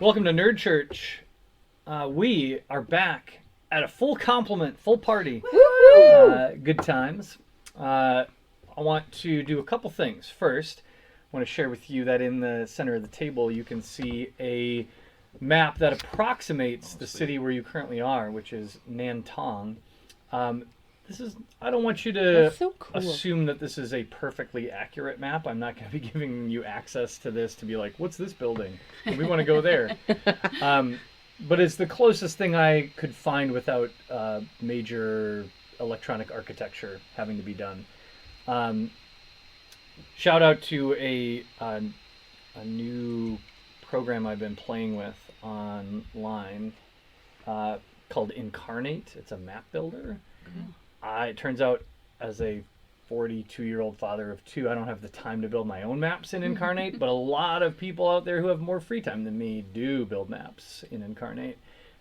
Welcome to Nerd Church. We are back at a full complement, full party. Good times. I want to do a couple things. First, I want to share with you that in the center of the table you can see a map that approximates the city where you currently are, which is Nantong. I don't want you to assume that this is a perfectly accurate map. I'm not going to be giving you access to this to be like, what's this building? We want to go there. But it's the closest thing I could find without major electronic architecture having to be done. Shout out to a new program I've been playing with online called Incarnate. It's a map builder. It turns out, as a 42-year-old father of two, I don't have the time to build my own maps in Incarnate, but a lot of people out there who have more free time than me do build maps in Incarnate.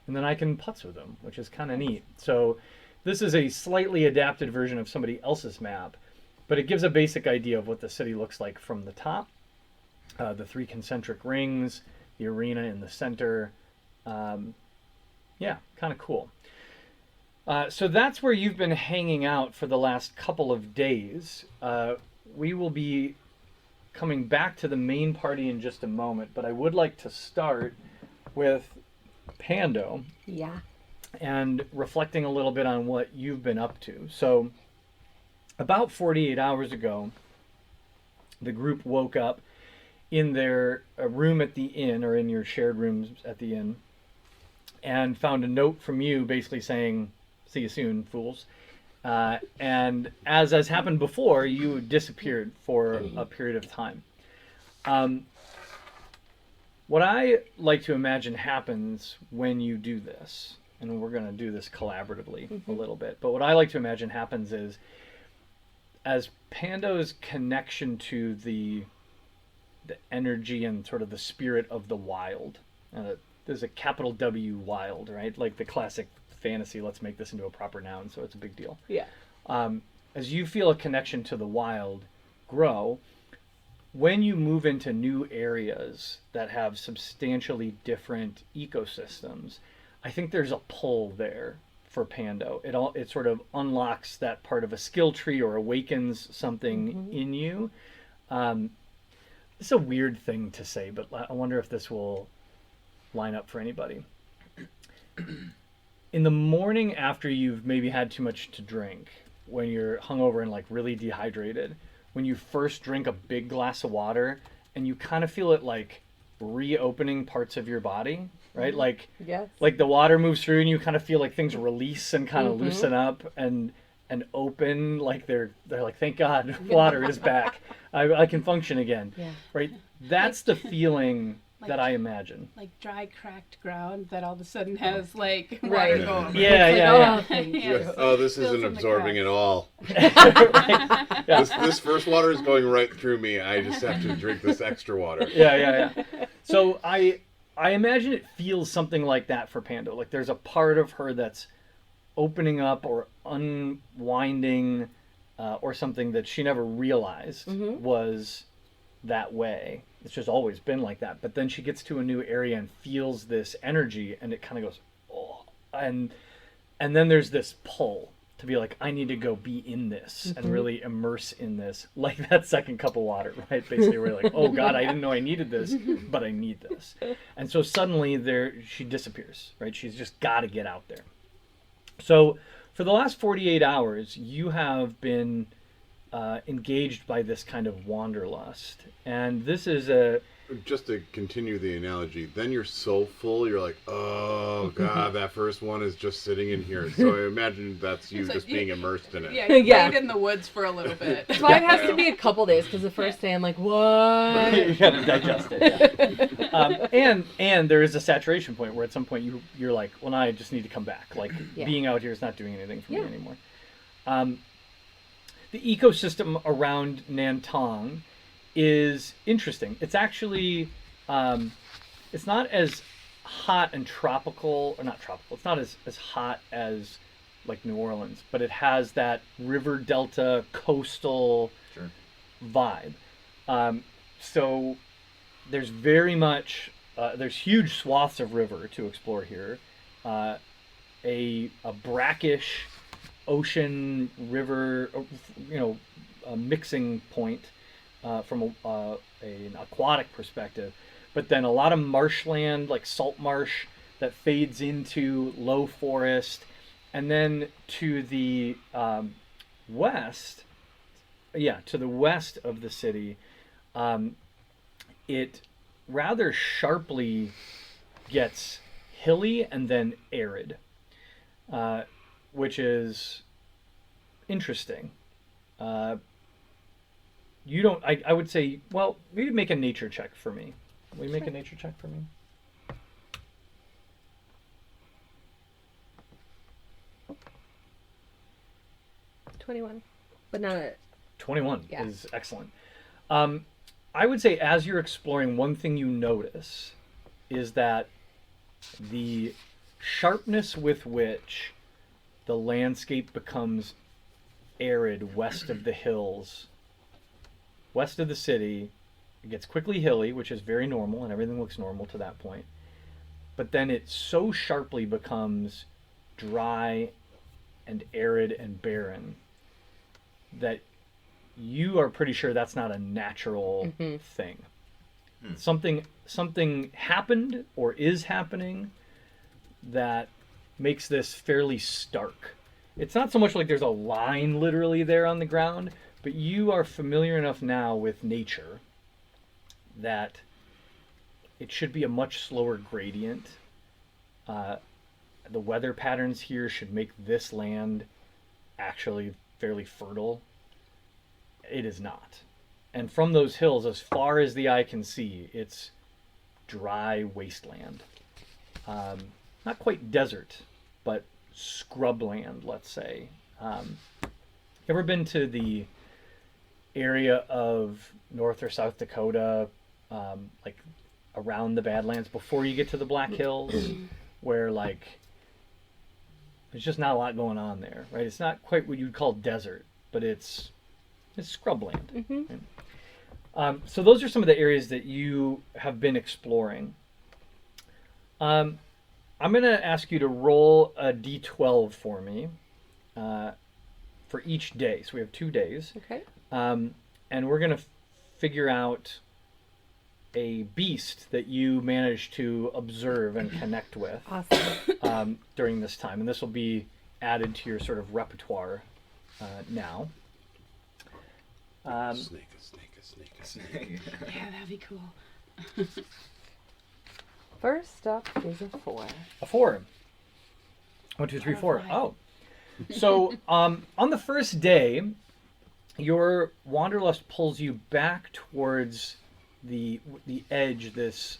And then I can putz with them, which is kind of neat. So this is a slightly adapted version of somebody else's map, but it gives a basic idea of what the city looks like from the top. The three concentric rings, the arena in the center. Yeah, kind of cool. So that's where you've been hanging out for the last couple of days. We will be coming back to the main party in just a moment, but I would like to start with Pando. Yeah. And reflecting a little bit on what you've been up to. So about 48 hours ago, the group woke up in their room at the inn, or in your shared rooms at the inn, and found a note from you basically saying, "See you soon, fools." And as has happened before, you disappeared for a period of time. What I like to imagine happens when you do this, and we're going to do this collaboratively a little bit, but what I like to imagine happens is, as Pando's connection to the energy and sort of the spirit of the wild, there's a capital W wild, right? Like the classic fantasy, let's make this into a proper noun, so it's a big deal. Yeah. As you feel a connection to the wild grow, when you move into new areas that have substantially different ecosystems, I think there's a pull there for Pando. It sort of unlocks that part of a skill tree or awakens something in you. It's a weird thing to say, but I wonder if this will line up for anybody. In the morning after you've maybe had too much to drink, when you're hungover and like really dehydrated, when you first drink a big glass of water and you kind of feel it like reopening parts of your body, right? Like, yes. Like the water moves through and you kind of feel like things release and kind of loosen up and open, like they're like, thank God, water is back. I can function again. Yeah. Right? That's the feeling that I imagine. Like dry, cracked ground that all of a sudden has like Right. water going. Yeah. Oh, this isn't absorbing at all. Right. Yeah. This first water is going right through me. I just have to drink this extra water. Yeah. So I imagine it feels something like that for Pando. Like there's a part of her that's opening up or unwinding or something that she never realized was that way. It's just always been like that. But then she gets to a new area and feels this energy and it kind of goes, oh. And then there's this pull to be like, I need to go be in this and really immerse in this. Like that second cup of water, right? Basically we're like, oh God, I didn't know I needed this, but I need this. And so suddenly she disappears, right? She's just got to get out there. So for the last 48 hours, you have been engaged by this kind of wanderlust. And this is Just to continue the analogy, then you're so full, you're like, oh God, that first one is just sitting in here. So I imagine that's you just being immersed in it. Yeah, you played in the woods for a little bit. That's why it has to be a couple days, because the first day I'm like, what? you gotta digest it. Yeah. And there is a saturation point where at some point you're like, well, now I just need to come back. Like being out here is not doing anything for me anymore. The ecosystem around Nantong is interesting. It's actually, it's not as hot and tropical, or not tropical, it's not as hot as like New Orleans, but it has that river delta coastal vibe. So there's very much there's huge swaths of river to explore here. A brackish ocean river, a mixing point from an aquatic perspective, but then a lot of marshland, like salt marsh, that fades into low forest, and then to the west, to the west of the city, it rather sharply gets hilly and then arid, which is interesting. You don't. I would say. Well, maybe make a nature check for me. Will you make a nature check for me? $21, but not a 21 Yeah. is excellent. I would say as you're exploring, one thing you notice is that the sharpness with which the landscape becomes arid west of the hills, west of the city, it gets quickly hilly, which is very normal, and everything looks normal to that point. But then it so sharply becomes dry and arid and barren that you are pretty sure that's not a natural thing. Something happened or is happening that makes this fairly stark. It's not so much like there's a line literally there on the ground, but you are familiar enough now with nature that it should be a much slower gradient. The weather patterns here should make this land actually fairly fertile. It is not. And from those hills, as far as the eye can see, it's dry wasteland. Not quite desert, but scrubland, let's say. You ever been to the area of North or South Dakota, like around the Badlands before you get to the Black Hills, where like there's just not a lot going on there, right? It's not quite what you'd call desert, but it's scrubland. Right? So those are some of the areas that you have been exploring. I'm going to ask you to roll a d12 for me for each day. So we have 2 days. Okay. And we're going to figure out a beast that you managed to observe and connect with during this time. And this will be added to your sort of repertoire now. Snake. Yeah, that'd be cool. First up is a 4. A 4. 1, 2, 3, 4. Oh. So on the first day, your wanderlust pulls you back towards the edge, this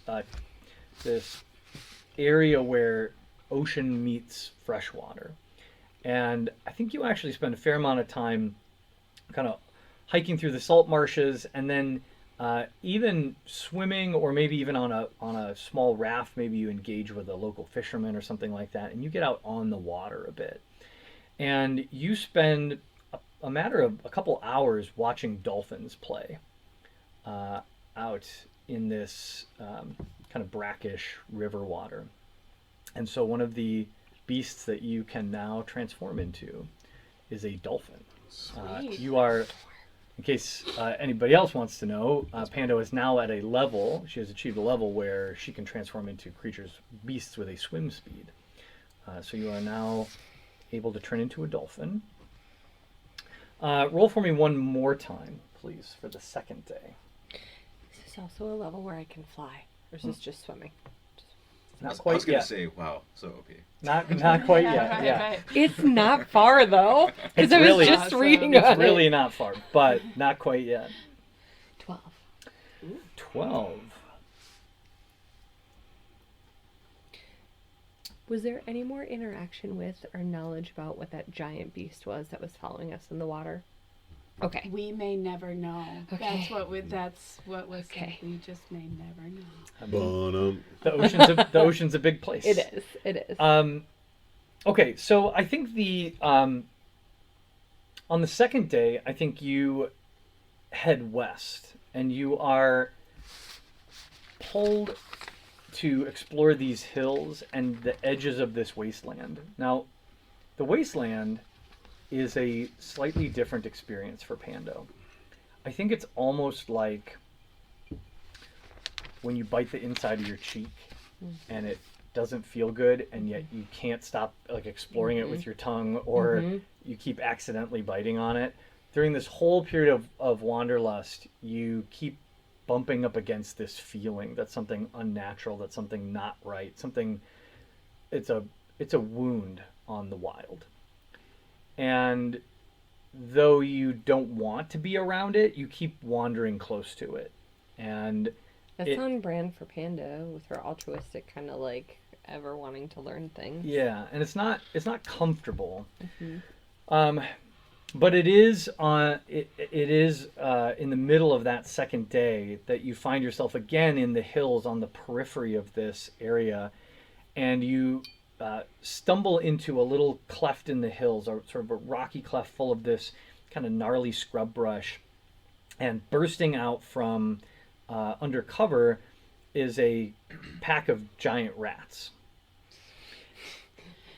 area where ocean meets freshwater. And I think you actually spend a fair amount of time kind of hiking through the salt marshes, and then even swimming, or maybe even on a small raft. Maybe you engage with a local fisherman or something like that, and you get out on the water a bit. And you spend a matter of a couple hours watching dolphins play out in this kind of brackish river water. And so one of the beasts that you can now transform into is a dolphin. You are, in case anybody else wants to know, Pando is now at a level, she has achieved a level where she can transform into beasts with a swim speed. So you are now able to turn into a dolphin. Roll for me one more time, please, for the second day. Is this also a level where I can fly? Or is this just swimming? Not I was quite gonna yet. say, wow, so OP. Not quite yet. Yeah. Right. It's not far, though. Because It's I was really- just Awesome. reading It's on really it. not far, but not quite yet. 12. 12. Was there any more interaction with or knowledge about what that giant beast was that was following us in the water? Okay. We may never know. Okay. That's what was said. Okay. We just may never know. I mean, Bonum. the ocean's a big place. It is. Okay, so I think on the second day, I think you head west, and you are pulled to explore these hills and the edges of this wasteland. Now, the wasteland is a slightly different experience for Pando. I think it's almost like when you bite the inside of your cheek and it doesn't feel good, and yet you can't stop like exploring it with your tongue, or you keep accidentally biting on it. During this whole period of wanderlust, you keep bumping up against this feeling that something unnatural, that something not right, something, it's a wound on the wild. And though you don't want to be around it, you keep wandering close to it. And That's on brand for Panda with her altruistic kind of like ever wanting to learn things. yeah, and it's not comfortable. But it is in the middle of that second day that you find yourself again in the hills on the periphery of this area, and you stumble into a little cleft in the hills, or sort of a rocky cleft full of this kind of gnarly scrub brush, and bursting out from under cover is a pack of giant rats.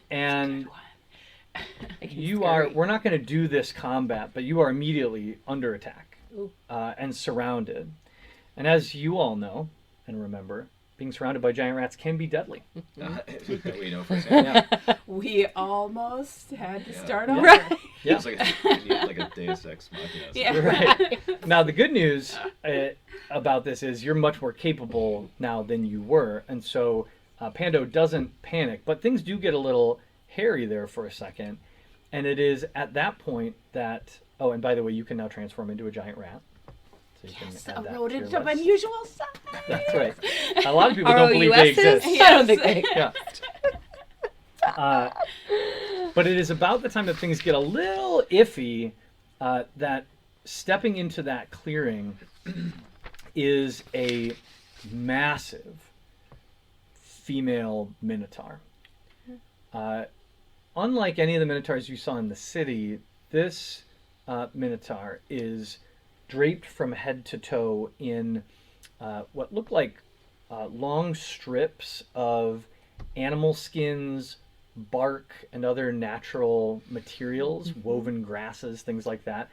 And we're not going to do this combat, but you are immediately under attack and surrounded. And as you all know and remember, being surrounded by giant rats can be deadly. We know for example. Yeah. We almost had to start over. Right. Yeah. It's like a Deus Ex Machina. Yeah. Right. Now, the good news about this is you're much more capable now than you were. And so Pando doesn't panic, but things do get a little hairy there for a second. And it is at that point that, oh, and by the way, you can now transform into a giant rat. So you Yes, can a add that to rodent your of list. unusual size. That's right. A lot of people don't believe they exist. I don't think they Yeah. But it is about the time that things get a little iffy that stepping into that clearing is a massive female minotaur. Unlike any of the minotaurs you saw in the city, this minotaur is draped from head to toe in what look like long strips of animal skins, bark, and other natural materials, woven grasses, things like that.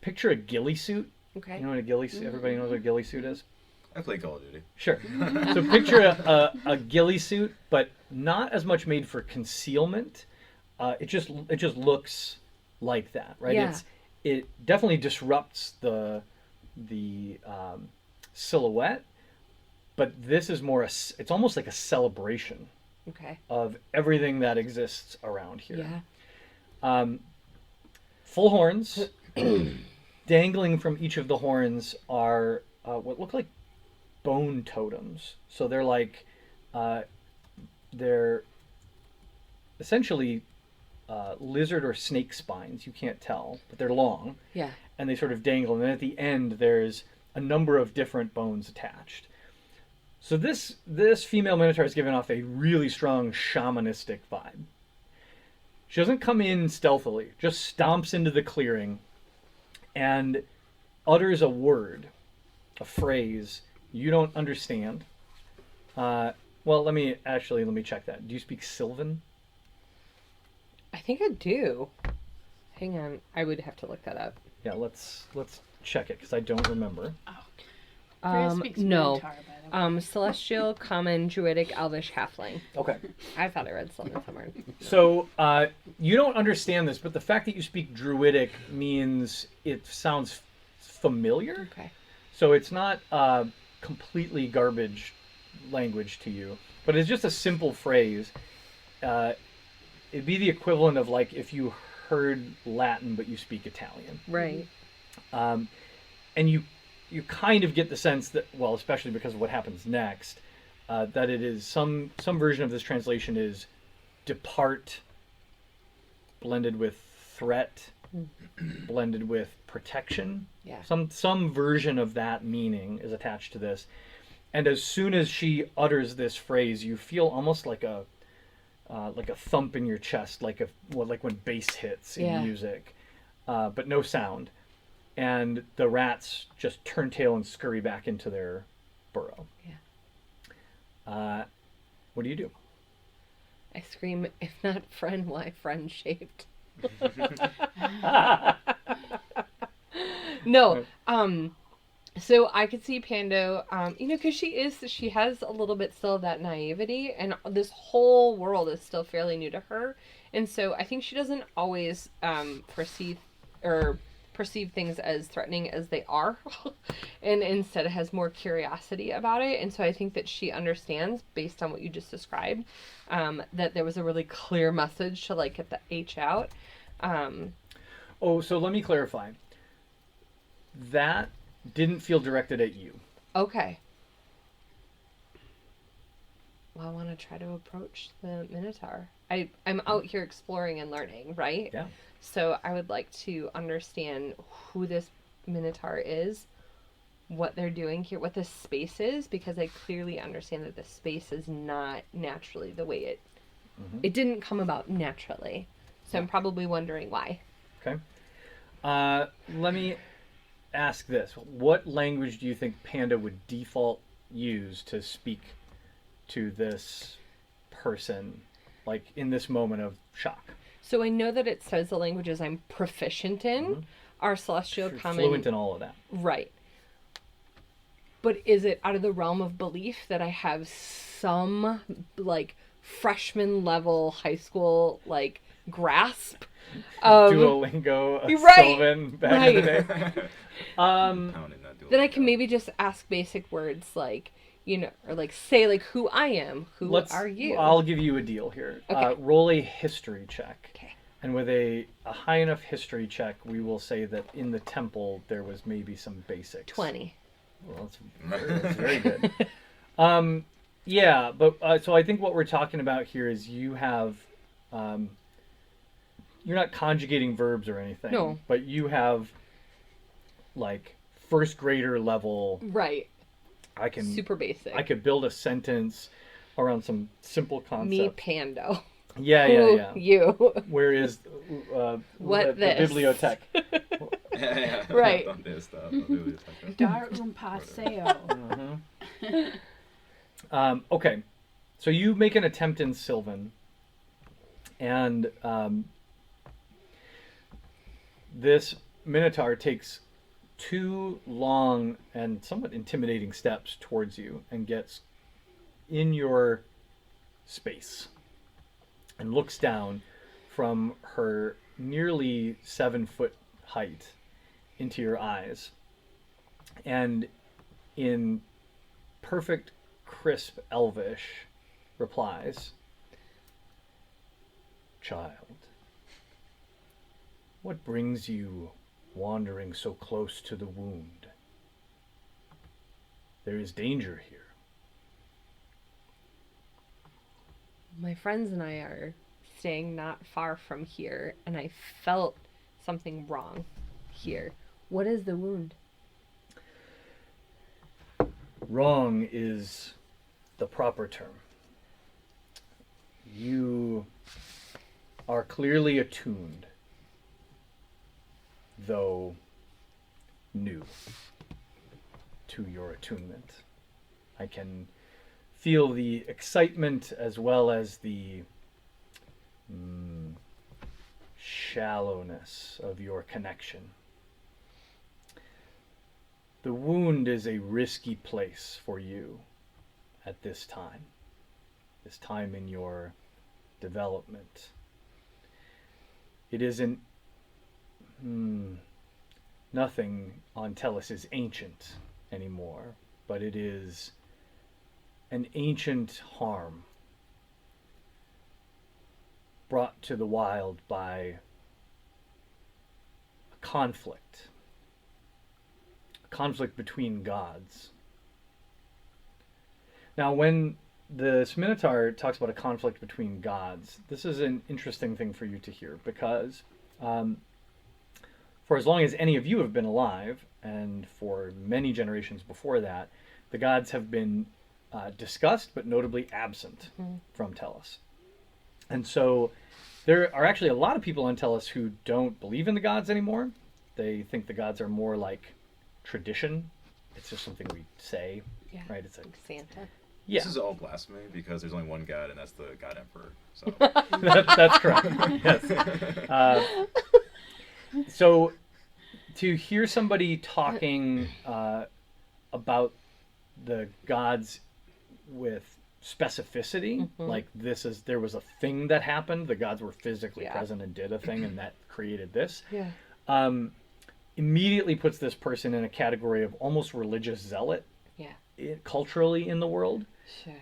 Picture a ghillie suit. Okay. You know what a ghillie suit? Everybody knows what a ghillie suit is? I play Call of Duty. Sure. So picture a ghillie suit, but not as much made for concealment. It just looks like that, right? Yeah. It definitely disrupts the silhouette, but this is more it's almost like a celebration Okay. of everything that exists around here. Yeah. Full horns. Dangling from each of the horns are what look like bone totems. So they're like, they're essentially lizard or snake spines. You can't tell, but they're long. Yeah. And they sort of dangle. And then at the end, there's a number of different bones attached. So this female minotaur is giving off a really strong shamanistic vibe. She doesn't come in stealthily, just stomps into the clearing and utters a word, a phrase you don't understand. Well, let me check that. Do you speak Sylvan? I think I do. Hang on. I would have to look that up. Yeah, let's check it because I don't remember. Freya speaks No. Minotaur, by the way. Celestial, Common, Druidic, Elvish, Halfling. Okay. I thought I read something somewhere. So you don't understand this, but the fact that you speak Druidic means it sounds familiar. Okay. So it's not completely garbage language to you, but it's just a simple phrase. It'd be the equivalent of like if you heard Latin but you speak Italian. Right. And you kind of get the sense that, well, especially because of what happens next, that it is some version of this translation is depart blended with threat, blended with protection. Yeah. Some version of that meaning is attached to this. And as soon as she utters this phrase, you feel almost like a thump in your chest, like when bass hits in music, but no sound. And the rats just turn tail and scurry back into their burrow. What do you do? I scream, if not friend, why friend shaped? No, so I could see Pando, because she has a little bit still of that naivety, and this whole world is still fairly new to her, and so I think she doesn't always perceive things as threatening as they are, and instead has more curiosity about it, and so I think that she understands, based on what you just described, that there was a really clear message to like get the H out. So let me clarify. That didn't feel directed at you. Okay. Well, I want to try to approach the Minotaur. I'm out here exploring and learning, right? Yeah. So I would like to understand who this Minotaur is, what they're doing here, what this space is, because I clearly understand that this space is not naturally the way it didn't come about naturally. So I'm probably wondering why. Okay. Let me ask this. What language do you think Panda would default use to speak to this person, like in this moment of shock? So I know that it says the languages I'm proficient in are Celestial, You're Common... fluent in all of that. Right. But is it out of the realm of belief that I have some, like, freshman level high school, like, grasp of... Duolingo, Right, Sylvan back in the day. That I can maybe just ask basic words like, or like say like who I am, who are you? I'll give you a deal here. Okay. Roll a history check. Okay. And with a high enough history check, we will say that in the temple there was maybe some basics. 20. Well, that's very good. Yeah, but so I think what we're talking about here is you have, you're not conjugating verbs or anything. No. But you have, like, first grader level. Right. I can Super basic. I could build a sentence around some simple concept. Me Pando. Yeah. Who you. Where is What the this? bibliothèque? Right. Dar un paseo. Okay, so you make an attempt in Sylvan, and this Minotaur takes 2 long and somewhat intimidating steps towards you and gets in your space and looks down from her nearly 7-foot height into your eyes, and in perfect crisp Elvish replies, "Child, what brings you wandering so close to the wound? There is danger here." My friends and I are staying not far from here, and I felt something wrong here. What is the wound? Wrong is the proper term. You are clearly attuned, though new to your attunement. I can feel the excitement as well as the shallowness of your connection. The wound is a risky place for you at this time in your development. It isn't, nothing on Tellus is ancient anymore, but it is an ancient harm brought to the wild by a conflict between gods. Now, when the Minotaur talks about a conflict between gods, this is an interesting thing for you to hear, because for as long as any of you have been alive, and for many generations before that, the gods have been discussed, but notably absent from Tellus. And so there are actually a lot of people on Tellus who don't believe in the gods anymore. They think the gods are more like tradition. It's just something we say, Yeah, right? It's like Santa. Yeah, This is all blasphemy because there's only one God, and that's the God Emperor. So that's correct. Yes. So to hear somebody talking about the gods with specificity, like there was a thing that happened, the gods were physically present and did a thing, and that created this. Yeah. Immediately puts this person in a category of almost religious zealot. Yeah. Culturally in the world. Sure.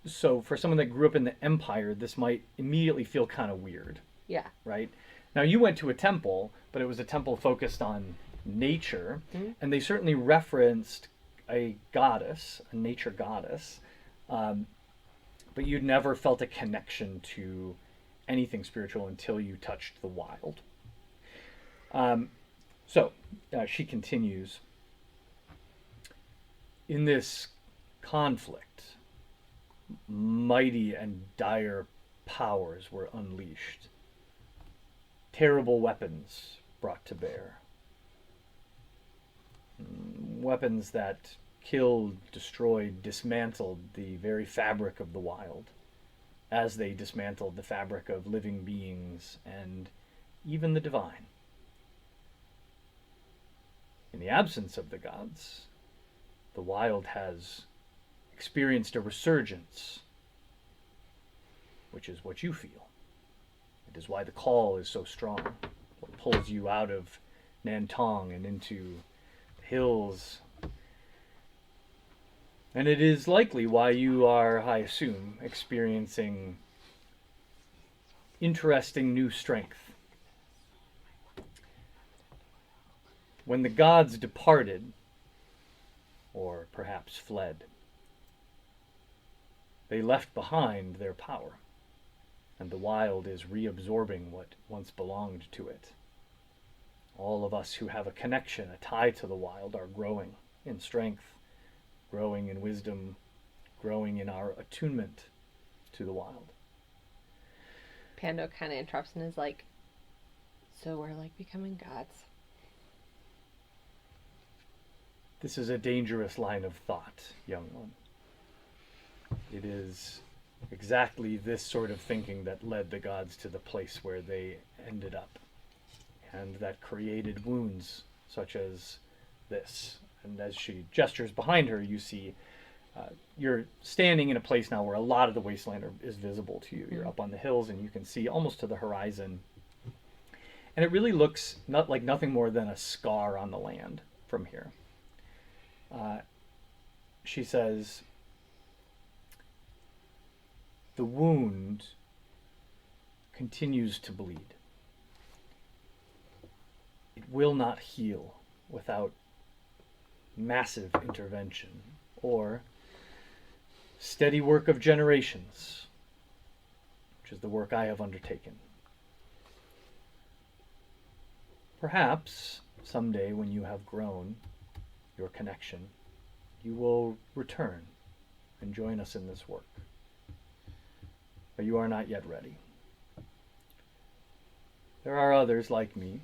So for someone that grew up in the empire, this might immediately feel kind of weird. Yeah. Right? Now you went to a temple, but it was a temple focused on nature, and they certainly referenced a goddess, a nature goddess, but you'd never felt a connection to anything spiritual until you touched the wild. So she continues. In this conflict, mighty and dire powers were unleashed. Terrible weapons brought to bear. Weapons that killed, destroyed, dismantled the very fabric of the wild, as they dismantled the fabric of living beings and even the divine. In the absence of the gods, the wild has experienced a resurgence, which is what you feel. It is why the call is so strong. It pulls you out of Nantong and into the hills. And it is likely why you are, I assume, experiencing interesting new strength. When the gods departed, or perhaps fled, they left behind their power, and the wild is reabsorbing what once belonged to it. All of us who have a connection, a tie to the wild, are growing in strength, growing in wisdom, growing in our attunement to the wild. Pando kind of interrupts and is like, so we're like becoming gods. This is a dangerous line of thought, young one. It is exactly this sort of thinking that led the gods to the place where they ended up, and that created wounds such as this. And as she gestures behind her, you see you're standing in a place now where a lot of the wasteland is visible to you. You're up on the hills, and you can see almost to the horizon. And it really looks not like nothing more than a scar on the land from here. She says, the wound continues to bleed. It will not heal without massive intervention or steady work of generations, which is the work I have undertaken. Perhaps someday when you have grown your connection, you will return and join us in this work. But you are not yet ready. There are others like me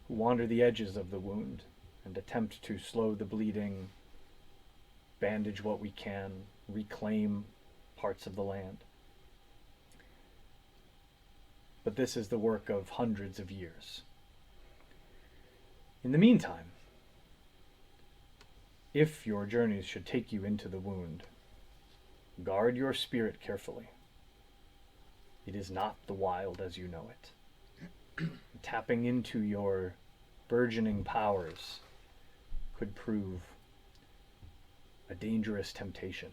who wander the edges of the wound and attempt to slow the bleeding, bandage what we can, reclaim parts of the land. But this is the work of hundreds of years. In the meantime, if your journeys should take you into the wound, guard your spirit carefully. It is not the wild as you know it. Tapping into your burgeoning powers could prove a dangerous temptation.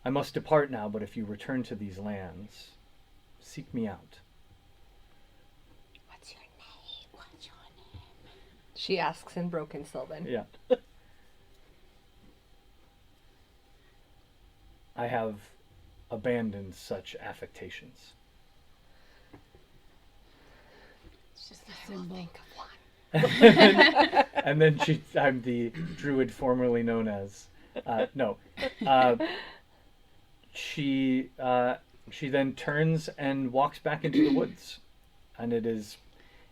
I must depart now, but if you return to these lands, seek me out. What's your name? What's your name? She asks in broken Sylvan. Yeah. I have abandoned such affectations. It's just a symbol. Think of one. And then I'm the druid formerly known as, she then turns and walks back into the woods. And it is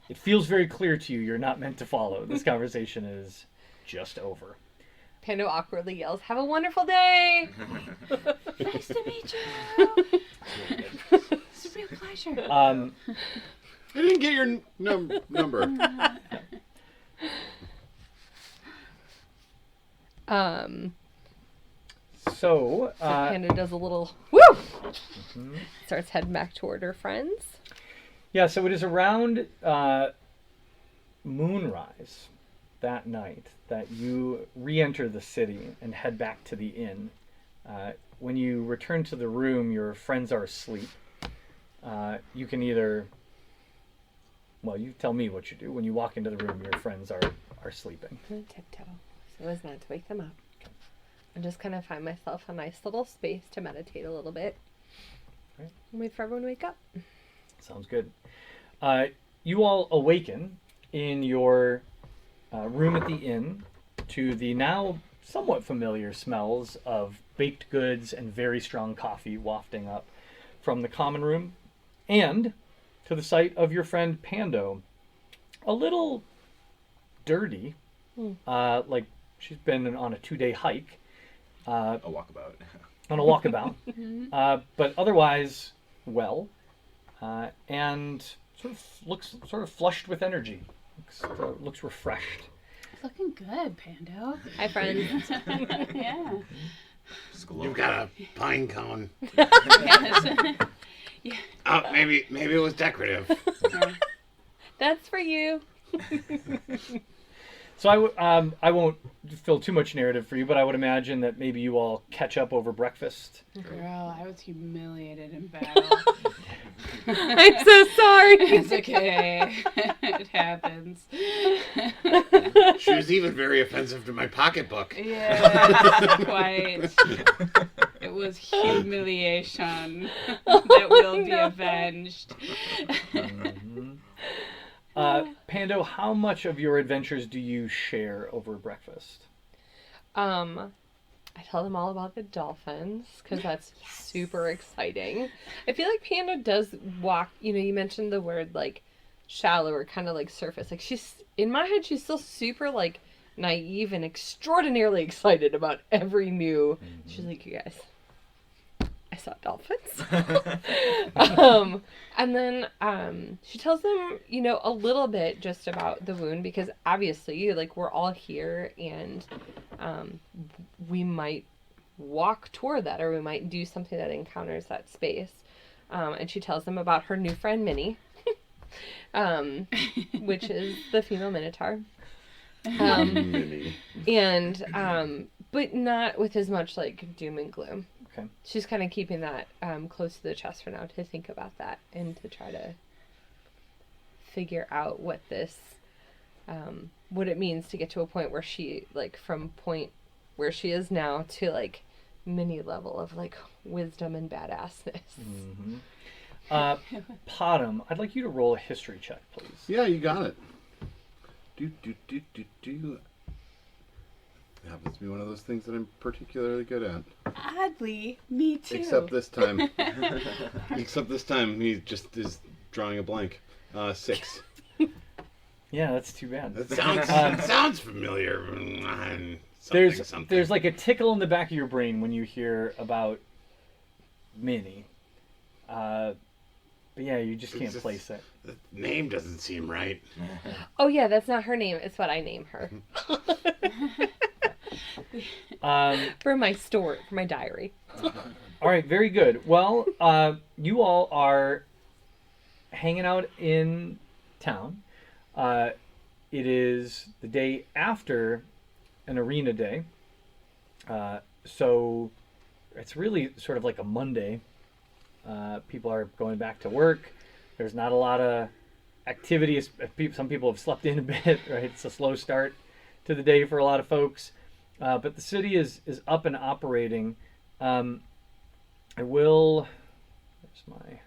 it feels very clear to you you're not meant to follow. This conversation is just over. Pando awkwardly yells, "Have a wonderful day!" Nice to meet you. It's a real pleasure. I didn't get your number. So, Panda does a little woo! Starts heading back toward her friends. yeah, so it is around moonrise that night that you re-enter the city and head back to the inn. When you return to the room, your friends are asleep. You can either... Well, you tell me what you do. When you walk into the room, your friends are sleeping. I'm gonna tiptoe so as not to wake them up. And just kind of find myself a nice little space to meditate a little bit. Right. And wait for everyone to wake up. Sounds good. You all awaken in your room at the inn to the now somewhat familiar smells of baked goods and very strong coffee wafting up from the common room, and to the sight of your friend Pando, a little dirty, like she's been on a 2-day hike, A walkabout. on a walkabout, but otherwise well, and looks sort of flushed with energy. Looks refreshed. Looking good, Pando. Hi, friends. Yeah. You've got a pine cone. Yes. Yeah. Oh, maybe it was decorative. That's for you. So I won't fill too much narrative for you, but I would imagine that maybe you all catch up over breakfast. Girl, I was humiliated in battle. I'm so sorry. It's okay. It happens. She was even very offensive to my pocketbook. Yeah, quite. It was humiliation that will be avenged. Pando, how much of your adventures do you share over breakfast? I tell them all about the dolphins because that's super exciting. I feel like Panda does walk, you mentioned the word like shallow or kind of like surface. Like she's, in my head, she's still super like naive and extraordinarily excited about every new. She's like, you guys, I saw dolphins. And then she tells them, a little bit just about the wound because obviously, like, we're all here and we might walk toward that or we might do something that encounters that space. And she tells them about her new friend, Minnie, which is the female minotaur. Minnie. And, but not with as much, like, doom and gloom. Okay. She's kind of keeping that close to the chest for now to think about that and to try to figure out what this, what it means to get to a point where she, like, from point where she is now to, like, mini level of, like, wisdom and badassness. Potom, I'd like you to roll a history check, please. Yeah, you got it. Do. It happens to be one of those things that I'm particularly good at. Oddly, me too. Except this time. He just is drawing a blank. 6. Yeah, that's too bad. That sounds familiar. There's like a tickle in the back of your brain when you hear about Minnie. But yeah, you just can't place it. The name doesn't seem right. Oh yeah, that's not her name. It's what I name her. For my diary. All right, very good. Well, you all are hanging out in town. It is the day after an arena day. So it's really sort of like a Monday. People are going back to work. There's not a lot of activity. Some people have slept in a bit, right? It's a slow start to the day for a lot of folks. But the city is up and operating. There's my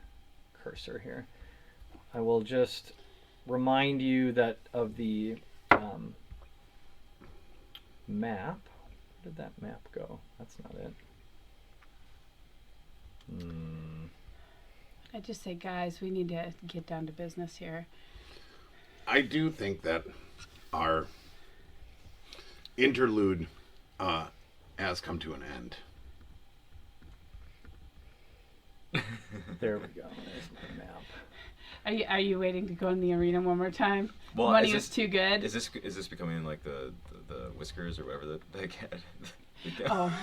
cursor here. I will just remind you that of the map. Where did that map go? That's not it. I just say, guys, we need to get down to business here. I do think that our interlude has come to an end. There we go. There's my map. Are you waiting to go in the arena one more time? Well, Money is was this- too good. Is this becoming like the whiskers or whatever the cat? Oh,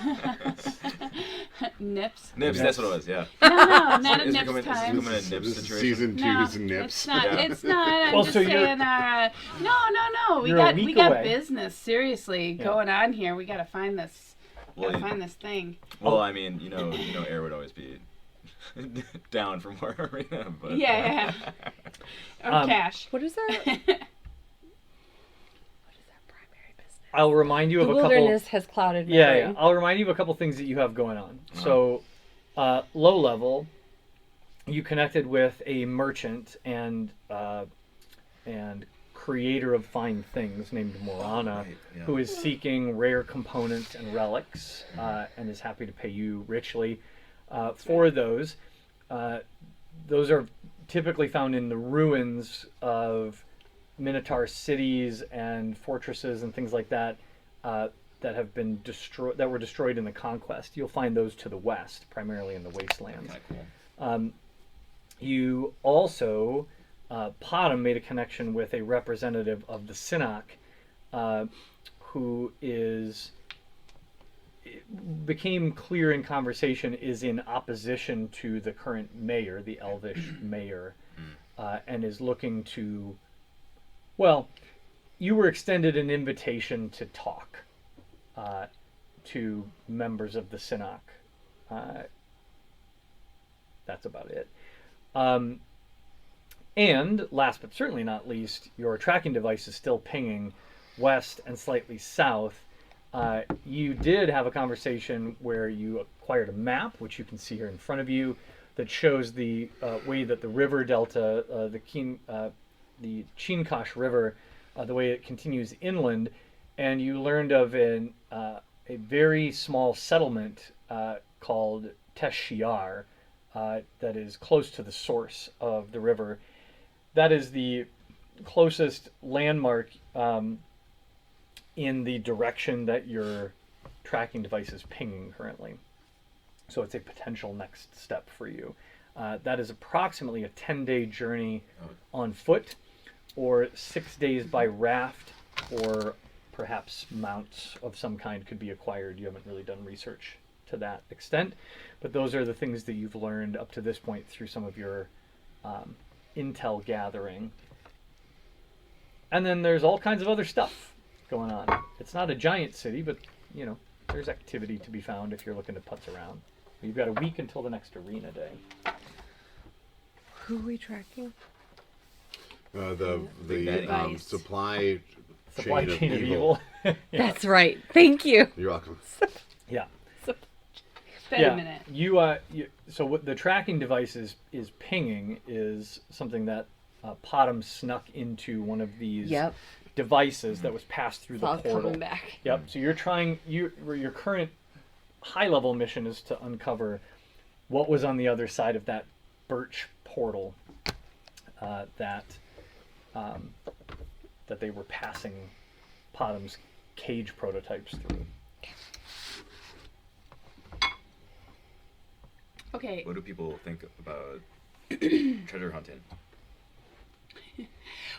nips. Nips, that's what it was. Yeah. No, not a Is it nips becoming, is it time. becoming a This nips is situation? season No, 2's nips. it's not. Yeah. It's not. I'm Well, just so you're- saying. No. We You're a got week got away. business seriously Yeah. going on here. We gotta find this. Well, Gotta find this thing. Well, I mean, Air would always be down for more arena, but Yeah. Or Um, cash. What is that? What is that primary business? I'll remind you The of a couple. wilderness has clouded my Yeah, brain. yeah. I'll remind you of a couple things that you have going on. So, low level, you connected with a merchant and creator of fine things named Morana, Right, yeah. who is seeking rare components and relics, and is happy to pay you richly for those. Those are typically found in the ruins of Minotaur cities and fortresses and things like that that have been destroyed, that were destroyed in the conquest. You'll find those to the west, primarily in the wastelands. Kind of cool. You also, Potom made a connection with a representative of the Synach, who became clear in conversation is in opposition to the current mayor, the Elvish mayor, and is looking to, well, you were extended an invitation to talk to members of the Synach. That's about it. And last but certainly not least, your tracking device is still pinging west and slightly south. You did have a conversation where you acquired a map, which you can see here in front of you, that shows the way that the river delta, the Chinkosh River, the way it continues inland, and you learned of a very small settlement called Teshiar that is close to the source of the river. That is the closest landmark in the direction that your tracking device is pinging currently. So it's a potential next step for you. That is approximately a 10-day journey on foot, or 6 days by raft, or perhaps mounts of some kind could be acquired. You haven't really done research to that extent, but those are the things that you've learned up to this point through some of your intel gathering. And then there's all kinds of other stuff going on. It's not a giant city, but there's activity to be found if you're looking to putz around. You've got a week until the next arena day. Who are we tracking? The Device. supply Supply chain chain of of evil. evil. That's right. Thank you. You're welcome. Yeah. Been a minute. So what the tracking device is pinging is something that Potom snuck into one of these Yep. devices that was passed through It's the all portal. coming back. Yep. So you're trying. Your current high level mission is to uncover what was on the other side of that birch portal that they were passing Potom's cage prototypes through. Okay. What do people think about treasure hunting?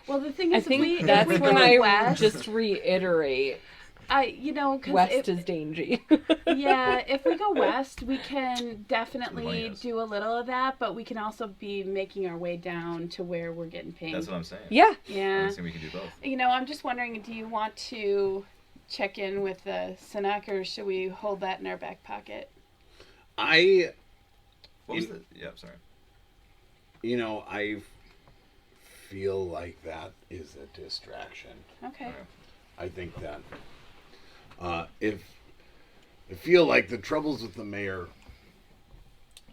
Well, the thing I is, think if we that's go when I west, just reiterate because west is dangy. yeah, if we go west, we can Money definitely is. do a little of that, but we can also be making our way down to where we're getting pinged. That's what I'm saying. Yeah. Yeah. I think we can do both. I'm just wondering, do you want to check in with the Synach, or should we hold that in our back pocket? I Yeah, sorry. I feel like that is a distraction. Okay. Okay. I think that if I feel like the troubles with the mayor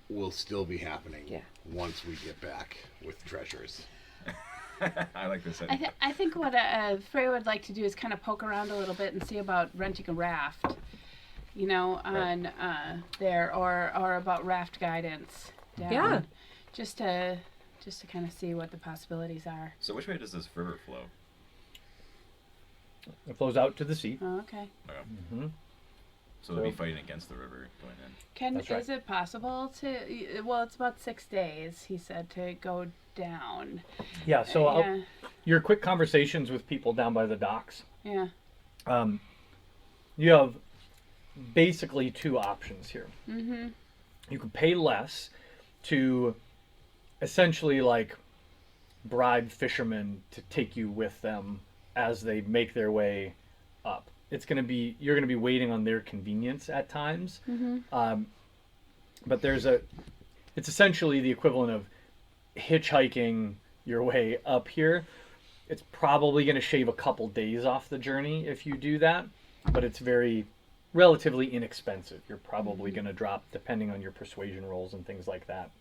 will still be happening once we get back with treasures. I like this. I think what Frey would like to do is kind of poke around a little bit and see about renting a raft, on there, or about raft guidance. Down, Yeah. Just to just to kind of see what the possibilities are. So which way does this river flow? It flows out to the sea. Oh, okay. Okay. Hmm. So they'll be fighting against the river going in. Can That's right. is it possible to? Well, it's about 6 days. He said to go down. Yeah. So yeah, your quick conversations with people down by the docks. yeah. You have basically two options here. Mm-hmm. You can pay less to essentially like bribe fishermen to take you with them as they make their way up. You're going to be waiting on their convenience at times. Mm-hmm. But it's essentially the equivalent of hitchhiking your way up here. It's probably going to shave a couple days off the journey if you do that, but it's relatively inexpensive. You're probably going to drop, depending on your persuasion rolls and things like that,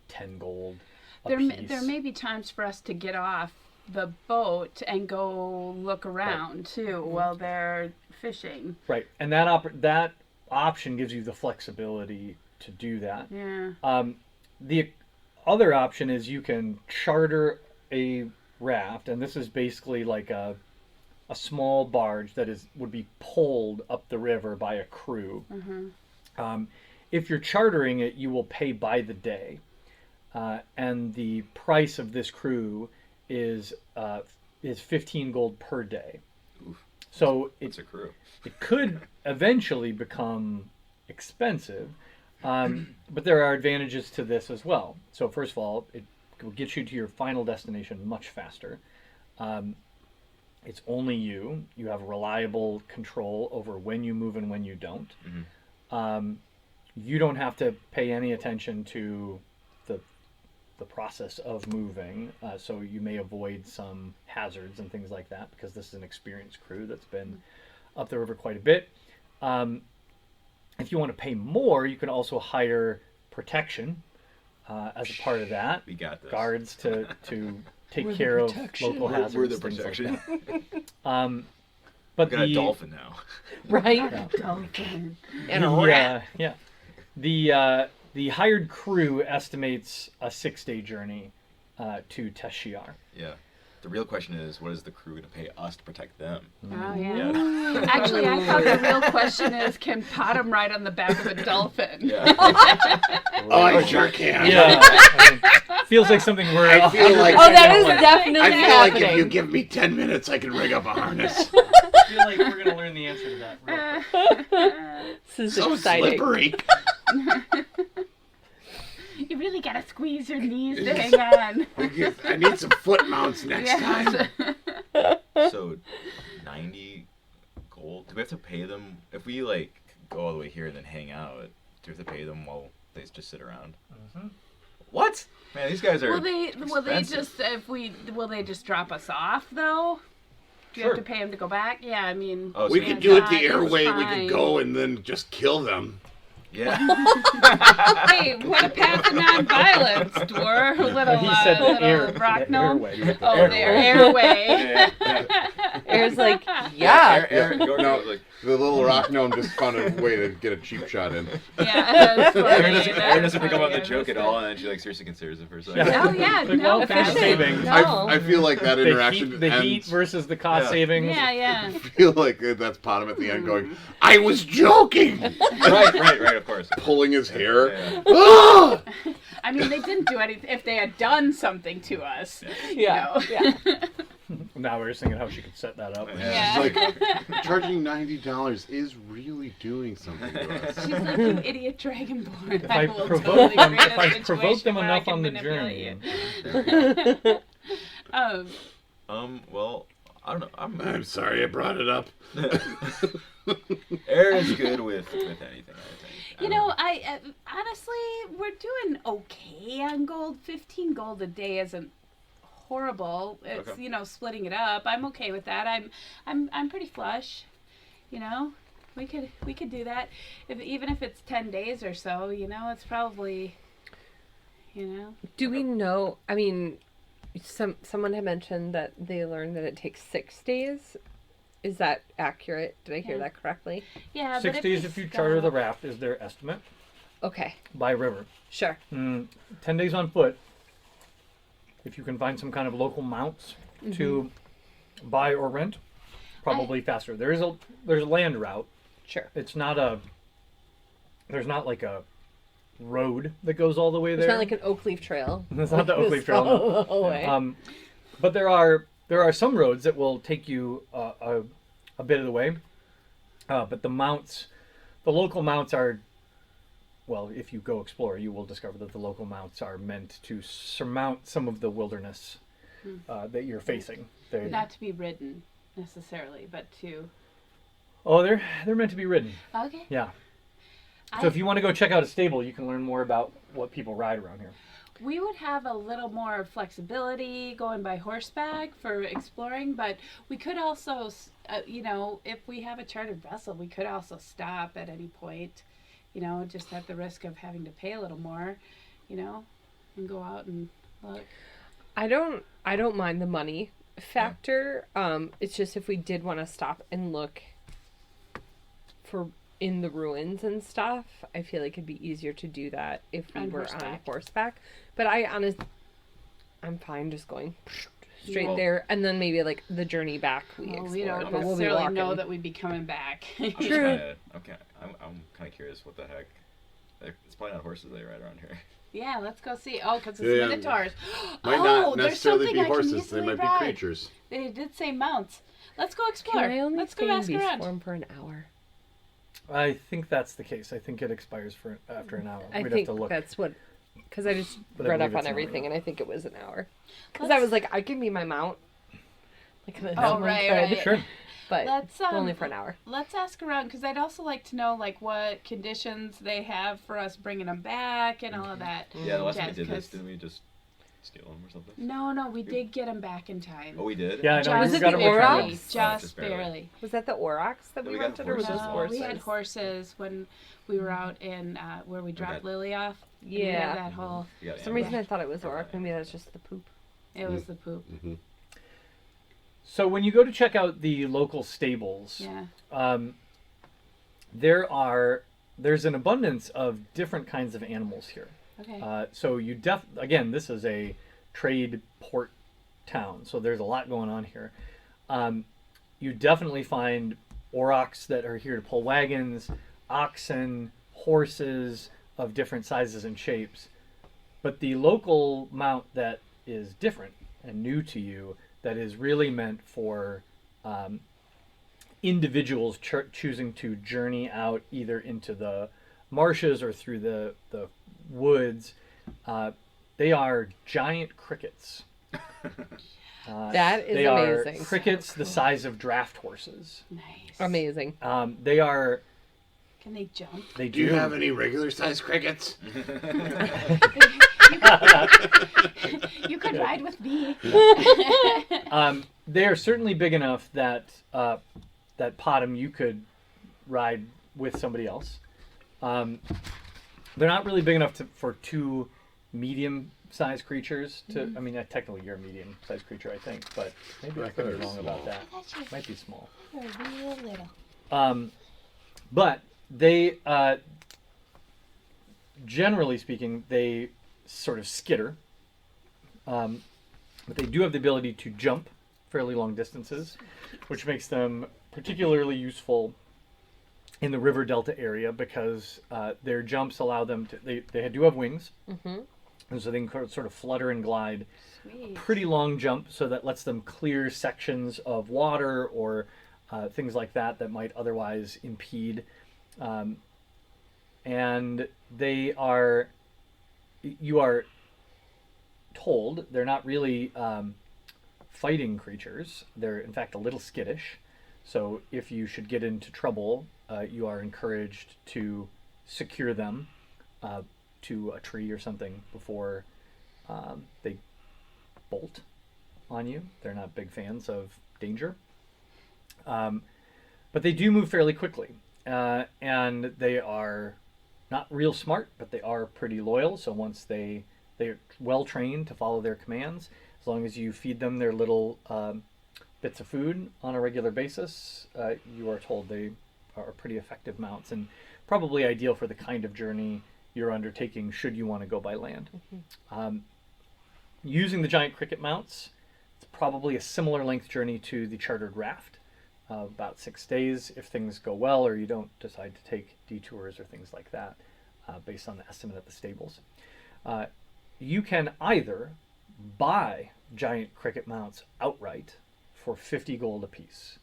10 gold a piece. There may be times for us to get off the boat and go look around too while they're fishing. Right, and that option gives you the flexibility to do that. Yeah. The other option is you can charter a raft, and this is basically like a small barge that would be pulled up the river by a crew. Mm-hmm. If you're chartering it, you will pay by the day, and the price of this crew is 15 gold per day. Oof. So It's a crew. it could eventually become expensive, but there are advantages to this as well. So first of all, it will get you to your final destination much faster. It's only you. You have reliable control over when you move and when you don't. Mm-hmm. You don't have to pay any attention to the process of moving, so you may avoid some hazards and things like that because this is an experienced crew that's been up the river quite a bit. If you want to pay more, you can also hire protection as a part of that. We got this. Guards to take We're the care of protection. local hazards. We're the things like protection. that. But We got a dolphin now. Right? Dolphin. And a rat. The hired crew estimates a 6-day journey to Teshiar. Yeah. The real question is, what is the crew going to pay us to protect them? Oh yeah. Yeah. Actually, I thought the real question is, can Potham ride on the back of a dolphin? Yeah. Oh, I sure can. Yeah, I mean, feels like something we're. I feel like- Oh, that is I definitely I feel happening. like if you give me 10 minutes, I can rig up a harness. I feel like we're gonna learn the answer to that. Real quick. This is So exciting. slippery. You really gotta squeeze your knees to hang on. I need some foot mounts next time. So, 90 gold? Do we have to pay them? If we, like, go all the way here and then hang out, do we have to pay them while they just sit around? Mhm. What? Man, these guys are Will they expensive. will they just drop us off though? Do you Sure. have to pay them to go back? Yeah, I mean. Oh, so We we could can do it God, the it's airway. We fine. could go and then just kill them. Yeah. Hey, what a path of non-violence, dwarf. A little, He said the little rock the gnome. airway. Oh, the airway. Yeah, yeah. Air's like, yeah. Aaron, go, No. like, The little rock gnome just found a way to get a cheap shot in. Yeah, that's funny. Aaron doesn't pick up on the That's joke at funny. all, and then she like seriously considers it for a second. Oh yeah, Like, no, well, that's cost savings. No. I feel like that interaction The heat ends. versus the cost Yeah. savings. Yeah. I feel like that's Potham at the end going, I was joking. right, of course. pulling his hair. Yeah. Ah! I mean, they didn't do anything. If they had done something to us, Yeah. you know. Yeah. Now we're just thinking how she could set that up. Yeah. It's like, charging $90 is really doing something to us. She's like, you idiot dragonborn. If I will provoke totally them, create a if I provoke them situation where I enough can on the manipulate journey, you. Well, I don't know. I'm sorry I brought it up. Aaron is good with anything, I think. You know, I honestly, we're doing okay on gold. 15 gold a day isn't horrible. It's Okay. Splitting it up. I'm okay with that. I'm pretty flush. We could do that. Even if it's 10 days or so. It's probably. Do we know? I mean, someone had mentioned that they learned that it takes 6 days. Is that accurate? Did I hear Yeah. that correctly? Yeah. 6 but days if you charter the raft is their estimate Okay, by river. sure. 10 days on foot if you can find some kind of local mounts to buy or rent, probably faster. There's a land route. Sure. It's not there's not like a road that goes all the way there. It's not like an oak leaf trail. It's not the oak leaf trail. No. Follow the way. But there are some roads that will take you a bit of the way. But the local mounts are, well, if you go explore, you will discover that the local mounts are meant to surmount some of the wilderness that you're facing. Not to be ridden necessarily, but to. Oh, they're meant to be ridden. Okay. Yeah. So if you want to go check out a stable, you can learn more about what people ride around here. We would have a little more flexibility going by horseback for exploring, but we could also, if we have a chartered vessel, we could also stop at any point, just at the risk of having to pay a little more, and go out and look. I don't mind the money factor. It's just if we did want to stop and look for in the ruins and stuff, I feel like it'd be easier to do that if we were on horseback. But I'm fine just going straight there, and then maybe like the journey back we explore. We don't but we'll be necessarily walking. know that we'd be coming back. True. I'm kind of curious what the heck. It's probably not horses they ride around here. Yeah, let's go see. Oh, because it's Yeah. minotaurs. Might not there's necessarily something be I can horses. They easily might ride. be creatures. They did say mounts. Let's go explore. Can I only Let's stay go in ask beast around. form for an hour? I think that's the case. I think it expires after an hour. I We'd think have to look. that's what, because I just But I read up believe on it's an everything, hour. and I think it was an hour. Because Let's- I was like, I can be my mount. Like, Oh, right. Sure. But Let's only for an hour. Let's ask around because I'd also like to know like what conditions they have for us bringing them back and all of that. Yeah, the last time we jazz, did this, 'cause- didn't we just steal them or something? No, we did get them back in time. Oh, we did? Yeah, I know. Just Was You it got the it with Aurochs? them. Just just barely. barely. Was that the Aurochs that Yeah, we we got rented, or was this horses. No, we had horses? horses when we were out in where we dropped Okay. Lily off. And we had Yeah. that whole. We got For some animals. reason I thought it was Auroch. Maybe that's just the poop. It was the poop. So when you go to check out the local stables, Yeah. there's an abundance of different kinds of animals here. Okay. So again, this is a trade port town, so there's a lot going on here. You definitely find aurochs that are here to pull wagons, oxen, horses of different sizes and shapes. But the local mount that is different and new to you, that is really meant for individuals choosing to journey out either into the marshes or through the woods. They are giant crickets. That is they amazing. are crickets the size of draft horses. Nice. Amazing. They are. Can they jump? They Do you have any regular sized crickets? You could ride with me. They are certainly big enough that that Potom you could ride with somebody else. They're not really big enough for two medium-sized creatures to. I mean, technically you're a medium-sized creature, I think, but maybe I could be wrong about that. Might be small. You're real little. But they, generally speaking, they sort of skitter. But they do have the ability to jump fairly long distances, which makes them particularly useful in the river delta area because their jumps allow them to. They do have wings, and so they can sort of flutter and glide. Sweet. Pretty long jump, so that lets them clear sections of water or things like that might otherwise impede. And they are. You are told they're not really fighting creatures. They're in fact a little skittish. So if you should get into trouble, you are encouraged to secure them to a tree or something before they bolt on you. They're not big fans of danger. But they do move fairly quickly. And they are not real smart, but they are pretty loyal. So once they're well trained to follow their commands, as long as you feed them their little bits of food on a regular basis, you are told they are pretty effective mounts and probably ideal for the kind of journey you're undertaking should you want to go by land. using the giant cricket mounts, it's probably a similar length journey to the chartered raft, about 6 days if things go well or you don't decide to take detours or things like that, based on the estimate at the stables. You can either buy giant cricket mounts outright for 50 gold apiece,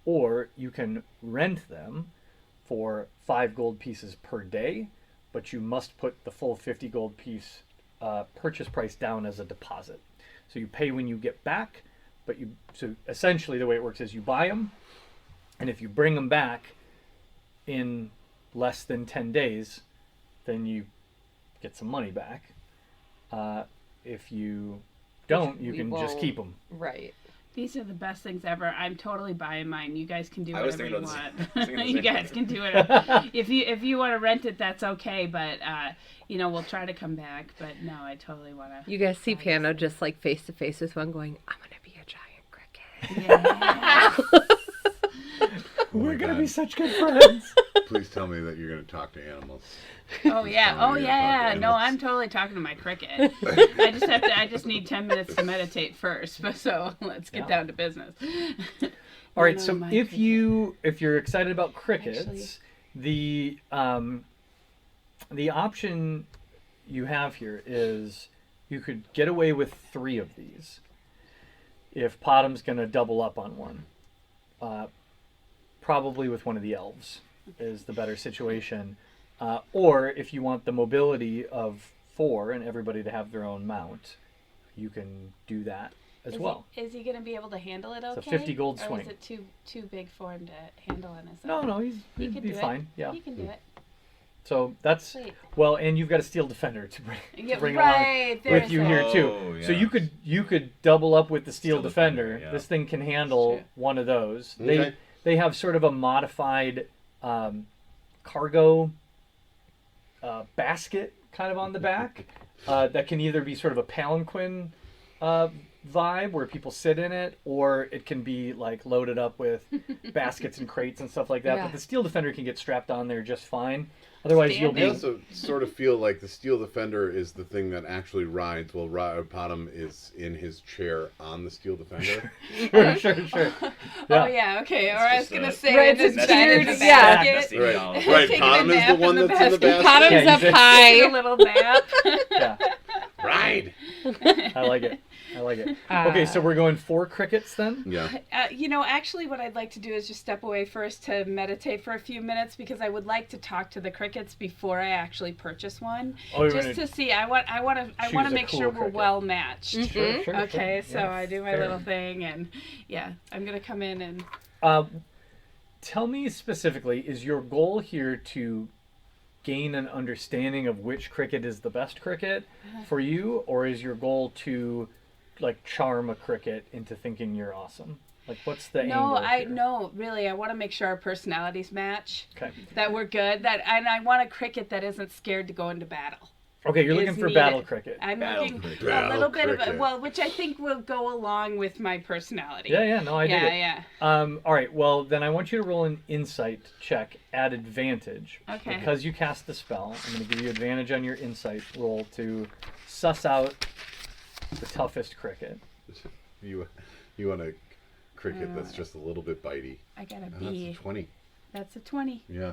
or you can rent them for 5 gold pieces per day, but you must put the full 50 gold piece purchase price down as a deposit. So you pay when you get back, but so essentially the way it works is you buy them, and if you bring them back in less than 10 days, then you get some money back. If you don't, you can just keep them. Right. These are the best things ever. I'm totally buying mine. You guys can do I was whatever you thinking want. You guys can do it. If you want to rent it, that's okay. But we'll try to come back. But no, I totally want to. You guys see Pano just like face to face with one going, I'm going to be a giant cricket. Yeah. We're going to be such good friends. Please tell me that you're going to talk to animals. Oh yeah. Tell Oh me yeah. about No, animals. I'm totally talking to my cricket. I just need 10 minutes to meditate first. So let's get down to business. All right. No, So my if cricket. you're excited about crickets, Actually- the option you have here is you could get away with 3 of these if Podham's going to double up on one. Probably with one of the elves is the better situation. Or if you want the mobility of 4 and everybody to have their own mount, you can do that as well. Is he going to be able to handle it okay? It's a 50 gold or swing. is it too big for him to handle on his No, own? no, He he'd can be do fine. it. Yeah. He can do it. So that's Sweet. well, and you've got a steel defender to bring right. along with you here too. Oh, So yeah. you could double up with the steel Steel defender. defender, yeah. This thing can handle Sure. one of those. Okay. They have sort of a modified cargo basket kind of on the back that can either be sort of a palanquin vibe where people sit in it, or it can be like loaded up with baskets and crates and stuff like that. Yeah. But the steel defender can get strapped on there just fine. Otherwise, you'll I be also sort of feel like the Steel Defender is the thing that actually rides while Podham is in his chair on the Steel Defender. sure. Oh yeah, okay. Or I was just gonna a- say Right, in his it's bed in the tiered, yeah. basket. Nesting Right. doll. Right, Taking a Podham is the nap one in the that's in the basket. basket. Podham's Yeah, up he's a- high. A little nap. Yeah, Ride! I like it. Okay, so we're going 4 crickets then? Yeah. Actually, what I'd like to do is just step away first to meditate for a few minutes because I would like to talk to the crickets before I actually purchase one, Oh, you're just gonna to see. I want to choose a make cool sure we're cricket. well matched. Sure. Okay, so Yeah, I do my fair. little thing, and yeah, I'm gonna come in and Tell me specifically, is your goal here to gain an understanding of which cricket is the best cricket for you, or is your goal to like charm a cricket into thinking you're awesome? Like, what's the angle here? no, really, I want to make sure our personalities match. Okay. That we're good. And I want a cricket that isn't scared to go into battle. Okay, you're looking is for needed. battle cricket. I'm Battle looking cricket. a Battle little bit of cricket. which I think will go along with my personality. Yeah, no, I dig it. Yeah. All right, well, then I want you to roll an insight check at advantage. Okay. Because you cast the spell, I'm going to give you advantage on your insight roll to suss out the toughest cricket. You want a cricket that's just a little bit bitey. I got a And B. that's a 20. That's a 20. Yeah.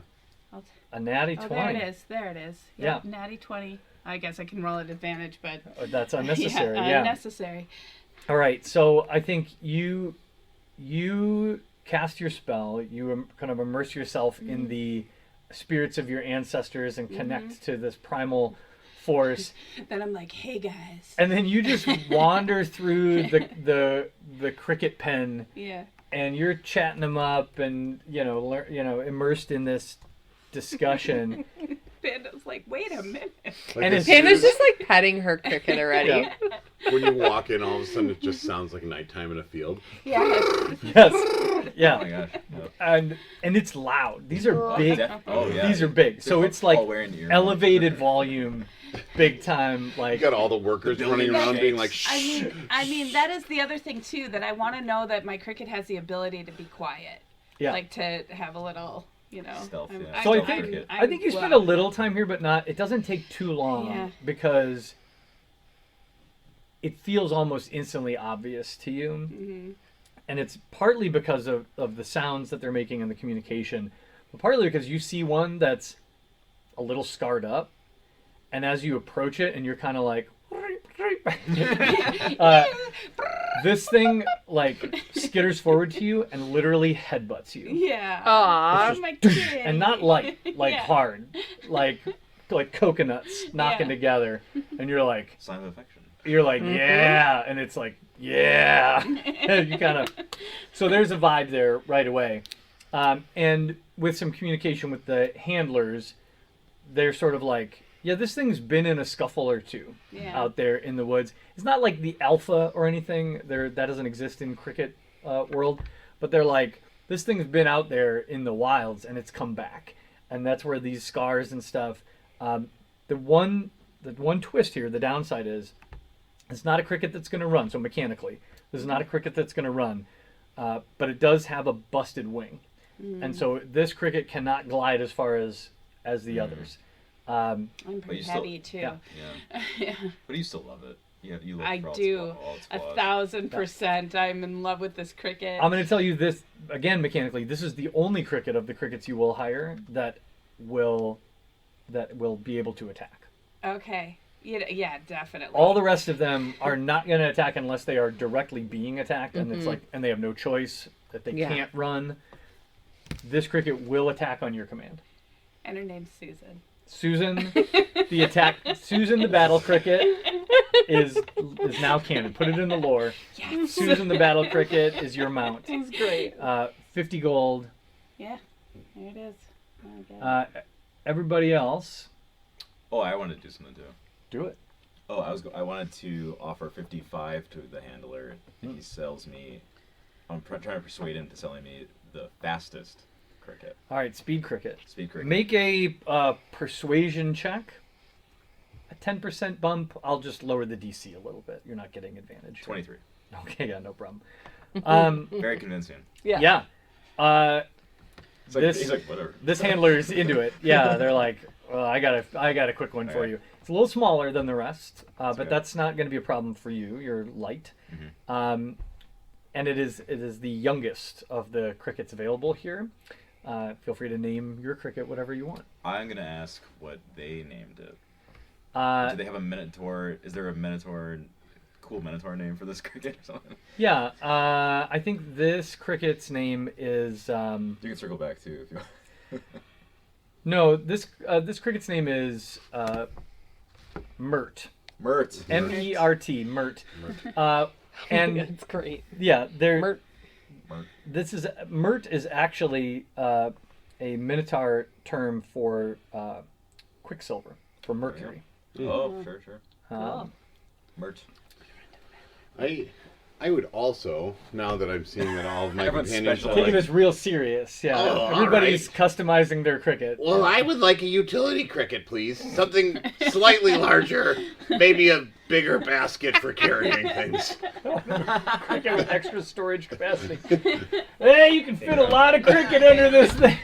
A natty 20. Oh, there it is. Yeah. Yep, natty 20. I guess I can roll at advantage, but That's unnecessary, yeah. unnecessary. All right, so I think you cast your spell. You kind of immerse yourself in the spirits of your ancestors and connect to this primal force, Then I'm like, hey guys. and then you just wander through the cricket pen, Yeah. and you're chatting them up, and immersed in this discussion. Panda's like, wait a minute. Like And as it's- soon Panda's as- just like petting her cricket already. Yeah. when you walk in, all of a sudden it just sounds like nighttime in a field. Yeah. Yes, Oh my yeah, gosh. Yep. and it's loud. These are big. Oh yeah. These are big. So They're it's like all wearing earmuffs. elevated volume, big time. You Like, got all the workers The running building around being like, shakes. shh. I mean, that is the other thing too, that I want to know that my cricket has the ability to be quiet. yeah. Like to have a little, Stealth, I'm- yeah. So I I'm- think cricket. I think you spend a little time here, but not. It doesn't take too long Yeah. because it feels almost instantly obvious to you. Mm-hmm. And it's partly because of the sounds that they're making and the communication, but partly because you see one that's a little scarred up, and as you approach it and you're kind of like, this thing like skitters forward to you and literally headbutts you. Yeah. Aw. It's My just- kid. and not light, like Yeah. hard, like coconuts knocking Yeah. together, and you're like, Sign of affection. yeah, and it's like, yeah. You kind of, so there's a vibe there right away, and with some communication with the handlers, they're sort of like, yeah, this thing's been in a scuffle or two Yeah. out there in the woods. It's not like the alpha or anything. That doesn't exist in cricket world, but they're like, this thing's been out there in the wilds and it's come back, and that's where these scars and stuff. The one twist here, the downside is, it's not a cricket that's going to run. So mechanically, this is not a cricket that's going to run, but it does have a busted wing, and so this cricket cannot glide as far as the others. I'm But pretty you still- heavy too. yeah. Yeah. Yeah. But you still love it. You look I for all do. its all its flaws. 1,000%. I'm in love with this cricket. I'm going to tell you this again mechanically. This is the only cricket of the crickets you will hire that will be able to attack. Okay. Yeah, definitely. All the rest of them are not going to attack unless they are directly being attacked, and it's like, and they have no choice, that they Yeah. can't run. This cricket will attack on your command. And her name's Susan. Susan, Susan the battle cricket is now canon. Put it in the lore. Yes. Susan the battle cricket is your mount. It's great. 50 gold. Yeah. There it is. Oh, God. Everybody else, Oh, I wanted to do something too. do it. Oh, I wanted to offer 55 to the handler. He sells me. I'm trying to persuade him to selling me the fastest cricket. All right, speed cricket. Speed cricket. Make a persuasion check. A 10% bump. I'll just lower the DC a little bit. You're not getting advantage. 23. Okay, yeah, no problem. Very convincing. Yeah. Yeah. It's like, he's like, whatever. This handler's into it. Yeah, they're like, well, I got a quick one for Okay. you. It's a little smaller than the rest, but okay. that's not going to be a problem for you. You're light, and it is the youngest of the crickets available here. Feel free to name your cricket whatever you want. I'm going to ask what they named it. Uh, Do they have a Minotaur? Is there a Minotaur, cool Minotaur name for this cricket or something? yeah, I think this cricket's name is You can circle back too if you want. no. This cricket's name is Mert. Mert. Mert. Mert. And It's great. yeah, they're. Mert. This is Mert is actually a Minotaur term for Quicksilver, for Mercury. Oh, sure. Um, Mert. I would also, now that I'm seeing that all of my Everyone's companions special. are taking like, this real serious, yeah. Oh, all Everybody's customizing their cricket. Well, I would like a utility cricket, please. Something slightly larger, maybe a bigger basket for carrying things. Cricket with extra storage capacity. Hey, you can fit a lot of cricket under this thing.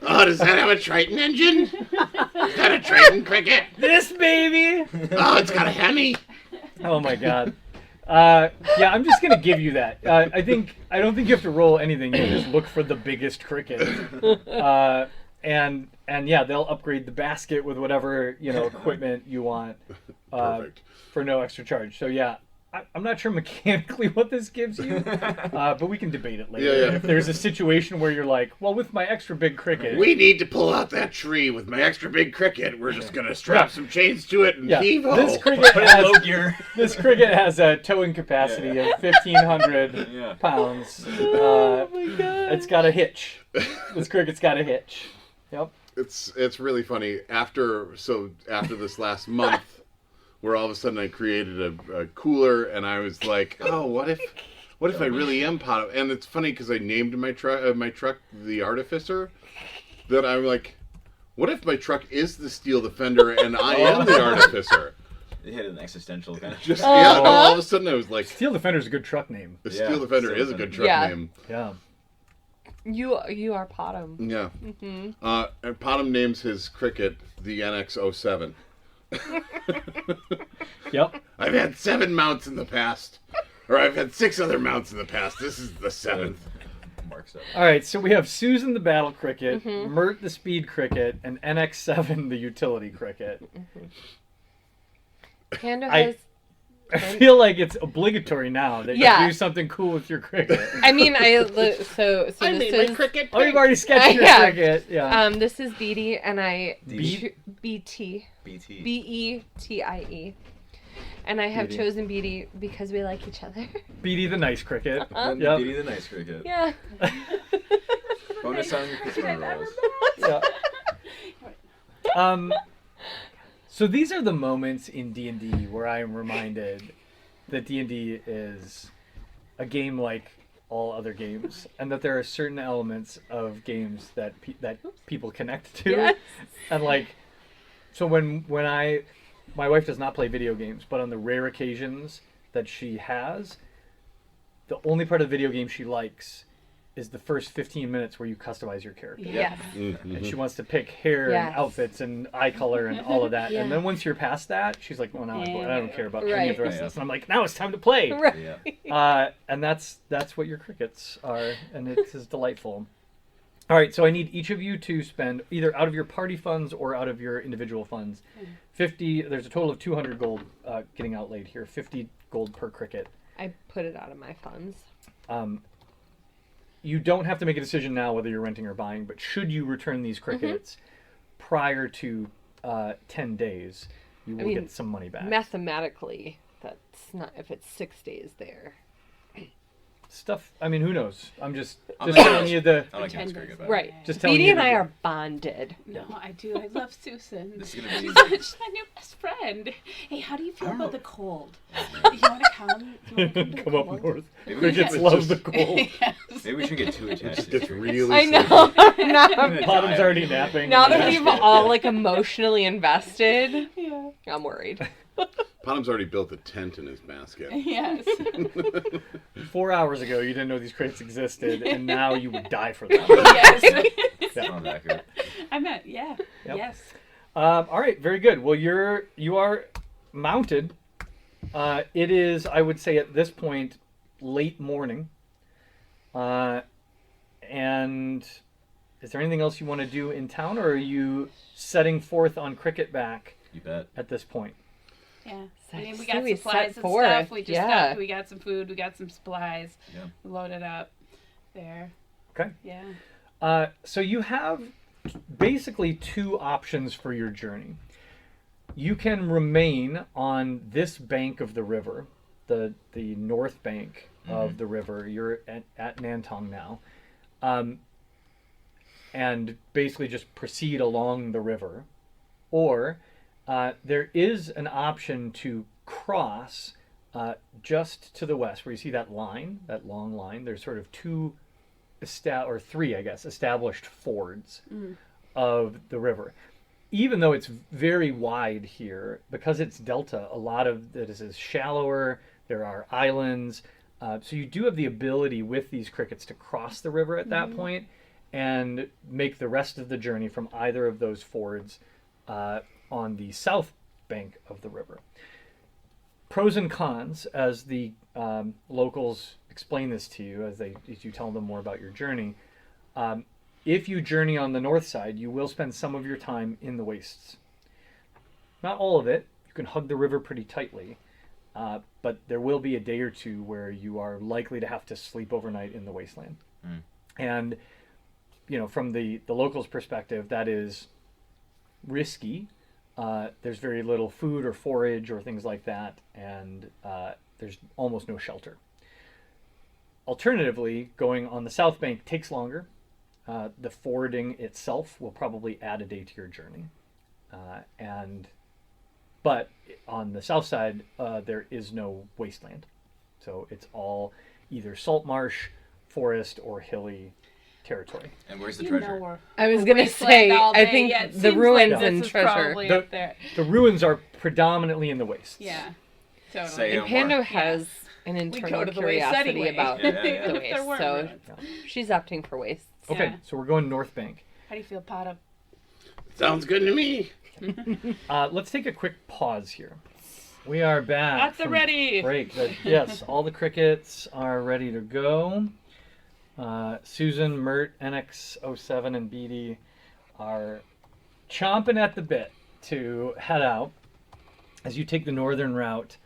Oh, does that have a Triton engine? Is that a Triton cricket? This baby. Oh, it's got a Hemi. Oh my god. Yeah, I'm just gonna give you that. I don't think you have to roll anything. You just look for the biggest cricket, and yeah, they'll upgrade the basket with whatever equipment you want perfect. for no extra charge. So yeah, I'm not sure mechanically what this gives you, but we can debate it later. Yeah. If there's a situation where you're like, well, with my extra big cricket, We need to pull out that tree with my extra big cricket. We're just gonna strap some chains to it and yeah, heave ho. this cricket Put it in low has gear. this cricket has a towing capacity of 1,500 Yeah. pounds. Oh my god. It's got a hitch. This cricket's got a hitch. Yep. It's really funny. After this last month, where all of a sudden I created a cooler, and I was like, oh, what if I really am pot? And it's funny because I named my truck the Artificer. That I'm like, what if my truck is the Steel Defender and I am the Artificer? They had an existential kind of. Just yeah. No, all of a sudden I was like, Steel Defender's a good truck name. the Yeah, Steel Defender Steel is a good Defender. truck Yeah. name. Yeah. You are Potom. Yeah. Mm-hmm. And Potom names his cricket the NX-07. Yep. I've had 7 mounts in the past. Or I've had 6 other mounts in the past. This is the 7th. Mark's up. All right, so we have Susan the battle cricket, Mert the speed cricket, and NX7 the utility cricket. Pando I- has. I feel like it's obligatory now that Yeah. you do something cool with your cricket. I mean, so I this made is my cricket. Oh, you've already sketched your Yeah. cricket. Yeah. this is Beatty, and I Beat? BT BT. BETIE, and I have Beatty. chosen Beatty because we like each other. Beatty the nice cricket. Then Yep. Beauty the Nice Cricket. Yeah. Bonus on your Christmas rolls. Yeah. So these are the moments in D&D where I am reminded that D&D is a game like all other games, and that there are certain elements of games that people connect to. Yes. And like, so when my wife does not play video games, but on the rare occasions that she has, the only part of the video game she likes is the first 15 minutes where you customize your character. Yes. And she wants to pick hair Yes. and outfits and eye color and all of that. Yeah. And then once you're past that, she's like, well, now I'm bored. I don't care about any Right. of the rest Yeah. of this. And I'm like, now it's time to play. Right. Yeah. And that's what your crickets are, and it is delightful. All right, so I need each of you to spend either out of your party funds or out of your individual funds 50. There's a total of 200 gold getting outlaid here. 50 gold per cricket. I put it out of my funds. You don't have to make a decision now whether you're renting or buying, but should you return these crickets prior to 10 days, you will mean, get some money back. Mathematically, that's not if it's 6 days there. Stuff. I mean, who knows? I'm just I'm telling you the. I like Nice Cricket better. Right. Just telling Beatty you and the- I are bonded. No, I do. I love Susan. This is gonna be. She's my new best friend. Hey, how do you feel about the cold? You want to come? You wanna come to the Come up cold? north. Maybe we Crickets should- love the cold. Yes. Maybe we shouldn't get too attached. Just to gets crickets. really I sleepy. know. now, gonna Bottom's die. already napping. now that we've all like emotionally invested, Yeah. I'm worried. Bottom's already built a tent in his basket. Yes. 4 hours ago, you didn't know these crates existed, and now you would die for them. Yes. Sounds accurate. I meant, yeah. Yep. Yes. All right, very good. Well, you are mounted. It is, I would say, at this point, late morning. And is there anything else you want to do in town, or are you setting forth on cricket back You bet. at this point? Yeah. So I mean, we so got we supplies set and forth, stuff. We just yeah. stopped. We got some food. We got some supplies. Yeah. We loaded up there. Okay. Yeah. So you have basically 2 options for your journey. You can remain on this bank of the river, the north bank of the river. You're at Nantong now, and basically just proceed along the river, or there is an option to cross just to the west, where you see that line, that long line. There's sort of 2 or 3, I guess, established fords of the river. Even though it's very wide here, because it's delta, a lot of this is shallower. There are islands, so you do have the ability with these crickets to cross the river at that point and make the rest of the journey from either of those fords on the south bank of the river. Pros and cons, as the locals explain this to you, as you tell them more about your journey. If you journey on the north side, you will spend some of your time in the wastes. Not all of it. You can hug the river pretty tightly, but there will be a day or two where you are likely to have to sleep overnight in the wasteland. And from the locals' perspective, that is risky. There's very little food or forage or things like that, and there's almost no shelter. Alternatively, going on the south bank takes longer. The fording itself will probably add a day to your journey. But on the south side, there is no wasteland. So it's all either salt marsh, forest, or hilly territory. And where's the You treasure? know we're I was a gonna wasteland say, all I day. think Yeah, it the seems ruins like and this is treasure. probably up there. The ruins are predominantly in the wastes. Yeah. Totally. Say And no Pando more. has an We internal go to the waste curiosity anyway. about Yeah, the yeah. If there wastes, weren't so ruins. she's opting for wastes. Okay, Yeah. so we're going north bank. How do you feel, Pada? Sounds good to me. Let's take a quick pause here. We are back. At the from ready. break. Yes, all the crickets are ready to go. Susan, Mert, NX07, and BD are chomping at the bit to head out as you take the northern route.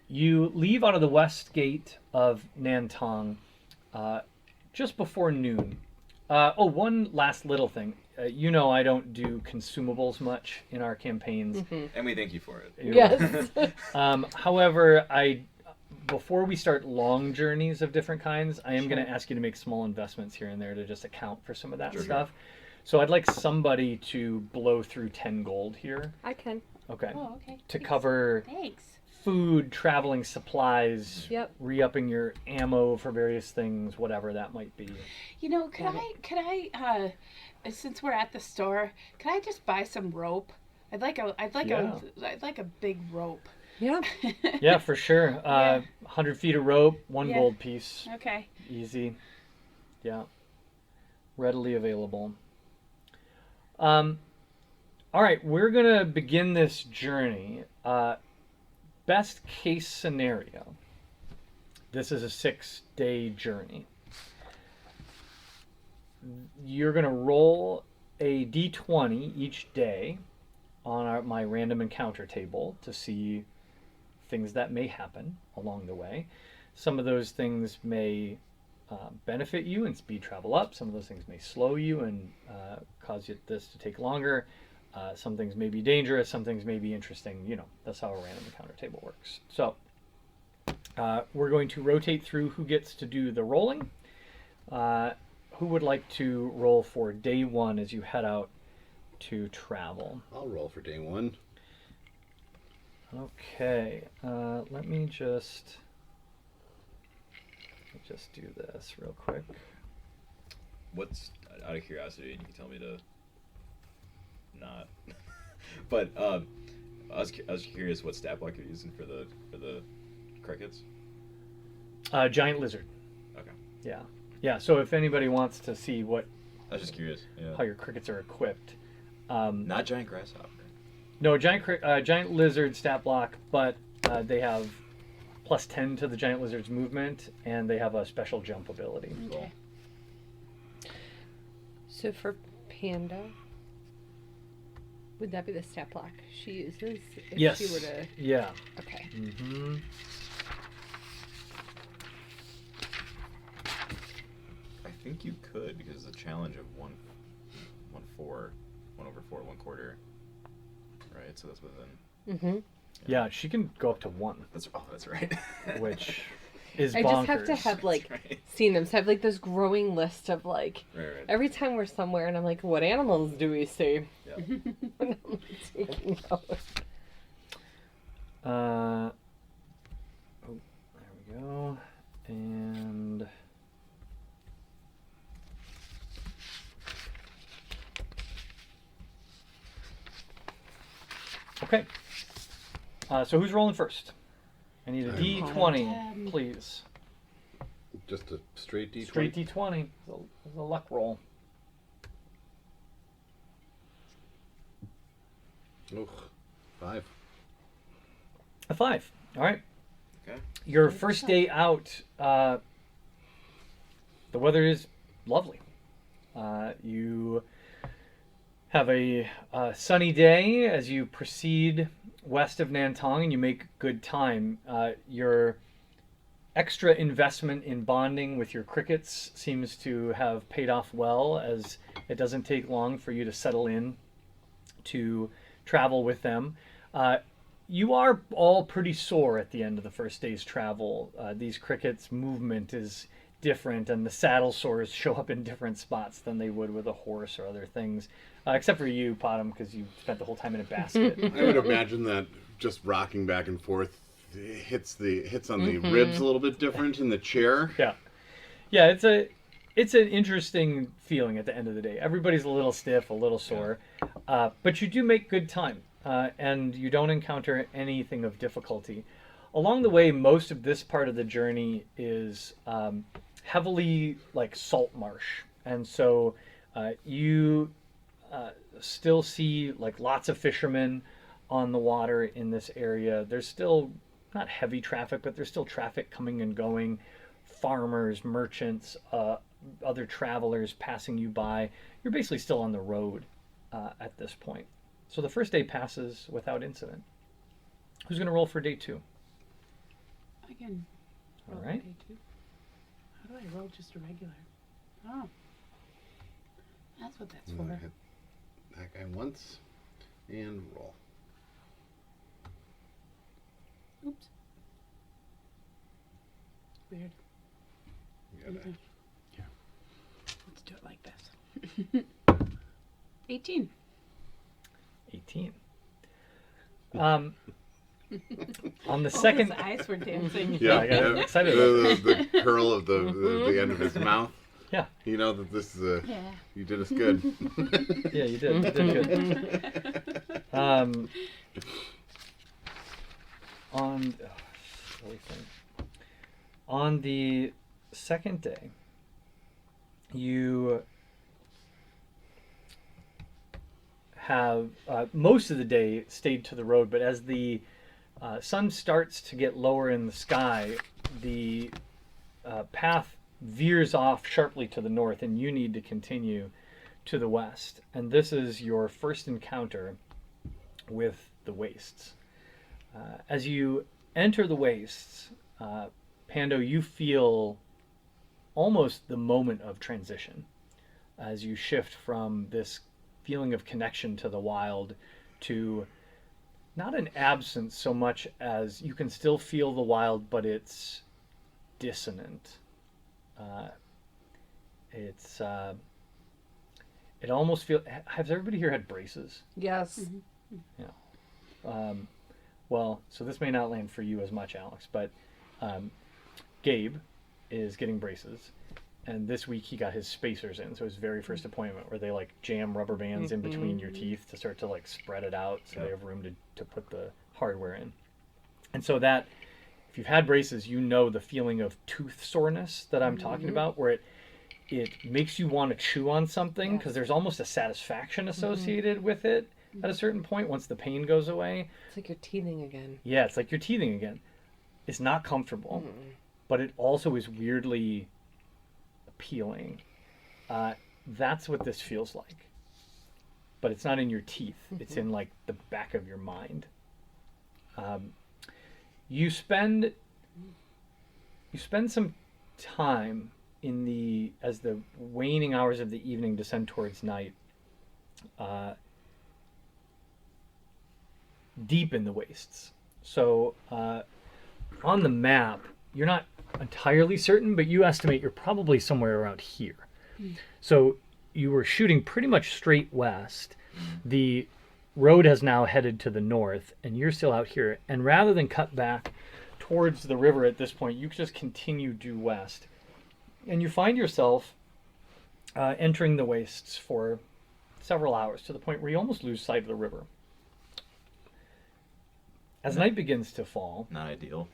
You leave out of the west gate of Nantong just before noon. One last little thing. I don't do consumables much in our campaigns. And we thank you for it. Yes. However, before we start long journeys of different kinds, I am going to ask you to make small investments here and there to just account for some of that stuff. So I'd like somebody to blow through 10 gold here. I can. Okay. Oh, okay. To cover Thanks. food, traveling supplies, Yep. re-upping your ammo for various things, whatever that might be. Could I since we're at the store, could I just buy some rope? I'd like a big rope. Yeah. Yeah, for sure. 100 feet of rope, 1 Yeah. gold piece. Okay. Easy. Yeah. Readily available. All right, we're going to begin this journey. Best case scenario. This is a 6-day journey. You're going to roll a d20 each day on my random encounter table to see things that may happen along the way. Some of those things may benefit you and speed travel up. Some of those things may slow you and cause this to take longer. Some things may be dangerous. Some things may be interesting. That's how a random encounter table works. So we're going to rotate through who gets to do the rolling. Who would like to roll for day 1 as you head out to travel? I'll roll for day 1. Okay, let me just do this real quick. What's, out of curiosity, and you can tell me to not, but I was curious what stat block you're using for the crickets. Giant lizard. Okay. Yeah. So if anybody wants to see I was just curious. Yeah. how your crickets are equipped, Not giant grasshopper. no giant lizard stat block, but they have +10 to the giant lizard's movement, and they have a special jump ability. Okay. So for Panda, would that be the stat block she uses if Yes. she were to? Yeah. Okay. Mm-hmm. I think you could because the challenge of 1/4, 1/4. Right, so that's within. Mm-hmm. Yeah, she can go up to 1, That's right. which is I bonkers. just have to have right. seen them. So I have this growing list of Right. every time we're somewhere, and I'm like, what animals do we see? Yeah. And I'm taking notes. There we go. And okay. So who's rolling first? I need a D20, please. Just a straight D20. Straight D20. It's a luck roll. Ugh, 5. A 5. All right. Okay. Your first day out, the weather is lovely. You have a sunny day as you proceed west of Nantong, and you make good time. Your extra investment in bonding with your crickets seems to have paid off well, as it doesn't take long for you to settle in to travel with them. You are all pretty sore at the end of the first day's travel. These crickets' movement is different, and the saddle sores show up in different spots than they would with a horse or other things. Except for you, Potham, because you spent the whole time in a basket. I would imagine that just rocking back and forth hits on the ribs a little bit different in the chair. Yeah, it's an interesting feeling at the end of the day. Everybody's a little stiff, a little sore, but you do make good time, and you don't encounter anything of difficulty. Along the way, most of this part of the journey is heavily like salt marsh, and so you still see like lots of fishermen on the water in this area. There's still not heavy traffic, but there's still traffic coming and going. Farmers, merchants, other travelers passing you by. You're basically still on the road at this point. So the first day passes without incident. Who's going to roll for day 2? I can roll All right. day 2. How do I roll just a regular? Oh. That's what that's I'm gonna for. hit that guy once and roll. Oops. Weird. You gotta- Okay. Let's do it like this. 18. 18. On the Oh, second, his eyes were dancing. Yeah, I got excited about The curl of the end of his mouth. Yeah. You know that this is a. Yeah. You did us good. yeah, you did. You did good. On silly thing. On the second day, you have most of the day stayed to the road, but as the sun starts to get lower in the sky, the path veers off sharply to the north, and you need to continue to the west. And this is your first encounter with the wastes. As you enter the wastes, Pando, you feel almost the moment of transition as you shift from this feeling of connection to the wild to not an absence so much as you can still feel the wild, but it's dissonant. It almost feels. Has everybody here had braces? Yes. Well, so this may not land for you as much, Alex, but Gabe is getting braces, and this week he got his spacers in, so his very first appointment where they like jam rubber bands in between your teeth to start to like spread it out so they have room to put the hardware in. And so that, if you've had braces, you know the feeling of tooth soreness that I'm talking about, where it makes you want to chew on something because there's almost a satisfaction associated with it at a certain point once the pain goes away. It's like you're teething again. Yeah, it's like you're teething again. It's not comfortable, but it also is weirdly appealing. That's what this feels like. But it's not in your teeth. It's in like the back of your mind. You spend some time as the waning hours of the evening descend towards night, deep in the wastes. So on the map, you're not entirely certain, but you estimate you're probably somewhere around here. So you were shooting pretty much straight west. The road has now headed to the north, and you're still out here. And rather than cut back towards the river at this point, you just continue due west. And you find yourself entering the wastes for several hours, to the point where you almost lose sight of the river. As night begins to fall, Not ideal.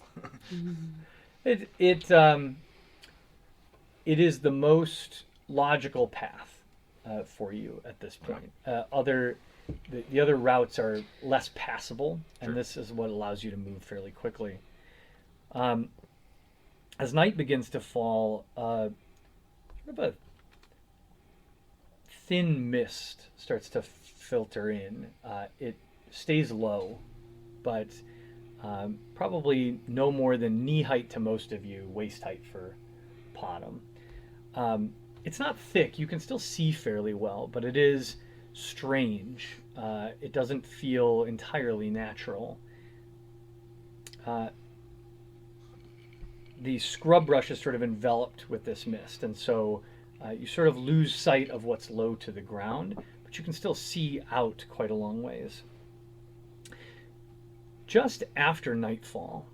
it is the most logical path for you at this point. The other routes are less passable, and this is what allows you to move fairly quickly. As night begins to fall, sort of a thin mist starts to filter in. It stays low, but probably no more than knee height to most of you, waist height for Potom. It's not thick. You can still see fairly well, but it is strange. It doesn't feel entirely natural. The scrub brush is sort of enveloped with this mist, and so you sort of lose sight of what's low to the ground, but you can still see out quite a long ways. Just after nightfall,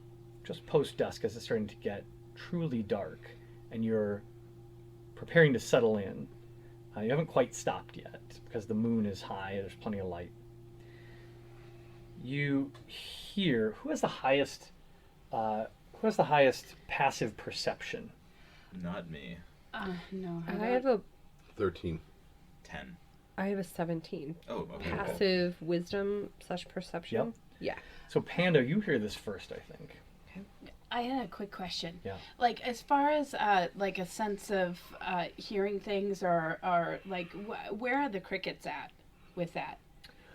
just post-dusk as it's starting to get truly dark, and you're preparing to settle in, you haven't quite stopped yet because the moon is high, there's plenty of light. You hear, who has the highest passive perception? Not me. No. I have a 13. 10. I have a 17. Oh, okay. Passive wisdom / perception. Yep. Yeah. So Pando, you hear this first, I think. I had a quick question. Yeah. Like, as far as like a sense of hearing things, or like, where are the crickets at with that?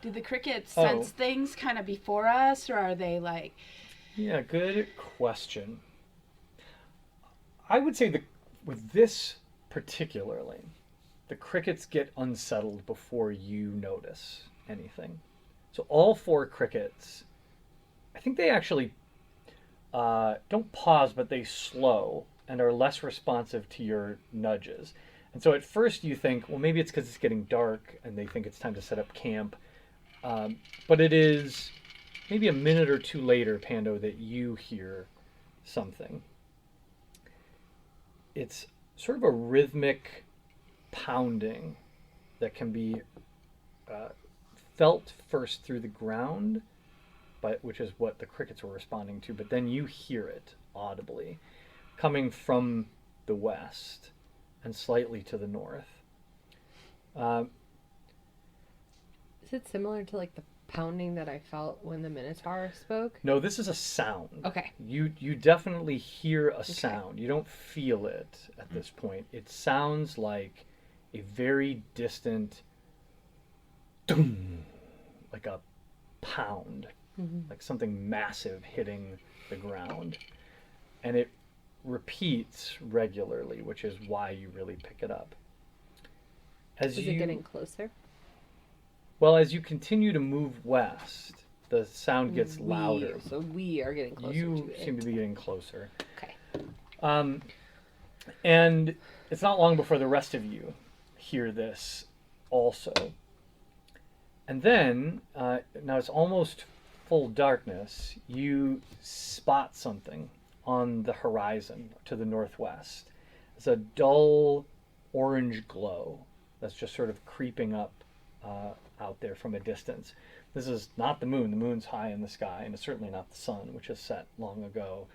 Do the crickets sense things kind of before us, or are they like? Yeah, good question. I would say with this particularly, the crickets get unsettled before you notice anything. So all 4 crickets, I think they actually don't pause, but they slow and are less responsive to your nudges. And so at first you think, well, maybe it's because it's getting dark and they think it's time to set up camp. But it is maybe a minute or 2 later, Pando, that you hear something. It's sort of a rhythmic pounding that can be felt first through the ground, which is what the crickets were responding to, but then you hear it audibly coming from the west and slightly to the north. Is it similar to like the pounding that I felt when the Minotaur spoke? No, this is a sound. Okay. You definitely hear a sound. You don't feel it at this point. It sounds like a very distant doom, like a pound, like something massive hitting the ground. And it repeats regularly, which is why you really pick it up. Is it getting closer? Well, as you continue to move west, the sound gets louder. So we are getting closer to You it. seem to be getting closer. Okay. And it's not long before the rest of you hear this also. And then, now it's almost full darkness, you spot something on the horizon to the northwest. It's a dull orange glow that's just sort of creeping up out there from a distance. This is not the moon. The moon's high in the sky, and it's certainly not the sun, which has set long ago.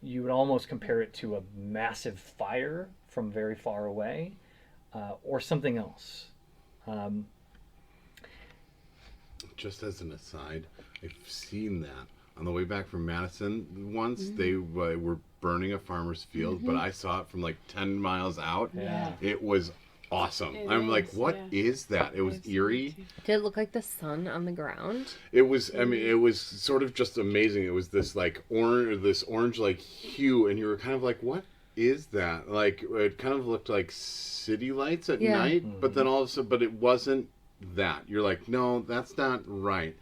You would almost compare it to a massive fire from very far away, or something else. Just as an aside, I've seen that on the way back from Madison once. They were burning a farmer's field, but I saw it from like 10 miles out. Yeah. It was awesome. It I'm like, is, what yeah. is that? It was I've seen eerie. it too. Did it look like the sun on the ground? It was, I mean, it was sort of just amazing. It was this like orange like hue, and you were kind of like, what is that? Like, it kind of looked like city lights at night, but then all of a sudden, but it wasn't that. You're like, no, that's not right.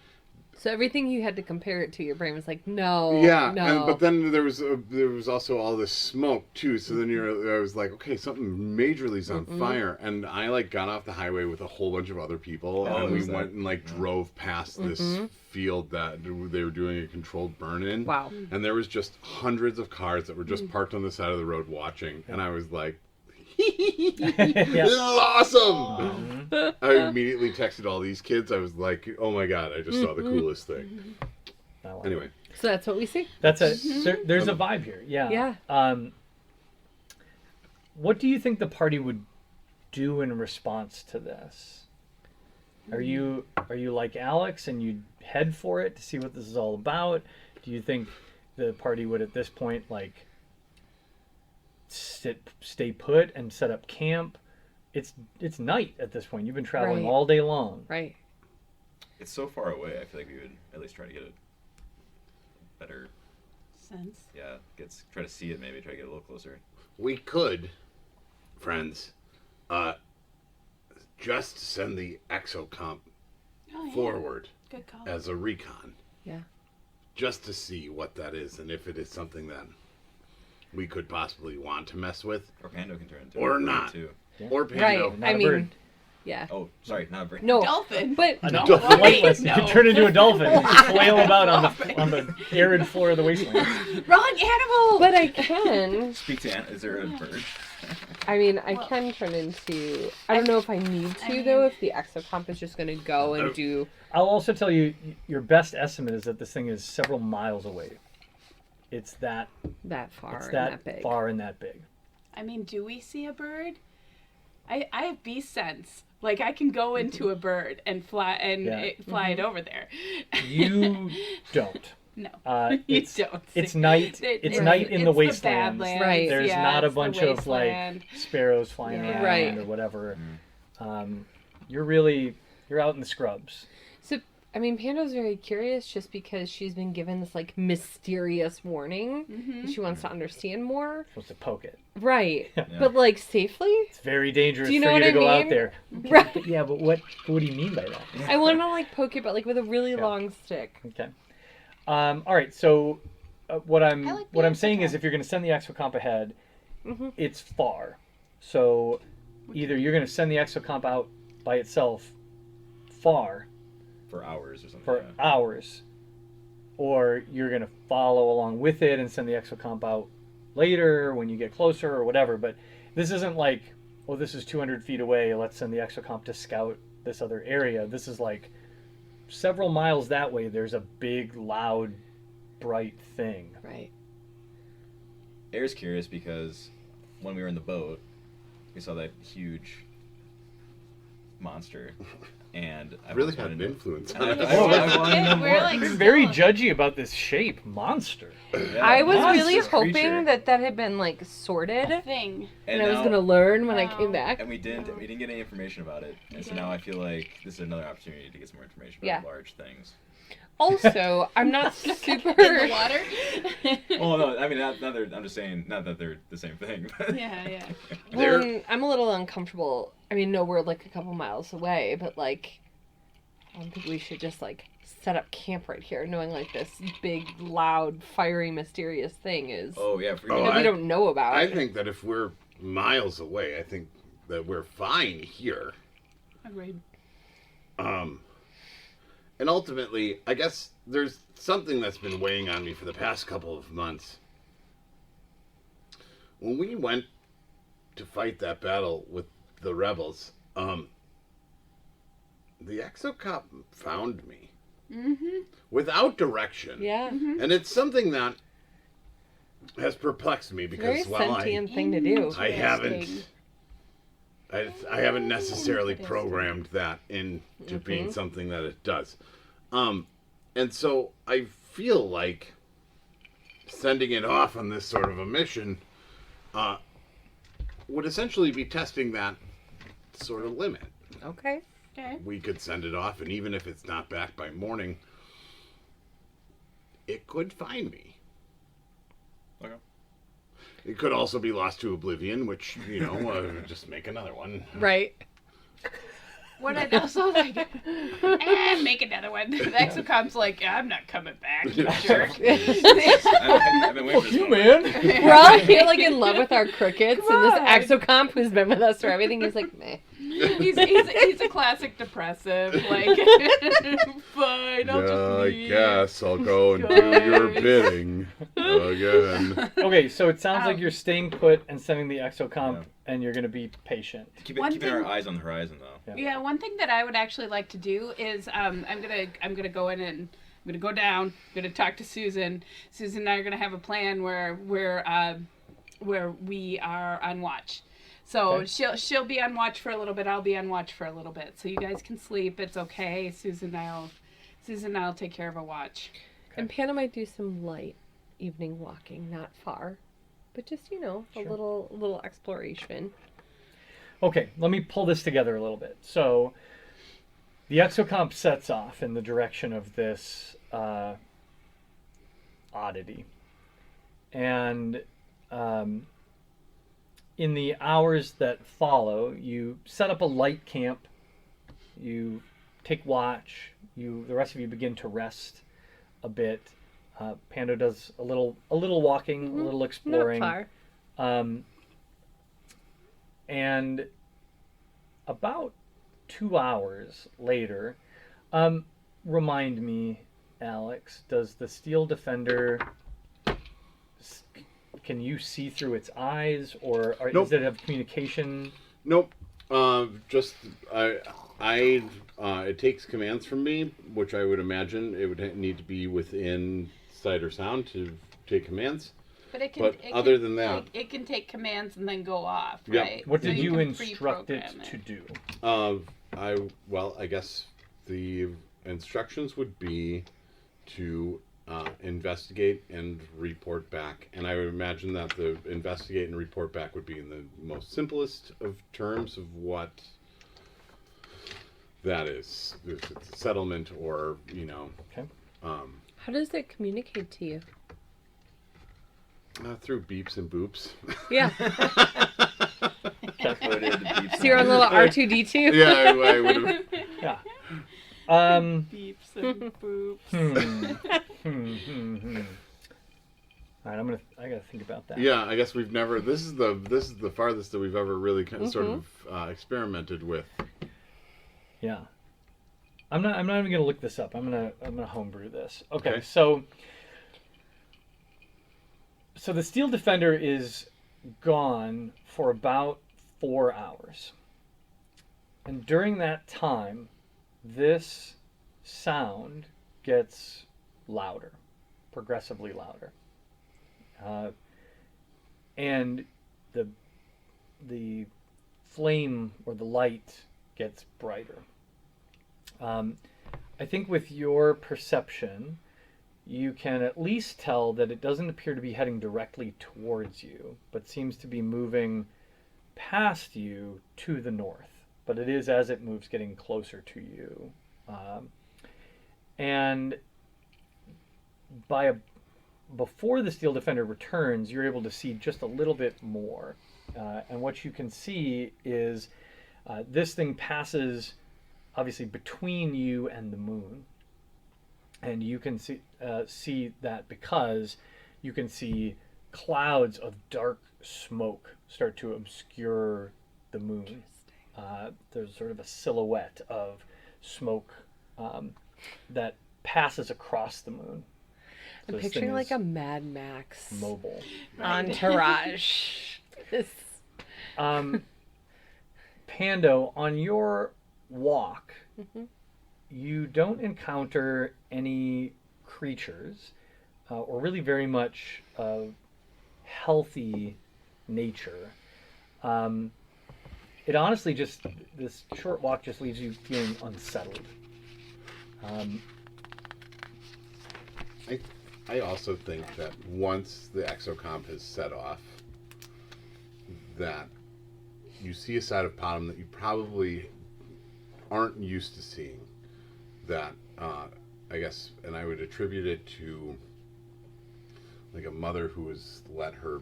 So everything you had to compare it to, your brain was like, no, Yeah, no. but then there was also all this smoke too. So then I was like, okay, something majorly's on fire, and I like got off the highway with a whole bunch of other people, and we went and like drove past this field that they were doing a controlled burn in. Wow. And there was just hundreds of cars that were just parked on the side of the road watching, and I was like, this is awesome. I immediately texted all these kids. I was like, oh my god, I just saw the coolest thing. I like Anyway. it. So that's what we see. That's there's a vibe here. Yeah. Yeah. What do you think the party would do in response to this? Are you like Alex and you head for it to see what this is all about? Do you think the party would at this point like stay put and set up camp? It's night at this point. You've been traveling Right. all day long. Right. It's so far away. I feel like we would at least try to get a better, Sense. try to see it. Maybe try to get a little closer. We could, friends, just send the exocomp Oh, yeah. forward Good call. as a recon, Yeah. just to see what that is and if it is something that we could possibly want to mess with, Or Pando can turn into Or a bird, not. too. or Pando. Right. not I a mean, bird. yeah. Oh, sorry, not a bird. No. Dolphin. But A dolphin. Lifeless. You No. can turn into a dolphin. You can flail about on the arid floor of the wasteland. Wrong animal. but I can. Speak to Anna. Is there a bird? I mean, I Well, can turn into. I don't know if I need to I mean- though. If the exocomp is just going to go and do. I'll also tell you, your best estimate is that this thing is several miles away. It's that That far it's and that that big. far and that big. I mean, do we see a bird? I have beast sense, Like I can go into a bird and fly Yeah. fly it over there. You don't. No, you It's, don't. it's night. It's night in the wastelands. Right. There's yeah, not a it's the bunch of like wasteland. sparrows flying Yeah. around Right. or whatever. Mm. You're out in the scrubs. So, I mean, Pando's very curious just because she's been given this, like, mysterious warning. Mm-hmm. She wants to understand more. Supposed to poke it. Right. Yeah. But, like, safely? It's very dangerous Do you for know you what to I go out mean? there. Right. But yeah, but what do you mean by that? I want to, like, poke it, but, like, with a really Yeah. long stick. Okay. All right. So what I'm like the what I'm saying is, exocomp. if you're going to send the exocomp ahead, Mhm. it's far. So either you're going to send the exocomp out by itself far For hours or something. for yeah. hours, or you're going to follow along with it and send the exocomp out later when you get closer or whatever. But this isn't like, oh, this is 200 feet away, let's send the exocomp to scout this other area. This is like several miles that way. There's a big, loud, bright thing. Right. Air's curious because when we were in the boat, we saw that huge monster, and I Really always had wanted an to- influence I- on it. I- I wanted to know We're more. like You're very still- judgy about this shape, monster. Yeah, I was monstrous really hoping creature. that had been, like, sorted. thing. And I was now- going to learn when I No. came back. And we didn't get any information about it, and so now I feel like this is another opportunity to get some more information about Yeah. large things. Also, I'm not In the super... water. Well, no, I mean, I'm just saying, not that they're the same thing. But Yeah. Well, I'm a little uncomfortable. I mean, no, we're like a couple miles away, but like, I don't think we should just like set up camp right here, knowing like this big, loud, fiery, mysterious thing is Oh yeah, Oh, that we don't know about. I think that if we're miles away, I think that we're fine here. Agreed. And ultimately, I guess there's something that's been weighing on me for the past couple of months. When we went to fight that battle with the rebels, the exocop found me Mm-hmm. without direction. Yeah, And it's something that has perplexed me very because, well, sentient thing to do. I haven't Interesting. I haven't necessarily Interesting. programmed that into being Mhm. something that it does. And so I feel like sending it off on this sort of a mission would essentially be testing that sort of limit. Okay. Okay. We could send it off, and even if it's not back by morning, it could find me. Okay. It could also be lost to oblivion, which, just make another one. Right. What I'd also like, make another one. The exocomp's like, I'm not coming back, you jerk. I've been waiting for this moment. We're all here like in love with our crickets, and this exocomp who's been with us for everything, he's like, meh. He's a classic depressive. Like, fine, I'll just leave. I'll go and do your bidding again. Okay, so it sounds like Um, you're staying put and sending the exocomp, Yeah. and you're going to be patient. One Keeping our thing- eyes on the horizon, though. Yeah, one thing that I would actually like to do is I'm gonna go in and I'm gonna go down. I'm gonna talk to Susan. Susan and I are gonna have a plan where we are on watch. So Okay. she'll be on watch for a little bit. I'll be on watch for a little bit. So you guys can sleep. It's okay. Susan and I'll take care of a watch. And Panna might do some light evening walking, not far, but just Sure. a little exploration. Okay, let me pull this together a little bit. So, the exocomp sets off in the direction of this oddity. And in the hours that follow, you set up a light camp, you take watch, the rest of you begin to rest a bit. Pando does a little walking, a little exploring. Not far. And about 2 hours later, remind me, Alex, does the Steel Defender, can you see through its eyes, or Nope. does it have communication? Nope. It takes commands from me, which I would imagine it would need to be within sight or sound to take commands. But it can. But other than that, it can take commands and then go off, Yep. right? What So did you can instruct it pre-program to do? I guess the instructions would be to investigate and report back, and I would imagine that the investigate and report back would be in the most simplest of terms of what that is. If it's a settlement or Okay. How does it communicate to you? Through beeps and boops. Yeah. Put in the beeps So you're on little R2D2? Yeah, I would have. Yeah. Beeps and boops. All right, I gotta think about that. Yeah, I guess we've never. This is the farthest that we've ever really sort of experimented with. Yeah. I'm not even gonna look this up. I'm gonna homebrew this. Okay. Okay. So the Steel Defender is gone for about 4 hours. And during that time, this sound gets louder, progressively louder. And the flame or the light gets brighter. I think with your perception, you can at least tell that it doesn't appear to be heading directly towards you, but seems to be moving past you to the north. But it is, as it moves, getting closer to you. And before the Steel Defender returns, you're able to see just a little bit more. And what you can see is this thing passes, obviously, between you and the moon. And you can see that because you can see clouds of dark smoke start to obscure the moon. There's sort of a silhouette of smoke that passes across the moon. So I'm this picturing thing like is a Mad Max mobile. entourage. Pando, on your walk, you don't encounter any creatures or really very much healthy nature. It honestly this short walk just leaves you feeling unsettled. I also think that once the exocomp has set off, that you see a side of Potom that you probably aren't used to seeing. That I guess, and I would attribute it to like a mother who has let her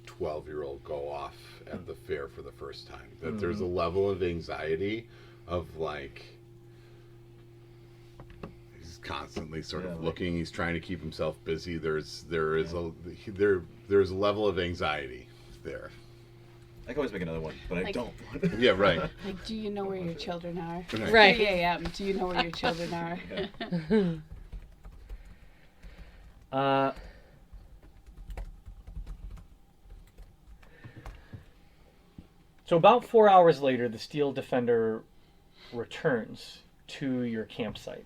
12-year-old go off at the fair for the first time. That there's a level of anxiety of like he's constantly sort of looking. He's trying to keep himself busy. There's a level of anxiety there. I can always make another one, but I Like- don't. Yeah, right. Like, do you know where your children are? Right. 3 a.m. Do you know where your children are? So about 4 hours later, the Steel Defender returns to your campsite.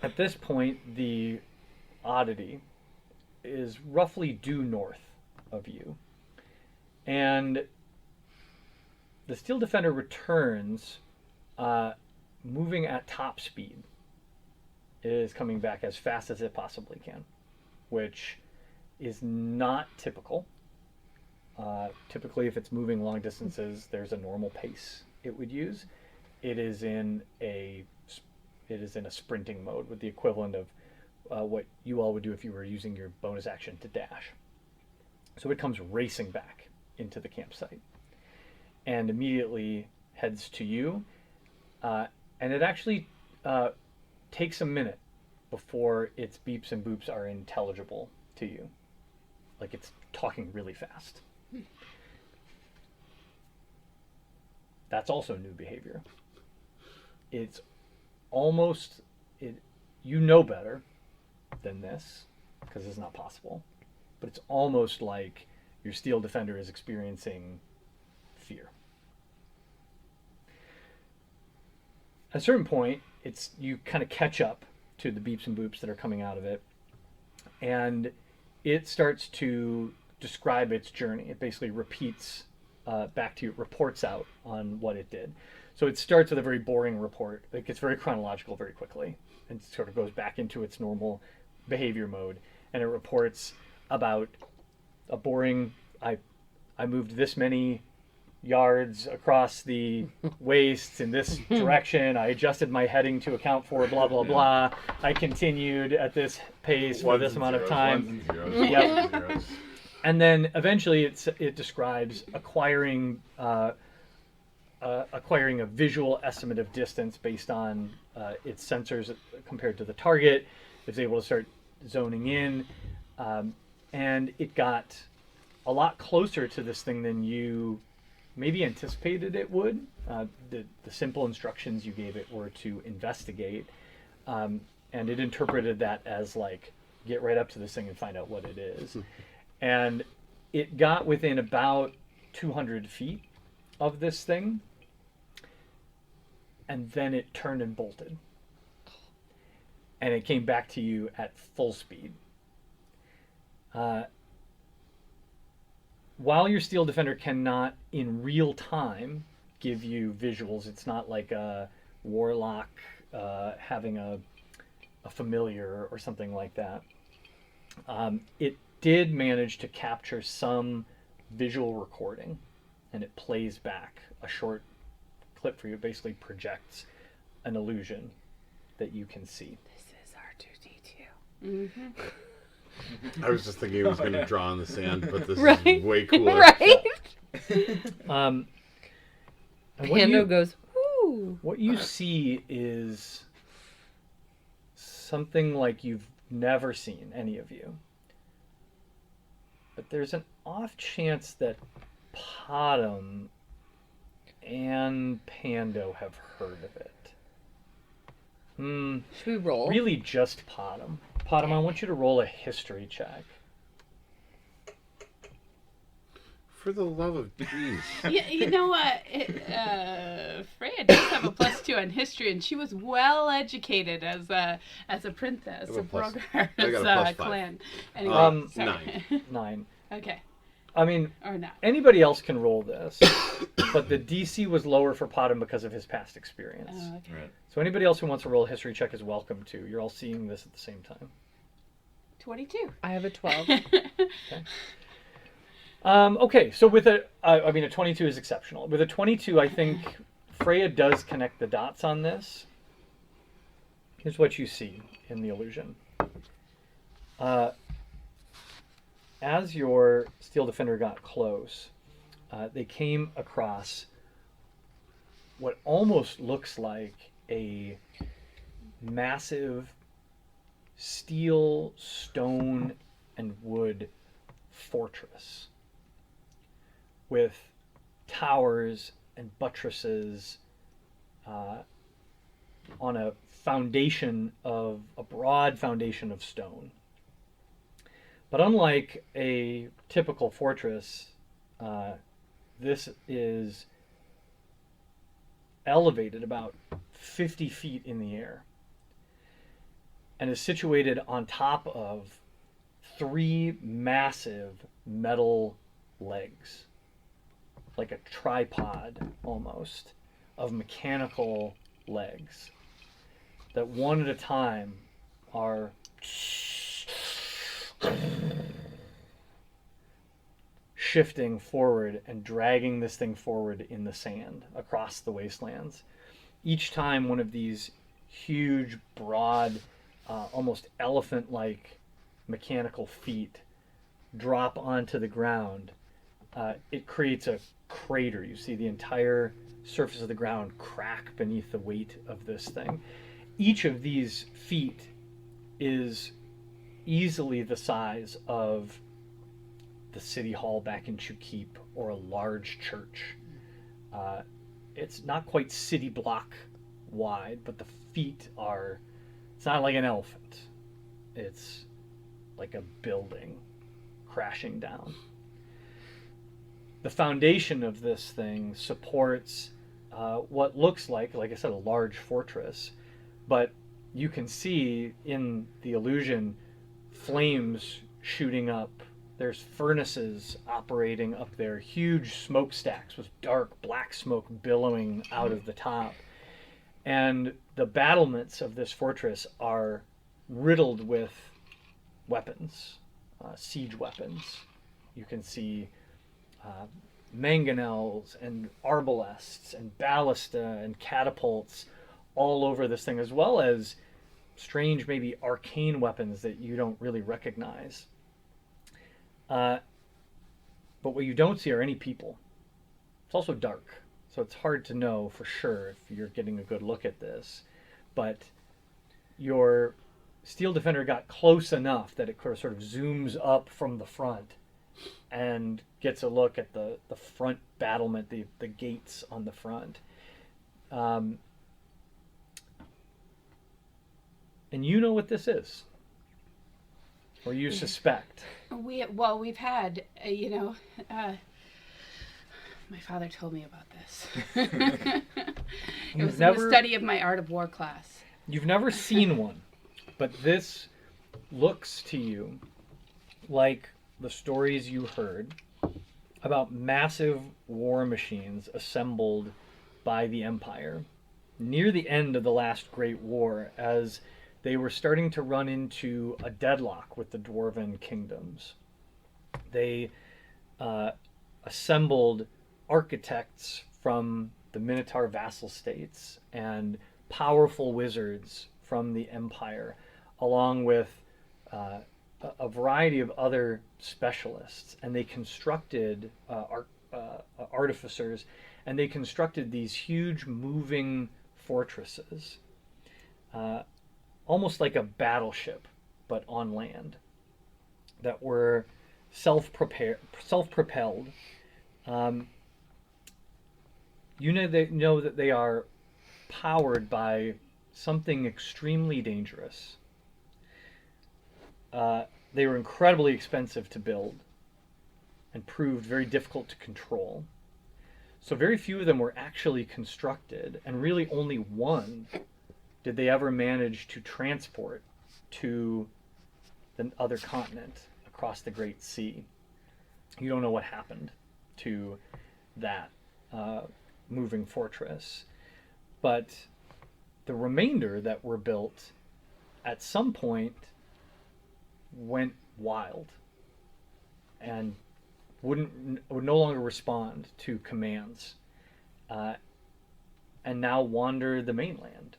At this point, the oddity is roughly due north of you. And the Steel Defender returns moving at top speed. It is coming back as fast as it possibly can, which is not typical. Typically, if it's moving long distances, there's a normal pace it would use. It is in a sprinting mode with the equivalent of what you all would do if you were using your bonus action to dash. So it comes racing back into the campsite and immediately heads to you. And it actually takes a minute before its beeps and boops are intelligible to you. Like it's talking really fast. That's also new behavior. It's almost, you know better than this, because it's not possible, but it's almost like your Steel Defender is experiencing fear. At a certain point, you kind of catch up to the beeps and boops that are coming out of it, and it starts to describe its journey. It basically repeats back to you, reports out on what it did. So it starts with a very boring report. It gets very chronological very quickly and sort of goes back into its normal behavior mode. And it reports about a boring, I moved this many yards across the waste in this direction. I adjusted my heading to account for blah, blah, blah. I continued at this pace for this amount of time. Yep. And then eventually it describes acquiring a visual estimate of distance based on its sensors compared to the target. It's able to start zoning in, and it got a lot closer to this thing than you maybe anticipated it would. The simple instructions you gave it were to investigate, and it interpreted that as like, get right up to this thing and find out what it is. And it got within about 200 feet of this thing, and then it turned and bolted. And it came back to you at full speed. While your Steel Defender cannot, in real time, give you visuals, it's not like a Warlock having a familiar or something like that. It did manage to capture some visual recording, and it plays back a short clip for you. It basically projects an illusion that you can see. This is R2D2. Mm-hmm. I was just thinking it was going to draw in the sand, but this Right. is way cooler. Right? And Pando goes, whoo. what you see is something like you've never seen, any of you. But there's an off chance that Potom and Pando have heard of it. Should we roll? Really just Potom. Potom, I want you to roll a history check. For the love of jeez. Yeah, you know what? Freya does have a +2 on history, and she was well educated as a princess I have a of plus- Brogar's I got a +5. clan. Anyway, sorry. 9. Okay, I mean, or not. anybody else can roll this, but the DC was lower for Potom because of his past experience. Oh, okay. Right. So anybody else who wants to roll a history check is welcome to. You're all seeing this at the same time. 22. I have a 12. Okay, so with a 22 is exceptional. With a 22, I think Freya does connect the dots on this. Here's what you see in the illusion. As your Steel Defender got close, they came across what almost looks like a massive steel, stone, and wood fortress with towers and buttresses on a broad foundation of stone. But unlike a typical fortress, this is elevated about 50 feet in the air and is situated on top of 3 massive metal legs, like a tripod almost, of mechanical legs that one at a time are shifting forward and dragging this thing forward in the sand across the wastelands. Each time one of these huge, broad, almost elephant-like mechanical feet drop onto the ground, it creates a crater. You see the entire surface of the ground crack beneath the weight of this thing. Each of these feet is easily the size of the city hall back in Chukip or a large church. It's not quite city block wide, but the feet are, it's not like an elephant. It's like a building crashing down. The foundation of this thing supports what looks like I said, a large fortress, but you can see in the illusion flames shooting up. There's furnaces operating up there, huge smokestacks with dark black smoke billowing out of the top. And the battlements of this fortress are riddled with weapons, siege weapons. You can see mangonels and arbalests and ballista and catapults all over this thing, as well as strange, maybe arcane weapons that you don't really recognize. But what you don't see are any people. It's also dark, so it's hard to know for sure if you're getting a good look at this. But your Steel Defender got close enough that it sort of zooms up from the front and gets a look at the front battlement, the gates on the front. And you know what this is, or you suspect. We've had, my father told me about this. It was in the study of my Art of War class. You've never seen one, but this looks to you like the stories you heard about massive war machines assembled by the Empire near the end of the last Great War, as they were starting to run into a deadlock with the Dwarven kingdoms. They assembled architects from the Minotaur vassal states and powerful wizards from the Empire, along with a variety of other specialists. And they constructed artificers, and they constructed these huge moving fortresses. Almost like a battleship, but on land, that were self-propelled. You know that they are powered by something extremely dangerous. They were incredibly expensive to build and proved very difficult to control. So very few of them were actually constructed, and really only one did they ever manage to transport to the other continent across the Great Sea. You don't know what happened to that moving fortress. But the remainder that were built at some point went wild and would no longer respond to commands, and now wander the mainland.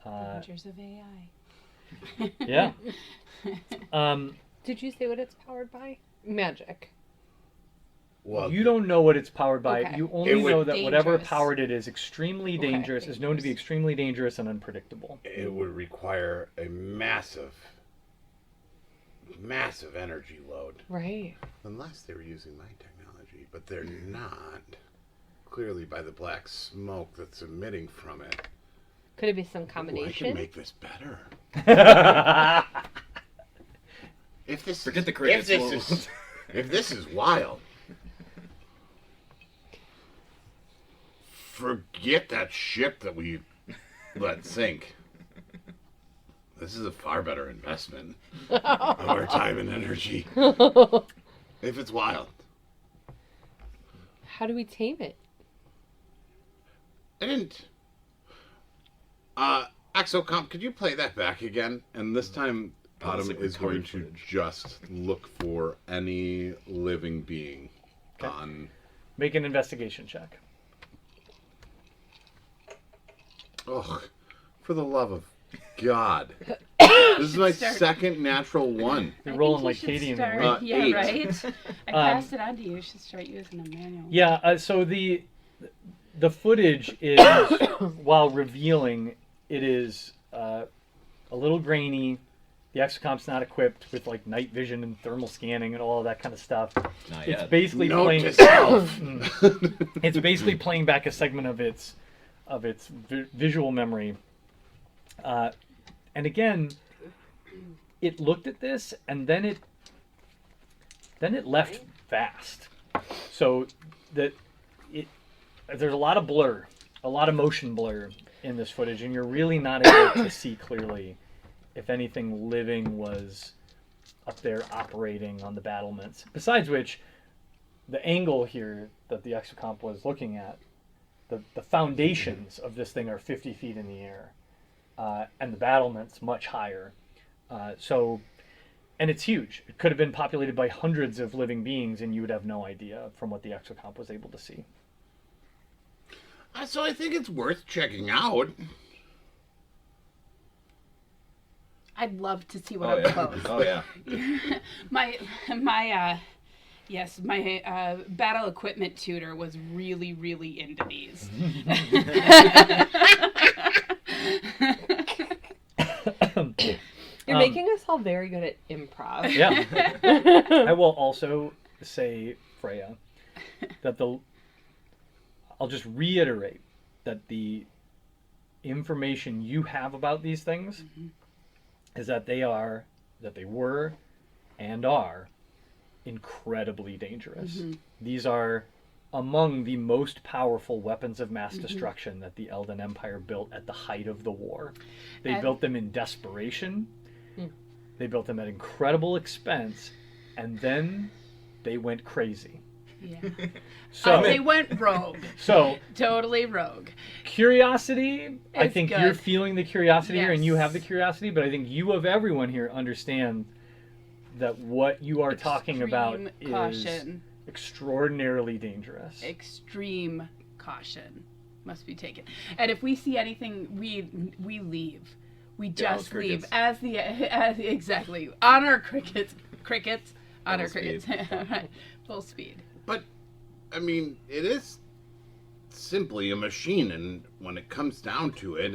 Adventures of AI. Yeah. Did you say what it's powered by? Magic. Well, You don't know what it's powered by. Okay. You only know that whatever Dangerous. powered it is extremely dangerous, is known to be Dangerous. extremely dangerous and unpredictable. it would require a massive energy load. Right. Unless they were using my technology, but they're not. Clearly by the black smoke that's emitting from it. Could it be some Ooh, I combination? can make this better. If this Forget the if credits. if this is wild, forget that ship that we let sink. This is a far better investment of our time and energy. If it's wild. How do we tame it? I didn't. Axocomp, could you play that back again? And this time, That's Autumn like is going recovered to footage. just look for any living being Okay. on. Make an investigation check. Oh, for the love of God! This is my Start. second natural one. You're I rolling think like you should Katie and start- me. Yeah, 8. right. I passed it on to you. You should start using a manual. Yeah, so the footage is, while revealing, it is a little grainy. The Exocomp's not equipped with like night vision and thermal scanning and all of that kind of stuff. Not It's yet. basically Note playing. to self. It's basically playing back a segment of its visual memory. And again, it looked at this and then it left fast. So that there's a lot of blur, a lot of motion blur in this footage, and you're really not able to see clearly if anything living was up there operating on the battlements. Besides which, the angle here that the exocomp was looking at, the foundations of this thing are 50 feet in the air, and the battlements much higher. And it's huge. It could have been populated by hundreds of living beings, and you would have no idea from what the exocomp was able to see. So I think it's worth checking out. I'd love to see what Oh, up yeah. close. Oh, yeah. my battle equipment tutor was really, really into these. You're making us all very good at improv. Yeah. I will also say, Freya, that I'll just reiterate that the information you have about these things is that they were and are incredibly dangerous. These are among the most powerful weapons of mass destruction that the Elden Empire built at the height of the war. They built them in desperation. They built them at incredible expense, and then they went crazy. Yeah. So They went rogue. So Totally rogue. curiosity, I It's think good. you're feeling the curiosity here, and you Yes. have the curiosity, but I think you of everyone here understand that what you are talking about Extreme is caution. extraordinarily dangerous. Extreme caution must be taken. And if we see anything, we leave. We Get on just those leave crickets. as exactly on our crickets on Full our crickets. speed. Right. Full speed. But, I mean, it is simply a machine, and when it comes down to it,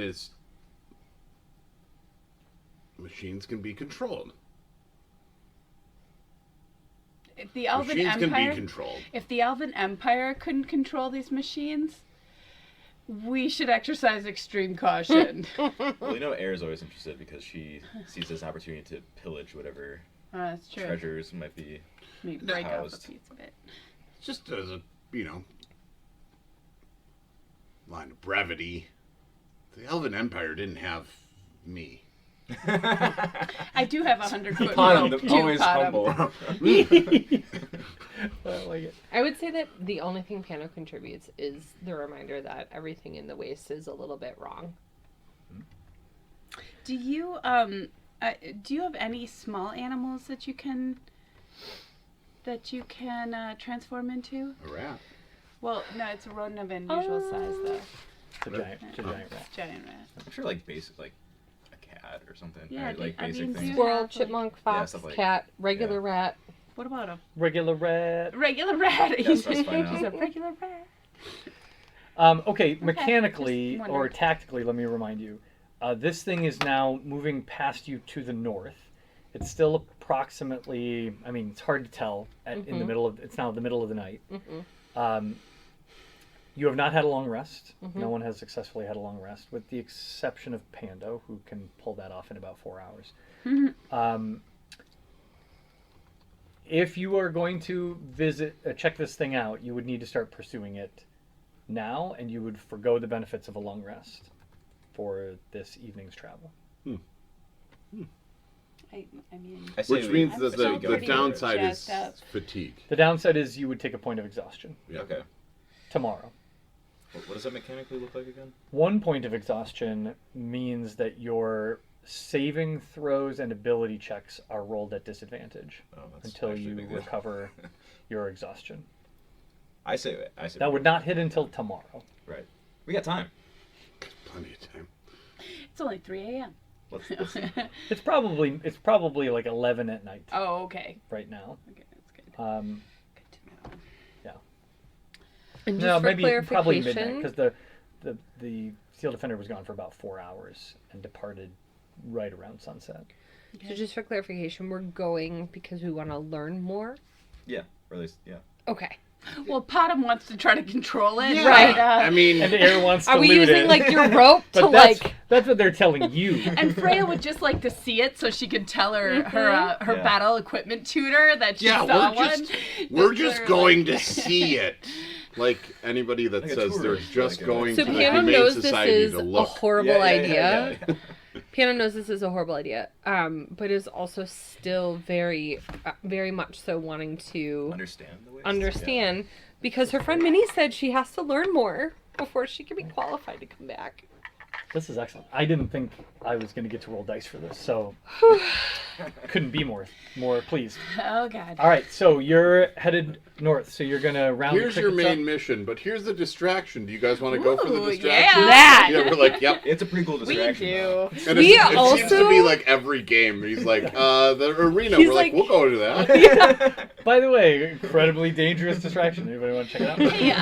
machines can be controlled. If the Elven Machines can Empire, be controlled. if the Elven Empire couldn't control these machines, we should exercise extreme caution. Well, you know, Air's always interested because she sees this opportunity to pillage whatever That's true. treasures might be. Maybe break off a housed. piece of it. Just as a, line of brevity, the Elven Empire didn't have me. I do have 100-foot Bottom, rope, too, always Bottom. humble. I like it. I would say that the only thing Pano contributes is the reminder that everything in the waste is a little bit wrong. Do you have any small animals that you can transform into? A rat. Well, no, it's a rodent of unusual size though. It's a giant rat. Giant rat. I'm sure, like, basic, like a cat or something. Yeah, right? Like I basic mean, do things. you- Squirrel, like- chipmunk, fox, stuff like- cat, regular yeah. rat. What about a Regular rat. regular rat? Yes, that's fine He's now. a regular rat. Okay, mechanically just or wondered. tactically, let me remind you, this thing is now moving past you to the north. It's still approximately, I mean, it's hard to tell in the middle of, it's now the middle of the night. You have not had a long rest. No one has successfully had a long rest, with the exception of Pando, who can pull that off in about 4 hours. If you are going to check this thing out, you would need to start pursuing it now, and you would forgo the benefits of a long rest for this evening's travel. I mean, I say Which we- means I that say the, we go the for it. downside is jazzed up. fatigue. The downside is you would take a point of exhaustion Yeah. Okay. tomorrow. What does that mechanically look like again? 1 point of exhaustion means that your saving throws and ability checks are rolled at disadvantage Oh, that's until actually a you big deal. recover your exhaustion. I say. That would not hit until tomorrow. Right. We got time. Plenty of time. it's only 3 a.m. Let's It's probably like 11 at night Oh, okay. right now. Okay, that's good. Um, Good to know. And just no, for maybe probably midnight, clarification, because the Steel Defender was gone for about 4 hours and departed right around sunset. so just for clarification, we're going because we want to learn more. Yeah. Or at least, yeah. Okay. Well, Potham wants to try to control it. Right. But, I mean, And Air wants to Are we loot using it. like your rope to But like? that's what they're telling you. and Freya would just like to see it so she could tell her Yeah. battle equipment tutor that she yeah, saw we're one. just They're going like- to see it. Like anybody that Like a says they're tourist, just like a- going So to the Pano Humane knows this Society is to a look. horrible Yeah, yeah, idea. yeah, yeah. Piano knows this is a horrible idea, but is also still very, very much so wanting to Understand. Because her friend Minnie said she has to learn more before she can be qualified to come back. This is excellent. I didn't think I was going to get to roll dice for this, so couldn't be more pleased. Oh God. All right, so you're headed north. So you're going to round. Here's the your crickets main up. mission, but here's the distraction. Do you guys want to go for the Ooh, distraction? yeah. That. Yeah, we're like, yep. It's a pretty cool We distraction. though. do. And We it seems to also- be like every game. He's like, the arena. He's We're like, like- we'll go to that. By the way, incredibly dangerous distraction. Anybody want to check it out? Hey,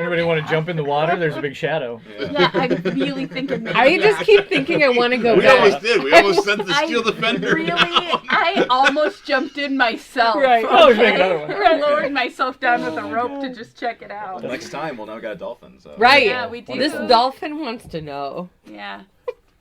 Anybody want to jump in the water? There's a big shadow. yeah, I'm really thinking. Maybe I just keep thinking I want to go We back. almost did. We almost sent the steel I defender really, down. I almost jumped in myself. Right. Oh, we make another one. I lowered myself down with a rope to just check it out. Well, next time, now we got a dolphin. So. Right. Yeah, we do. This dolphin wants to know. Yeah.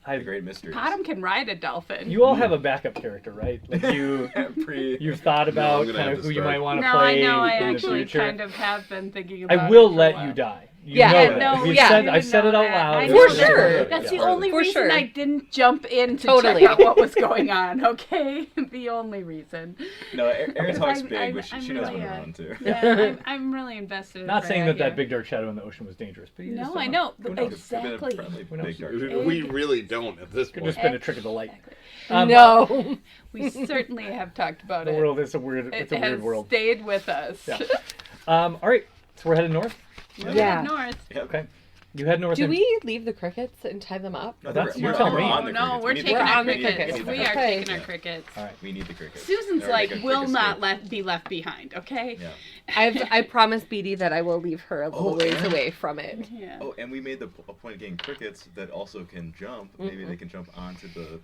The great mystery. Bottom can ride a dolphin. You all have a backup character, right? Like you've thought about gonna kind have of to who you start. might want to No, play I know. I in the actually future. kind of have been thinking about. I will it for a let while. you die. You Yeah, know that. no, We've yeah, said, you I've said it know out that. loud. I For know sure. that. That's the Yeah. only For reason sure. I didn't jump in to Totally. check out what was going on. Okay, the only reason. No, Erin talks I'm- big, but I'm she knows when really, to run too. Yeah, I'm really invested. in Not saying that Freya that big dark shadow in the ocean was dangerous, but you just No, don't I know Who knows? exactly. Who knows? Big dark. We really don't at this Could point. just been a trick of the light. No. We certainly have talked about The it. world is a weird. It's a It weird has world. stayed with us. Yeah. All right, so we're headed north. We're Yeah. north. Okay, you head north. Do and- we leave the crickets and tie them up? No, That's- we're- you we're- tell we're me. on the No, crickets. we're We need taking the our crickets. crickets. Okay. We are Okay. taking our crickets. All right. We need the crickets. Susan's They're like, making a will quick not escape. be left behind. Okay. Yeah. I promised Beatty that I will leave her a little Oh, ways yeah. away from it. Yeah. Oh, and we made a point of getting crickets that also can jump. Maybe they can jump onto the.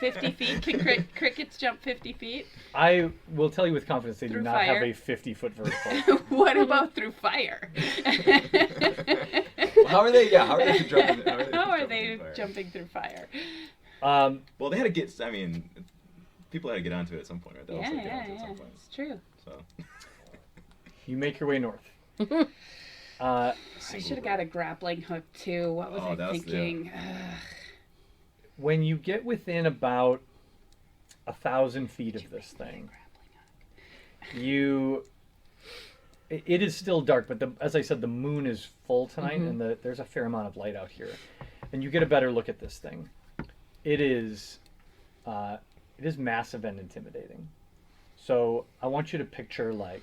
50 feet. Can crickets jump 50 feet? I will tell you with confidence they do Through not fire? have a 50-foot vertical. What about through fire? Well, how are they? Yeah, how are they jumping? How are they jumping through fire? Well, they had to get. I mean, people had to get onto it at some point, right? They Yeah, also get yeah, onto it at yeah. some point. It's true. So. You make your way north. I should have got a grappling hook too. What was Oh, I that was- thinking? When you get within about 1,000 feet of this thing, it is still dark, but as I said, the moon is full tonight, and there's a fair amount of light out here, and you get a better look at this thing. It is massive and intimidating. So I want you to picture like,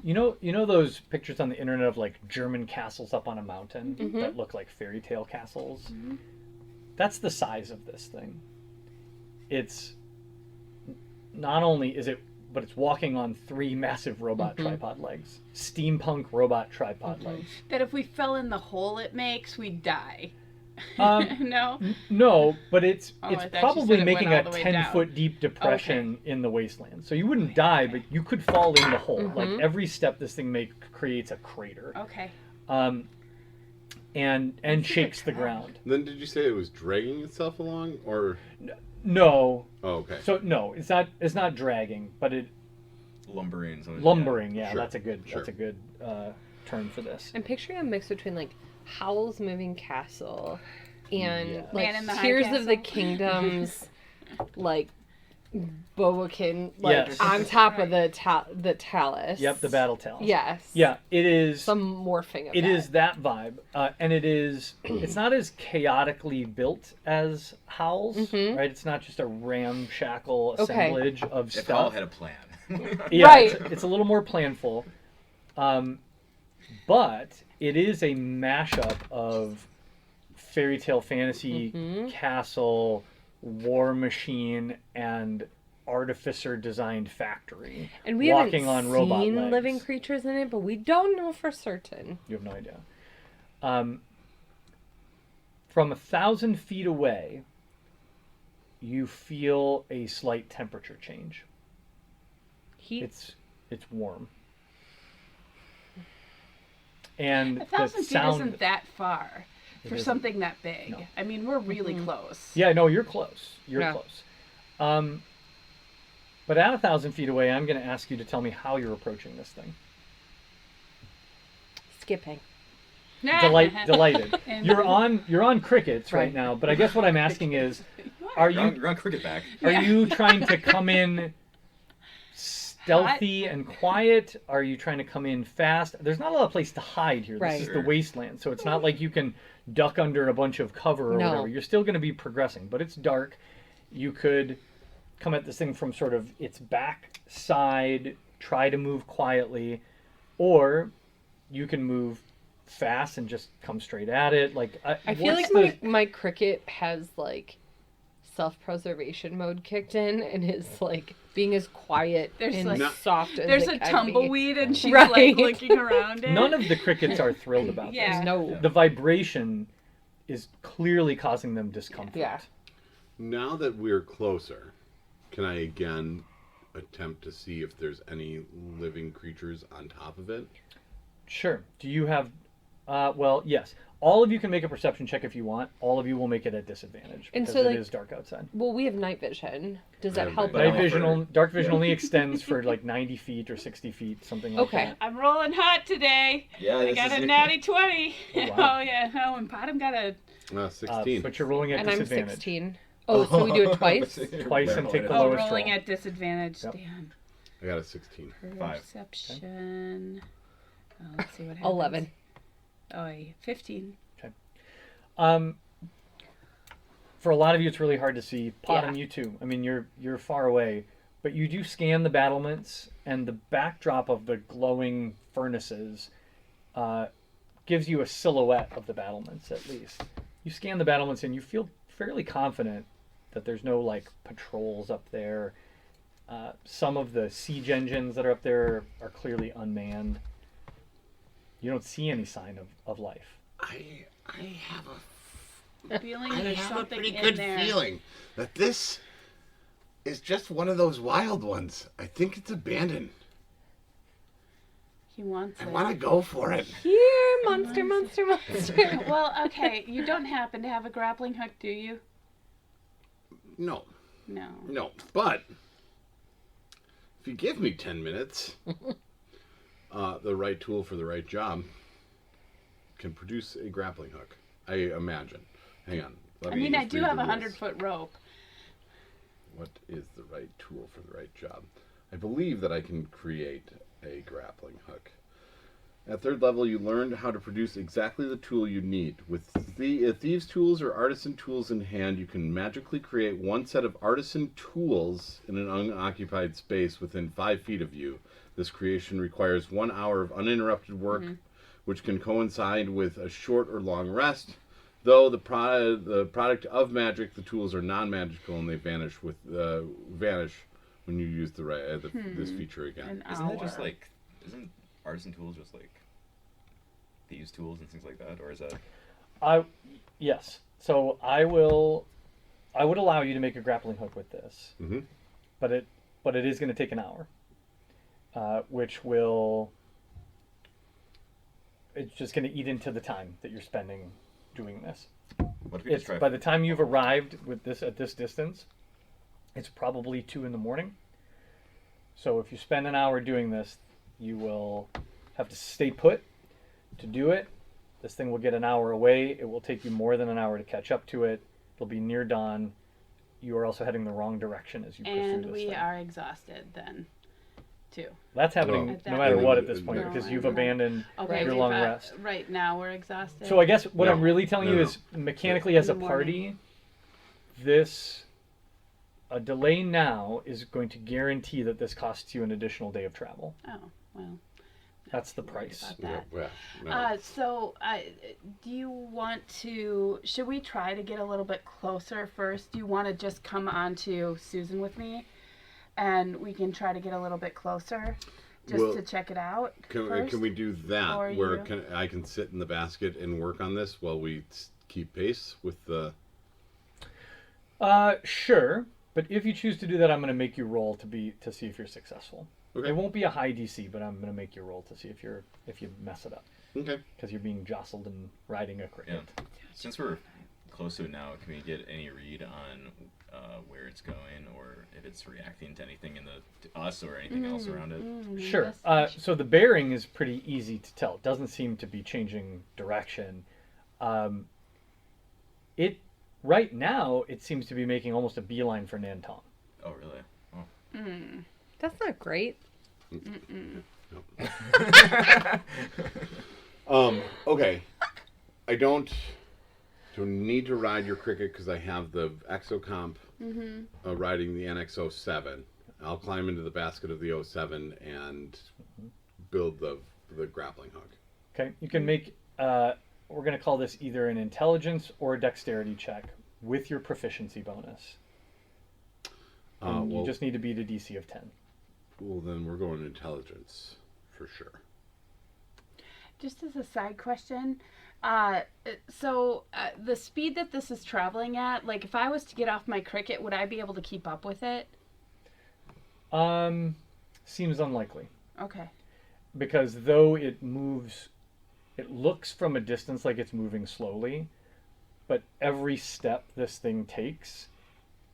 you know those pictures on the internet of like German castles up on a mountain that look like fairy tale castles? That's the size of this thing. It's not only is it, but it's walking on 3 massive robot tripod legs, steampunk robot tripod legs. That if we fell in the hole it makes, we'd die. Um, No? No, but it's Oh, I thought you probably said it making went a all the way 10-foot deep depression in the wasteland. So you wouldn't die, but you could fall in the hole. Like every step this thing creates a crater. Okay. And shakes the ground. Then did you say it was dragging itself along, or? No. Oh, okay. So no, it's not dragging, but it Lumbering. lumbering. Yeah, Sure, that's a good sure. term for this. I'm picturing a mix between like Howl's Moving Castle and Yeah. like Man in the High Tears of the Castle. Kingdoms, like Boakin, like Yes. on top of the talus. Yep, the battle talus. Yes. Yeah, it is. Some morphing of It that. is that vibe, and it is. It's not as chaotically built as Howl's, right? It's not just a ramshackle Okay. assemblage of If Hal stuff. had a plan. Yeah, Right. it's a little more planful, but it is a mashup of fairy tale fantasy, castle, war machine, and artificer designed factory. And we walking haven't on robot seen legs. living creatures in it, but we don't know for certain. You have no idea. From 1,000 feet away, you feel a slight temperature change. Heat. It's warm. And 1,000 the feet sound. isn't that far for isn't. something that big. No. I mean, we're really close. Yeah, no, you're close. You're Yeah. close. But at 1,000 feet away, I'm going to ask you to tell me how you're approaching this thing. Skipping. Delighted. And- You're on crickets right Right. now, but I guess what I'm asking is, are You're on cricket back. Are you trying to come in stealthy and quiet? Are you trying to come in fast? There's not a lot of place to hide here. Right. This is the Sure. wasteland, so it's not like you can duck under a bunch of cover or No. whatever. You're still going to be progressing, but it's dark. You could come at this thing from sort of its back side, try to move quietly, or you can move fast and just come straight at it. Like I feel what's like my cricket has like self-preservation mode kicked in and is like being as quiet There's and like- soft as There's it a can be. tumbleweed and she's Right. like looking around it. None of the crickets are thrilled about Yeah. this. No. The vibration is clearly causing them discomfort. Yeah. Now that we're closer, can I again attempt to see if there's any living creatures on top of it? Sure. Do you have? Well, yes. All of you can make a perception check if you want. All of you will make it at disadvantage And because so, it like, is dark outside. Well, we have night vision. Does that have help night at Night all? vision, dark vision only extends for like 90 feet or 60 feet, something like Okay. that. I'm rolling hot today. Yeah, I this got is a it. natty 20. Oh, wow. Oh, yeah. Oh, and Bottom got a... 16. But you're rolling at And I'm disadvantage. 16. Oh, so we do it twice? Twice and take the Oh, lowest rolling roll. at disadvantage. Yep. Damn. I got a 16. Five. Perception. Oh, let's see what happens. 11. Oh, yeah. 15. For a lot of you, it's really hard to see. Potham, Yeah. you too. I mean, you're far away, but you do scan the battlements, and the backdrop of the glowing furnaces gives you a silhouette of the battlements, at least. You scan the battlements, and you feel fairly confident that there's no like patrols up there. Some of the siege engines that are up there are clearly unmanned. You don't see any sign of life. I have Feeling I there's have a something pretty in good there. feeling that this is just one of those wild ones. I think it's abandoned. He wants I it. want to go for it. Here, monster, monster, monster. Well, okay. You don't happen to have a grappling hook, do you? No, No. no. But if you give me 10 minutes, the right tool for the right job can produce a grappling hook. I imagine. Hang on. Let I me mean, I just do read have the a rules. 100-foot rope. What is the right tool for the right job? I believe that I can create a grappling hook. At third level, you learned how to produce exactly the tool you need. With thieves' tools or artisan tools in hand, you can magically create one set of artisan tools in an unoccupied space within 5 feet of you. This creation requires 1 hour of uninterrupted work, which can coincide with a short or long rest. Though the product of magic, the tools are non-magical and they vanish when you use this feature again. An Isn't hour. that just like, isn't artisan tools just like thieves' tools and things like that, or is that? Yes. So I would allow you to make a grappling hook with this, Mhm. but it is going to take an hour, which will. It's just going to eat into the time that you're spending doing this. What if we just try? By the time you've arrived with this at this distance, it's probably 2 a.m. So if you spend an hour doing this, you will have to stay put to do it. This thing will get an hour away. It will take you more than an hour to catch up to it. It'll be near dawn. You are also heading the wrong direction as you push And through this we thing. are exhausted then, too. That's happening At that no matter point. what at this point No, because I you've know. abandoned Okay, your we've, long rest. right now we're exhausted. So I guess what No. I'm really telling you No. is mechanically as a In the morning. party, this a delay now is going to guarantee that this costs you an additional day of travel. Oh, well. That's the worried price. about Yeah, that. well, no. So, do you want to? Should we try to get a little bit closer first? Do you want to just come on to Susan with me, and we can try to get a little bit closer, just Well, to check it out? Can first? we do that Or where you? I can sit in the basket and work on this while we keep pace with the? Sure, but if you choose to do that, I'm going to make you roll to see if you're successful. Okay. It won't be a high DC, but I'm going to make you roll to see if you mess it up Okay. because you're being jostled and riding a cricket. Since we're close to it now, can we get any read on where it's going, or if it's reacting to anything to us or anything else around it? Sure. So the bearing is pretty easy to tell. It doesn't seem to be changing direction. It right now it seems to be making almost a beeline for Nantong. Oh, really? Oh. That's not great. Okay. I don't need to ride your cricket because I have the Exocomp riding the NX07. I'll climb into the basket of the 07 and build the grappling hook. Okay. You can make. We're going to call this either an intelligence or a dexterity check with your proficiency bonus. You just need to beat a DC of 10. Well, then we're going intelligence for sure. Just as a side question, the speed that this is traveling at, like if I was to get off my cricket, would I be able to keep up with it? Seems unlikely. Okay. Because though it moves, it looks from a distance like it's moving slowly, but every step this thing takes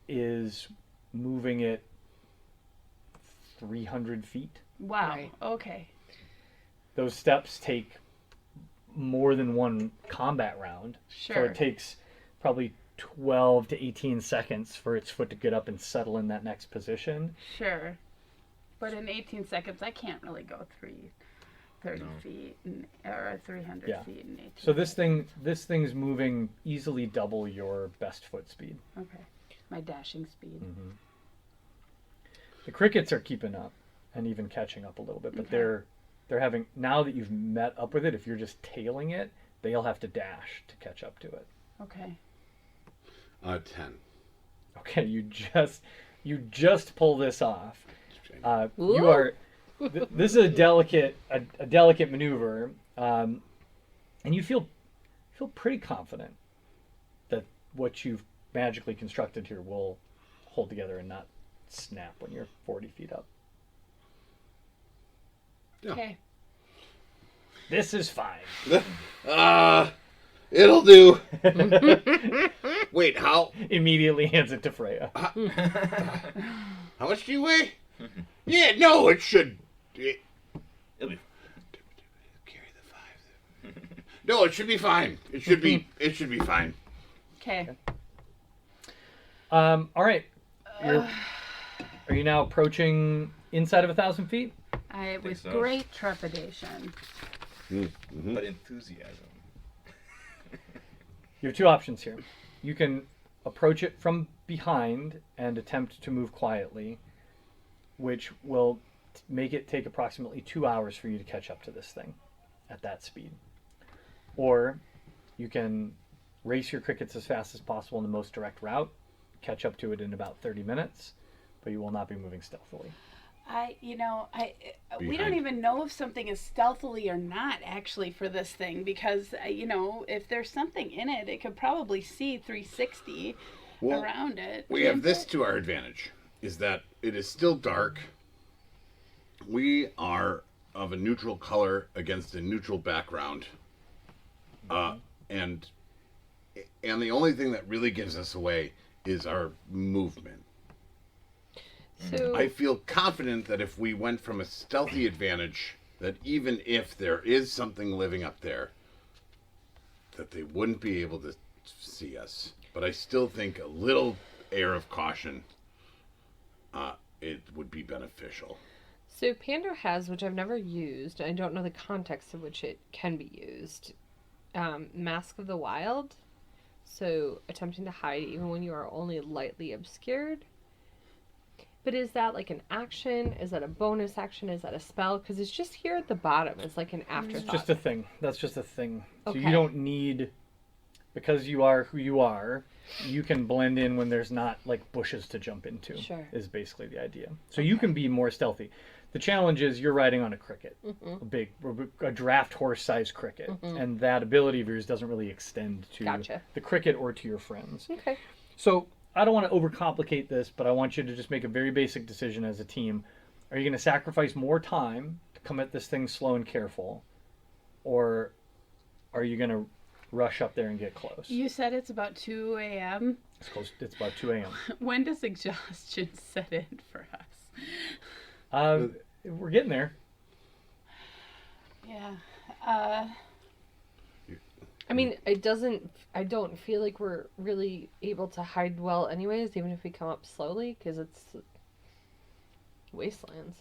is moving it 300 feet. Wow. Right. Okay. Those steps take more than one combat round. Sure. So it takes probably 12 to 18 seconds for its foot to get up and settle in that next position. Sure. But in 18 seconds, I can't really go 30 feet or 300 feet in 18 So this thing's moving easily double your best foot speed. Okay. My dashing speed. Mm-hmm. The crickets are keeping up and even catching up a little bit, but they're having, now that you've met up with it, if you're just tailing it, they'll have to dash to catch up to it. Okay. 10. Okay, you just pull this off. You are. This is a delicate maneuver, and you feel pretty confident that what you've magically constructed here will hold together and not snap when you're 40 feet up. Okay. This is fine. It'll do. Wait, how Immediately hands it to Freya. how much do you weigh? Yeah, no, it should. It'll be. Carry the 5. No, it should be fine. It should be fine. Okay. All right. Are you now approaching inside of 1,000 feet? With so. great trepidation. Mm-hmm. But enthusiasm. You have two options here. You can approach it from behind and attempt to move quietly, which will make it take approximately 2 hours for you to catch up to this thing at that speed. Or you can race your crickets as fast as possible in the most direct route, catch up to it in about 30 minutes, but you will not be moving stealthily. We don't even know if something is stealthily or not actually for this thing because, if there's something in it, it could probably see 360 around it. We have this to our advantage, is that it is still dark. We are of a neutral color against a neutral background. And the only thing that really gives us away is our movement. So I feel confident that if we went from a stealthy advantage, that even if there is something living up there, that they wouldn't be able to see us. But I still think a little air of caution, it would be beneficial. So Pando has, which I've never used, I don't know the context of which it can be used, Mask of the Wild. So attempting to hide even when you are only lightly obscured. But is that like an action? Is that a bonus action? Is that a spell? Because it's just here at the bottom. It's like an afterthought. It's just a thing. That's just a thing. Okay. So you don't need, because you are who you are, you can blend in when there's not like bushes to jump into. Sure. Is basically the idea. So you can be more stealthy. The challenge is you're riding on a cricket, a draft horse-sized cricket, and that ability of yours doesn't really extend to the cricket or to your friends. Okay. So I don't want to overcomplicate this, but I want you to just make a very basic decision as a team. Are you going to sacrifice more time to come at this thing slow and careful, or are you going to rush up there and get close. You said it's about 2 a.m. It's close. It's about 2 a.m. When does exhaustion set in for us? We're getting there. Yeah. I mean, I don't feel like we're really able to hide well anyways, even if we come up slowly, because it's wastelands.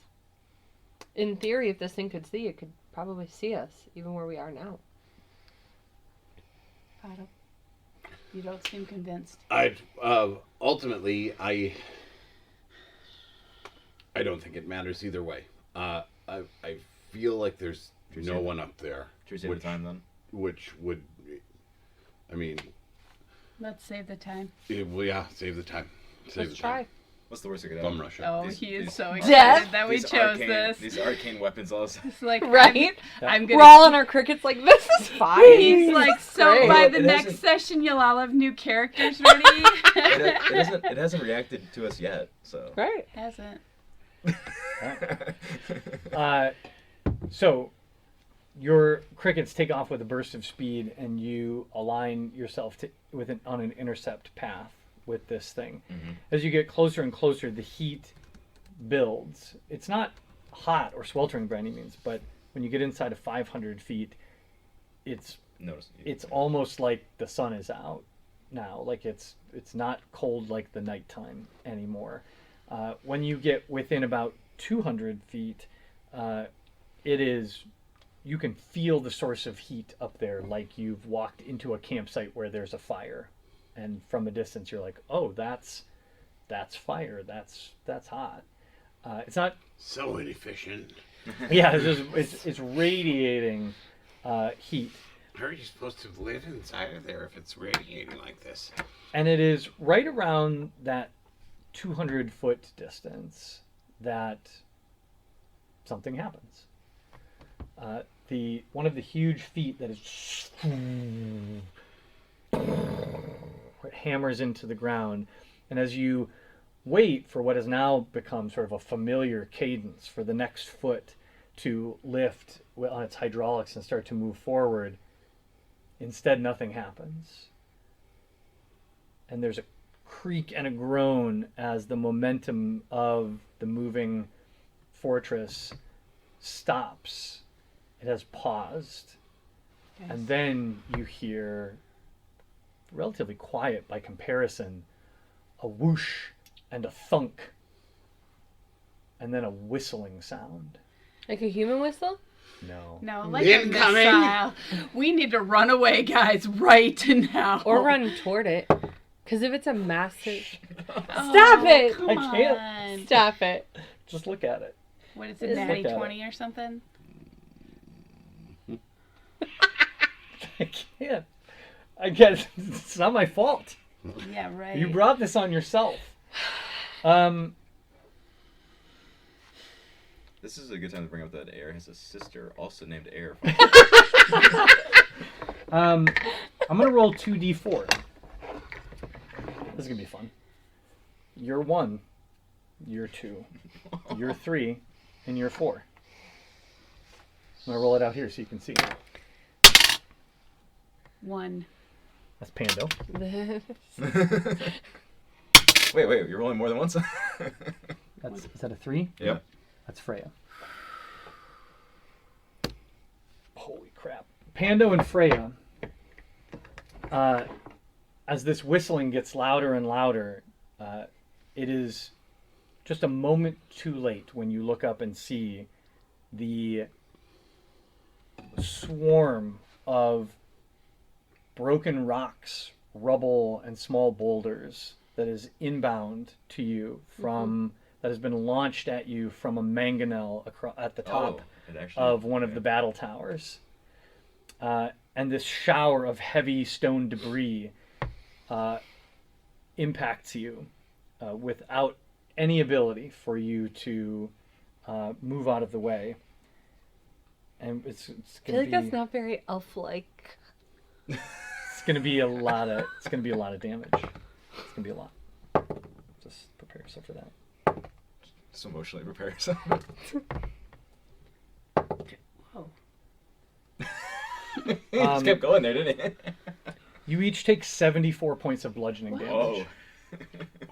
In theory, if this thing could see, it could probably see us, even where we are now. Otto, you don't seem convinced. Ultimately, I don't think it matters either way. I feel like there's no one up there. Should we save the time then? Which would, I mean, Let's save the time. save the time. Let's try. What's the worst that could Bum happen? rush. Oh, These- he is these- so Death? excited that we chose this. These arcane weapons also. It's like, Right? I'm We're gonna. all on our crickets like, this is fine. He's like, so Great. by It the next hasn't- session, you'll all have new characters ready. It hasn't reacted to us yet, so. Right. Hasn't. So your crickets take off with a burst of speed, and you align yourself on an intercept path with this thing. Mhm. As you get closer and closer, the heat builds. It's not hot or sweltering by any means, but when you get inside of 500 feet, it's almost like the sun is out now. Like it's not cold like the nighttime anymore. When you get within about 200 feet, you can feel the source of heat up there, like you've walked into a campsite where there's a fire, and from a distance you're like, oh, that's fire. That's hot. It's not So inefficient. yeah, it's radiating heat. How are you supposed to live inside of there if it's radiating like this? And it is right around that 200-foot distance that something happens. One of the huge feet that is it hammers into the ground, and as you wait for what has now become sort of a familiar cadence for the next foot to lift on its hydraulics and start to move forward, instead nothing happens. And there's a creak and a groan as the momentum of the moving fortress stops. It has paused. Yes. And then you hear, relatively quiet by comparison, a whoosh and a thunk, and then a whistling sound. Like a human whistle? No. No, like Incoming. a missile. We need to run away, guys, right now. Or run toward it. Because if it's a massive... Oh, Stop it! Come I can't. on. Stop it. Just look at it. What is it, Just natty look at 20 or something? I can't. I guess it's not my fault. Yeah, right. You brought this on yourself. This is a good time to bring up that Air has a sister also named Air. I'm gonna roll 2d4. This is gonna be fun. You're 1, you're 2, you're 3, and you're 4. I'm gonna roll it out here so you can see. 1. That's Pando. Wait, you're rolling more than once? Is that a 3? Yep. That's Freya. Holy crap. Pando and Freya, as this whistling gets louder and louder, it is just a moment too late when you look up and see the swarm of broken rocks, rubble, and small boulders that is inbound to you from... that has been launched at you from a mangonel at the top of one of the battle towers. And this shower of heavy stone debris impacts you without any ability for you to move out of the way. And it's I gonna feel like be, that's not very elf-like. it's gonna be a lot of damage. It's gonna be a lot. Just prepare yourself for that. Just emotionally prepare yourself. Oh. He just kept going there, didn't he? You each take 74 points of bludgeoning damage. Whoa.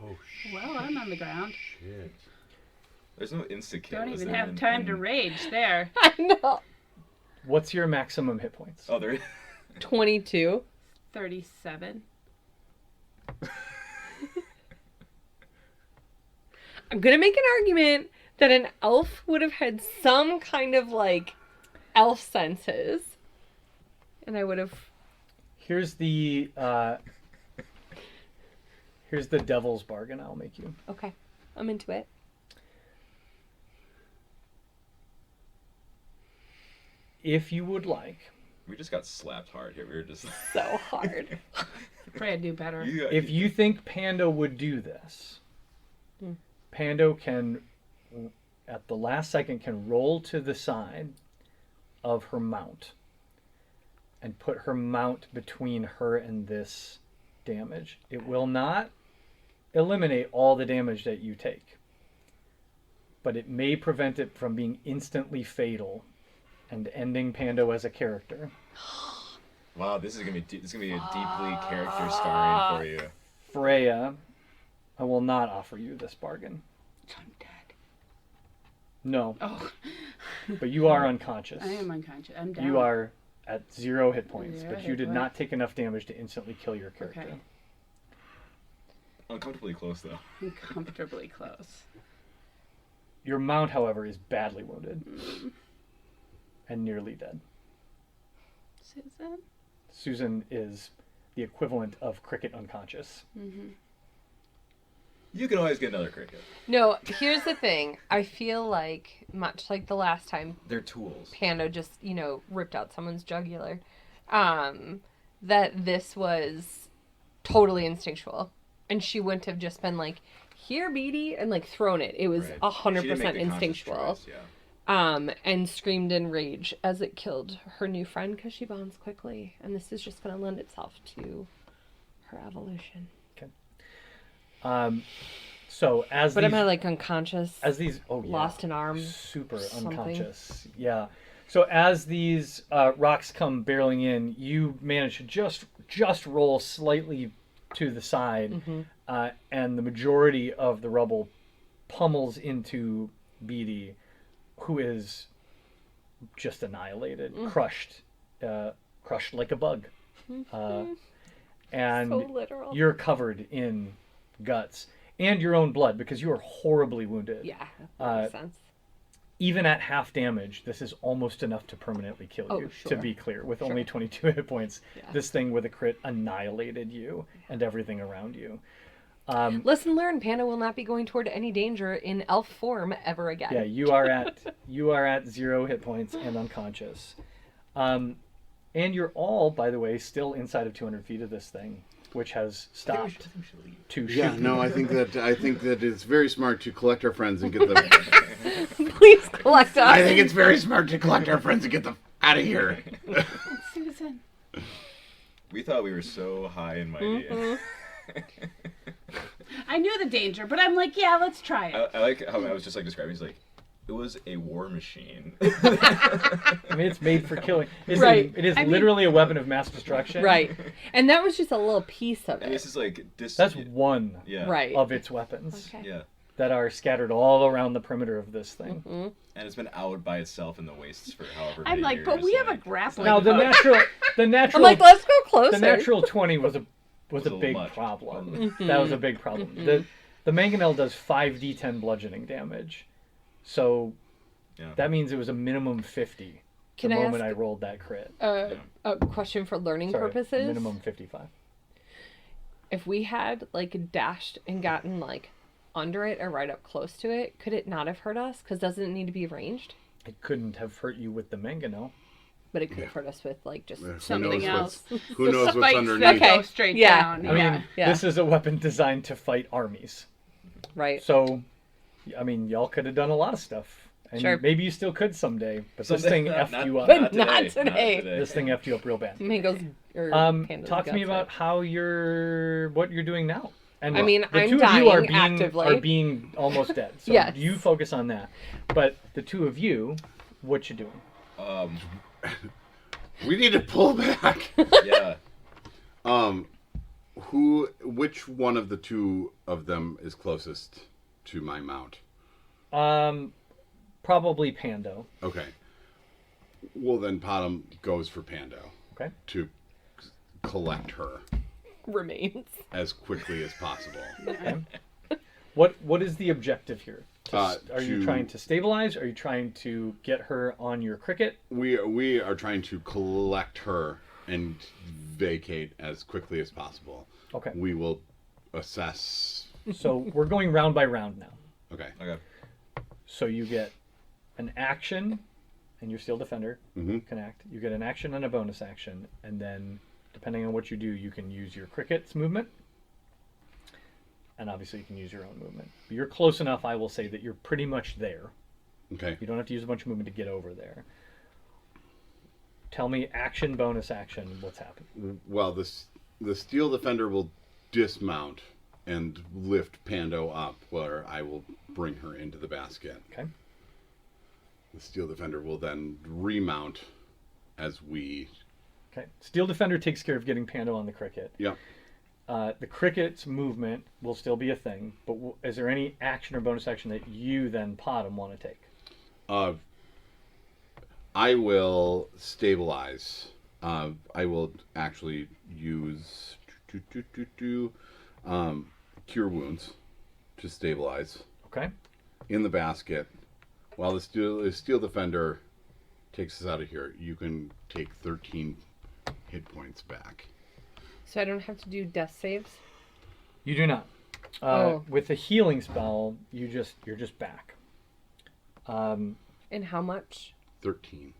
Oh Well, I'm on the ground. shit! There's no insta kill. Don't is even there, have time to rage there. I know. What's your maximum hit points? Oh, there. 22. 37. I'm gonna make an argument that an elf would have had some kind of like elf senses, and I would have. Here's the devil's bargain I'll make you. Okay, I'm into it. If you would like, We just got slapped hard here. We were just. So hard. Pray I do better. if you think Pando would do this, Pando can, at the last second, can roll to the side of her mount and put her mount between her and this damage. It will not eliminate all the damage that you take, but it may prevent it from being instantly fatal and ending Pando as a character. Wow, this is gonna be a deeply character scarring for you. Freya, I will not offer you this bargain. I'm dead. No, Oh, but you are unconscious. I am unconscious. I'm down. You are at 0 hit points, 0 but you hit did points. not take enough damage to instantly kill your character. Okay. Uncomfortably close though. Uncomfortably close. Your mount, however, is badly wounded and nearly dead. Susan? Susan is the equivalent of cricket unconscious. You can always get another cricket. No, here's the thing. I feel like, much like the last time They're tools. Pando just, ripped out someone's jugular, that this was totally instinctual. And she wouldn't have just been like, here, Beatty, and like thrown it. It was Right. 100% She didn't make the conscious instinctual. choice, yeah. And screamed in rage as it killed her new friend because she bonds quickly. And this is just going to lend itself to her evolution. So as But these, am I like unconscious? lost an arm, super something? unconscious. Yeah. So as these rocks come barreling in, you manage to just roll slightly to the side, and the majority of the rubble pummels into Beatty, who is just annihilated, crushed like a bug, and so literal. you're covered in guts and your own blood because you are horribly wounded. Yeah, that makes sense. Even at half damage, this is almost enough to permanently kill you. Sure. To be clear, with only 22 hit points, this thing with a crit annihilated you and everything around you. Lesson learned: Panda will not be going toward any danger in elf form ever again. Yeah, you are at 0 hit points and unconscious, and you're all, by the way, still inside of 200 feet of this thing, which has stopped to shoot. Yeah, no, I think that it's very smart to collect our friends and get them. Please collect us. I think it's very smart to collect our friends and get them out of here. Susan. We thought we were so high and mighty. I knew the danger, but I'm like, yeah, let's try it. I like how I was just like describing. He's like, it was a war machine. I mean, it's made for killing. Right. It is I mean- literally a weapon of mass destruction. Right, and that was just a little piece of And it. this is like this. That's one Yeah. Right. of its weapons Okay. Yeah. that are scattered all around the perimeter of this thing. And it's been out by itself in the wastes for however I'm many like, years. but we have a like, grappling Now the hook. natural, I'm like, let's go closer. the natural 20 was a a little big much. problem. That was a big problem. The mangonel does 5d10 bludgeoning damage, so Yeah. that means it was a minimum 50 Can the I moment ask I rolled that crit. a question for learning Sorry, purposes? minimum 55. If we had like dashed and gotten like under it or right up close to it, could it not have hurt us? Because doesn't it need to be ranged? It couldn't have hurt you with the mangonel. But it could have hurt us with like just Who Something knows else. Who knows what's Spikes underneath? that Okay. go straight Yeah. down. I mean, Yeah. this is a weapon designed to fight armies. right. So, I mean, y'all could have done a lot of stuff. And Sure. maybe you still could someday. But this Someday- thing not- effed you up. But not today. This thing effed you up real bad. Mango's or Panda's Talk to me guts about hurt. what you're doing now. And I mean, the I'm two of you are dying being, actively. are being almost dead. So Yes. you focus on that. But the two of you, what you doing? We need to pull back. Yeah. Which one of the two of them is closest to my mount? Probably Pando. Okay. Well, then Potom goes for Pando Okay. to collect her Remains. as quickly as possible. What is the objective here? Are you To- trying to stabilize? Are you trying to get her on your cricket? We are trying to collect her and vacate as quickly as possible. Okay. We will assess. So we're going round by round now. Okay. Okay. So you get an action, and your Steel Defender Mhm. can act. You get an action and a bonus action, and then depending on what you do, you can use your cricket's movement, and obviously you can use your own movement. But you're close enough, I will say, that you're pretty much there. Okay. You don't have to use a bunch of movement to get over there. Tell me action, bonus action, what's happening. Well, the Steel Defender will dismount and lift Pando up, where I will bring her into the basket. Okay. The Steel Defender will then remount as we. Okay. Steel Defender takes care of getting Pando on the cricket. Yep. The cricket's movement will still be a thing, but is there any action or bonus action that you then, Potom, want to take? I will stabilize. I will actually use Cure Wounds to stabilize Okay. in the basket. While the Steel Defender takes us out of here, you can take 13 hit points back. So I don't have to do death saves? You do not. With the healing spell, you're just back. And how much? 13.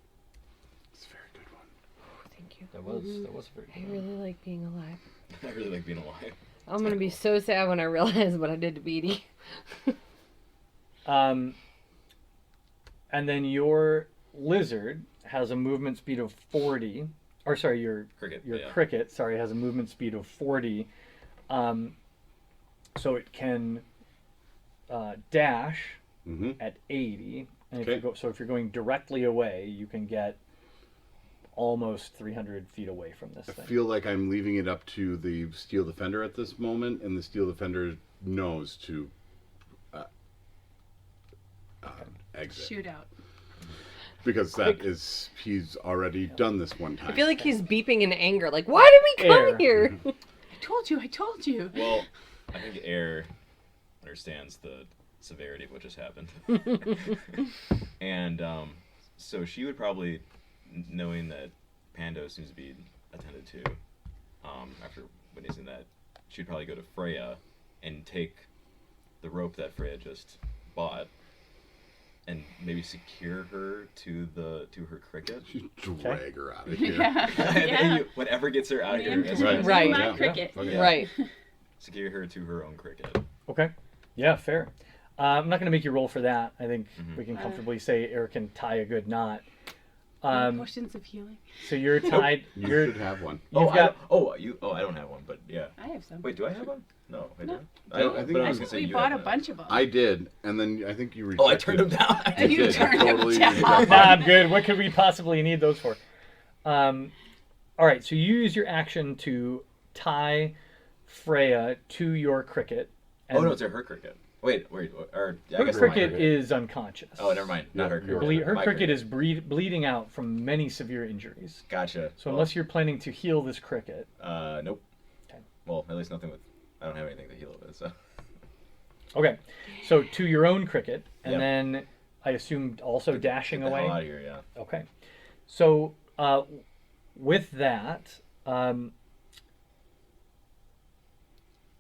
It's a very good one. Oh, thank you. That was very I good. really like being alive. I really like being alive. I'm going to be so sad when I realize what I did to Beatty. And then your lizard has a movement speed of 40. Or sorry, your Cricket. cricket, sorry, has a movement speed of 40. So it can dash Mm-hmm. at 80. And Okay. if you're going directly away, you can get almost 300 feet away from this I thing. feel like I'm leaving it up to the Steel Defender at this moment, and the Steel Defender knows to exit. Shootout. Because he's already done this one time. I feel like he's beeping in anger, like, why did we come Air. here? I told you. Well, I think Air understands the severity of what just happened. And so she would probably, knowing that Pando seems to be attended to, after witnessing that, she'd probably go to Freya and take the rope that Freya just bought and maybe secure her to her cricket. Drag her out of here. Yeah. And Yeah. whatever gets her out of here, Name is to Right. my Yeah. cricket. Okay. Right. secure her to her own cricket. Okay. Yeah, fair. I'm not going to make you roll for that. I think Mhm. we can comfortably say Eric can tie a good knot. Potions of healing. So you're tied. You You're should have one. you've I got don't have one, but yeah. I have some. Wait, do I have one? No, I No. don't. No, I think but I was gonna say We you bought a have that. bunch of them. I did, and then I think you rejected. Oh, I turned them down. You did. turned them Totally down. rejected. Nah, I'm good. What could we possibly need those for? All right, so you use your action to tie Freya to your cricket. Oh no, it's her cricket. Wait, or I Her guess cricket my is unconscious. Oh, never mind. Not her cricket. Her My cricket is bleeding out from many severe injuries. Gotcha. So unless you're planning to heal this cricket, Nope. Okay. Well, at least nothing with. I don't have anything to heal it with, so. okay. So to your own cricket, and Yep. then I assumed also dashing Get the hell away. out of here, yeah. Okay. So with that,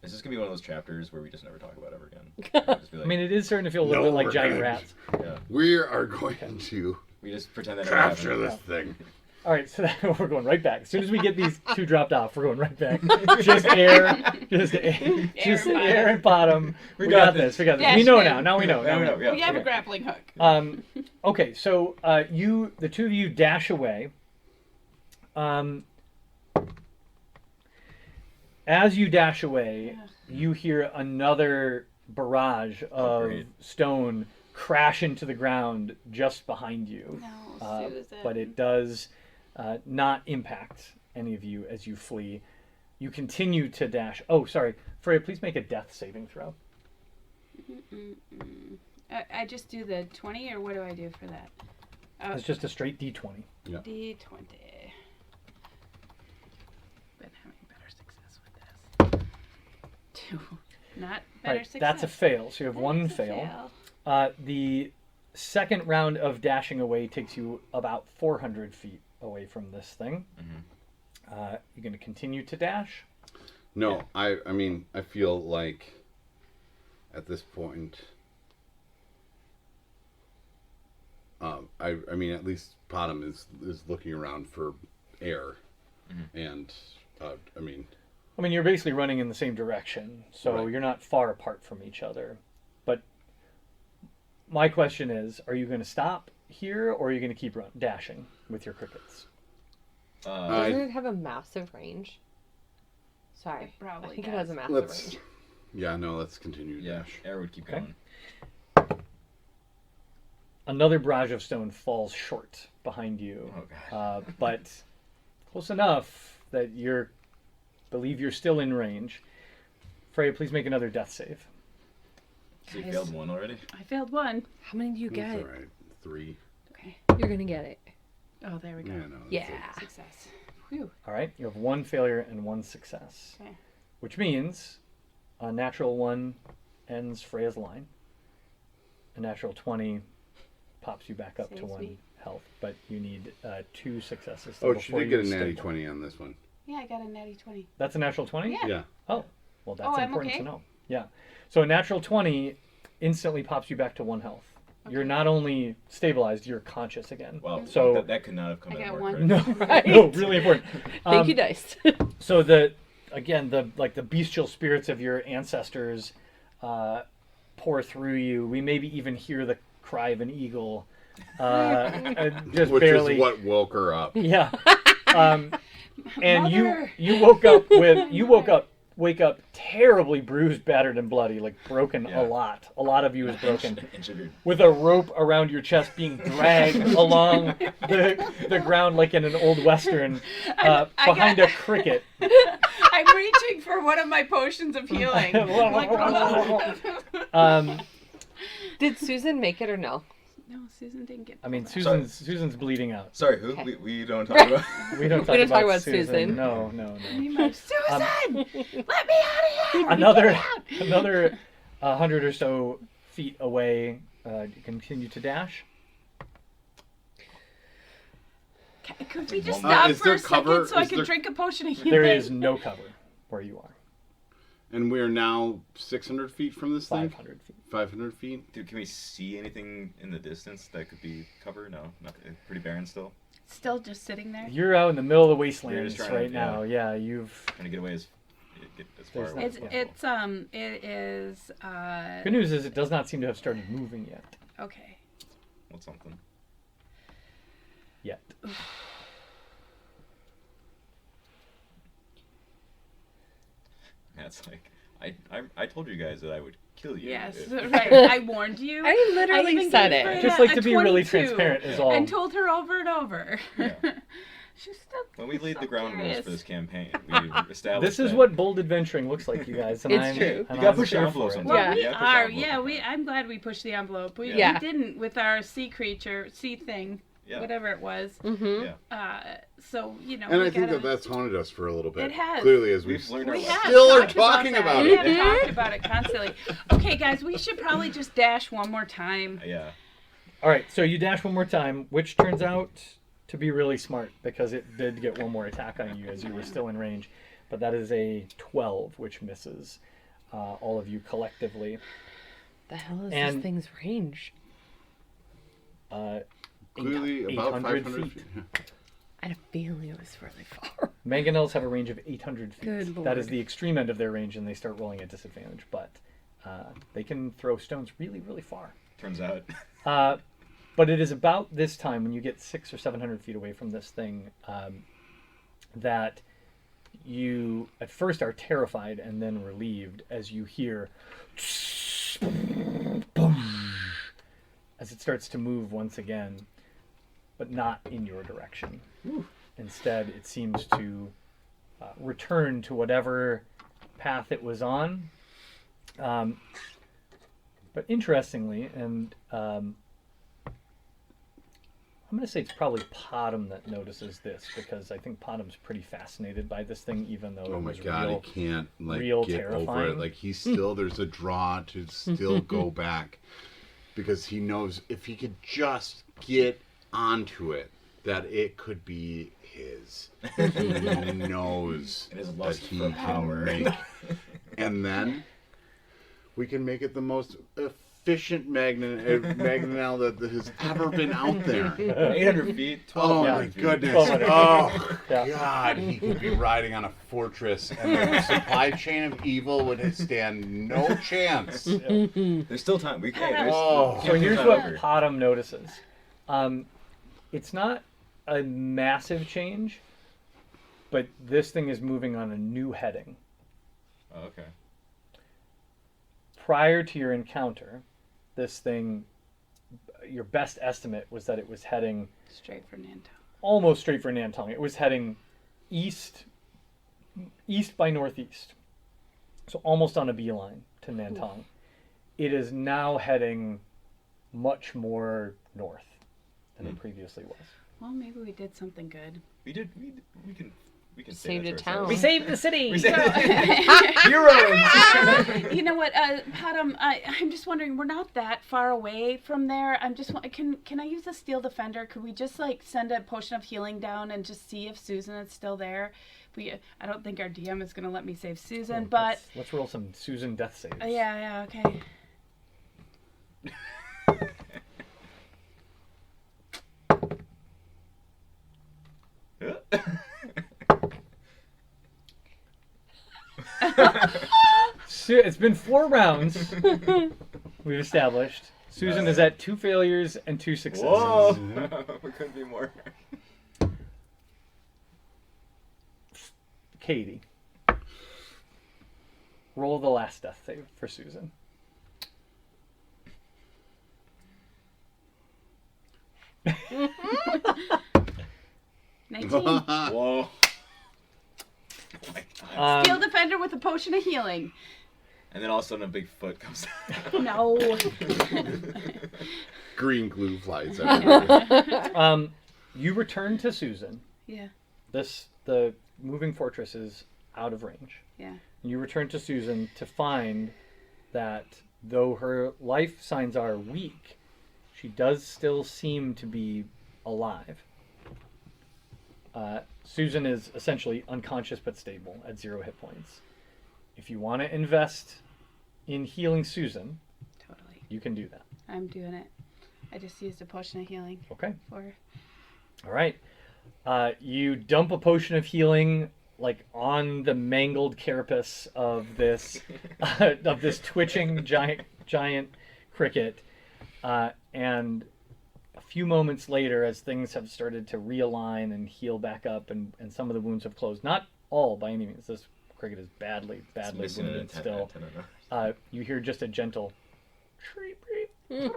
Is this gonna be one of those chapters where we just never talk about it ever again? Just be like, I mean, it is starting to feel a little No, bit like we're giant gonna- rats. yeah. We are going to We just pretend that never capture happened. this thing. All right, so we're going right back. As soon as we get these two dropped off, we're going right back. Just air, just air and bottom. We got this. We got this. Dash We know in. now. Now we know. Now we know, yeah. We have Okay. a grappling hook. Okay, so the two of you dash away. As you dash away, you hear another barrage of great. stone crash into the ground just behind you. No, Susan. But it does not impact any of you as you flee. you continue to dash. Oh, sorry. Freya, please make a death saving throw. I just do the 20, or what do I do for that? Oh, It's just a straight D20. D20. Been having better success with this. 2. Not better Right, success. that's a fail. So you have one That's a fail. The second round of dashing away takes you about 400 feet away from this thing. You're going to continue to dash. No, I mean, I feel like at this point, I mean, at least Potom is looking around for air, and I mean, you're basically running in the same direction, so Right. you're not far apart from each other. But my question is, are you going to stop here, or are you going to keep dashing with your crickets? Doesn't it have a massive range? Sorry. It probably I think does. it has a massive let's range. let's continue to Yeah, dash. air would keep Okay. going. Another barrage of stone falls short behind you, Oh god. but close enough that believe you're still in range. Freya, please make another death save. So you Guys. failed one already? I failed 1. How many do you That's get? all right. 3. Okay. You're gonna get it. Oh, there we go. Yeah, no. that's Yeah. Success. Whew. All right, you have 1 failure and 1 success, Okay. which means a natural 1 ends Freya's line. A natural 20 pops you back up to Saves 1 me. health, but you need 2 successes. Oh, before she did you get a natty stable. 20 on this one. Yeah, I got a natty 20. That's a natural 20? Yeah. Yeah. Oh, well, that's Oh, I'm important okay? to know. Yeah. So a natural 20 instantly pops you back to 1 health. You're Okay. not only stabilized, you're conscious again. Wow. So- that could not have come I out got more one. quick. No, Right. no, really important. Thank you, dice. So the bestial spirits of your ancestors pour through you. We maybe even hear the cry of an eagle, just Which barely. is what woke her up. Yeah. And Mother! you wake up terribly bruised, battered, and bloody, like broken Yeah. a lot. A lot of you is broken. Inch of your With a rope around your chest being dragged along the ground like in an old western I behind got- a cricket. I'm reaching for one of my potions of healing. Um, Did Susan make it or no? No, Susan didn't get. I mean, Sorry. Susan's bleeding out. Sorry, who? Okay. We don't talk about. We don't talk, We don't talk about about Susan. Susan. No. Susan, let me out of here! Another 100 or so feet away, you continue to dash. Could we just Is stop there for a cover? second so I Is can there- drink a potion of healing? There is no cover where you are. And we're now 600 feet from this thing? 500 feet. 500 feet? Dude, can we see anything in the distance that could be cover? No, nothing. Pretty barren still. Still just sitting there. You're out in the middle of the You're wastelands just trying to- right now. Yeah, you've. Trying to get away get as far There's away. that. as It is. Good news is it does not seem to have started moving yet. Okay. What's something? Yet. That's like I told you guys that I would kill you. Yes, if- right. I warned you. I literally even said gave it. her Just a like to be really 22 transparent is all. And told her over and over. Yeah. She's still. When we laid so the ground rules curious. for this campaign, we established This is that- what bold adventuring looks like, you guys. And It's I'm, true. and You gotta I'm push the here envelope for it. sometimes. Well, Yeah. we Yeah, push the are. envelope. Yeah, I'm glad we pushed the envelope. We Yeah. didn't with our sea thing, Yeah. whatever it was. Mm-hmm. Yeah. So you know. And we I think gotta, that's haunted us for a little bit. It has. Clearly, as We've learned our We lesson. have Still are talked talking that. about We it. have talked about it constantly. Okay, guys, we should probably just dash one more time. Yeah. All right, so you dash one more time, which turns out to be really smart because it did get one more attack on you as you were still in range. But that is a 12, which misses all of you collectively. The hell is And- this thing's range? Clearly, about 800 500 feet. feet. I had a feeling it was really far. Mangonels have a range of 800 feet. Good That is lord. the extreme end of their range, and they start rolling at disadvantage. But they can throw stones really, really far. Turns out. But it is about this time when you get 600 or 700 feet away from this thing that you at first are terrified and then relieved as you hear boom, as it starts to move once again, but not in your direction. Instead, it seems to return to whatever path it was on. But interestingly, and I'm going to say it's probably Potom that notices this, because I think Potom's pretty fascinated by this thing, even though Oh it my was god, real. he can't real get over terrifying. it. Like he's still there's a draw to still go back, because he knows if he could just get onto it, that it could be his. He knows And his that lust he for can power. make, and then we can make it the most efficient Magninel that has ever been out there. 800 feet, Oh 1200 my feet. goodness! 1200. Oh Yeah. God, he could be riding on a fortress, and the supply chain of evil would stand no chance. There's still time. We can. There's, Oh. So here's time what over. Potom notices. It's not a massive change, but this thing is moving on a new heading. Oh, okay. Prior to your encounter, this thing, your best estimate was that it was heading Straight for Nantong. almost straight for Nantong. It was heading east by northeast. So almost on a beeline to Nantong. It is now heading much more north than it previously was. Well, maybe we did something good. We can say Saved that a to town. ourselves. We saved the city! We saved heroes. You know what, Potom? I'm just wondering. We're not that far away from there. I'm just can I use a steel defender? Could we just send a potion of healing down and just see if Susan is still there? I don't think our DM is going to let me save Susan, but Let's roll some Susan death saves. yeah, okay. It's been 4 rounds. We've established. Susan is at 2 failures and 2 successes. Whoa! We couldn't be more. Katie, roll the last death save for Susan. Nineteen. Whoa. Oh my God. Steel defender with a potion of healing. And then all of a sudden a big foot comes down. No. Green glue flies everywhere. You return to Susan. Yeah. The moving fortress is out of range. Yeah. You return to Susan to find that though her life signs are weak, she does still seem to be alive. Susan is essentially unconscious but stable at 0 hit points. If you want to invest in healing Susan, Totally. you can do that. I'm doing it. I just used a potion of healing Okay. for. All right. You dump a potion of healing on the mangled carapace of this twitching giant cricket, and a few moments later, as things have started to realign and heal back up, and some of the wounds have closed, not all by any means. This cricket is badly Missing an wounded antenna. still. You hear just a gentle shriek, shriek,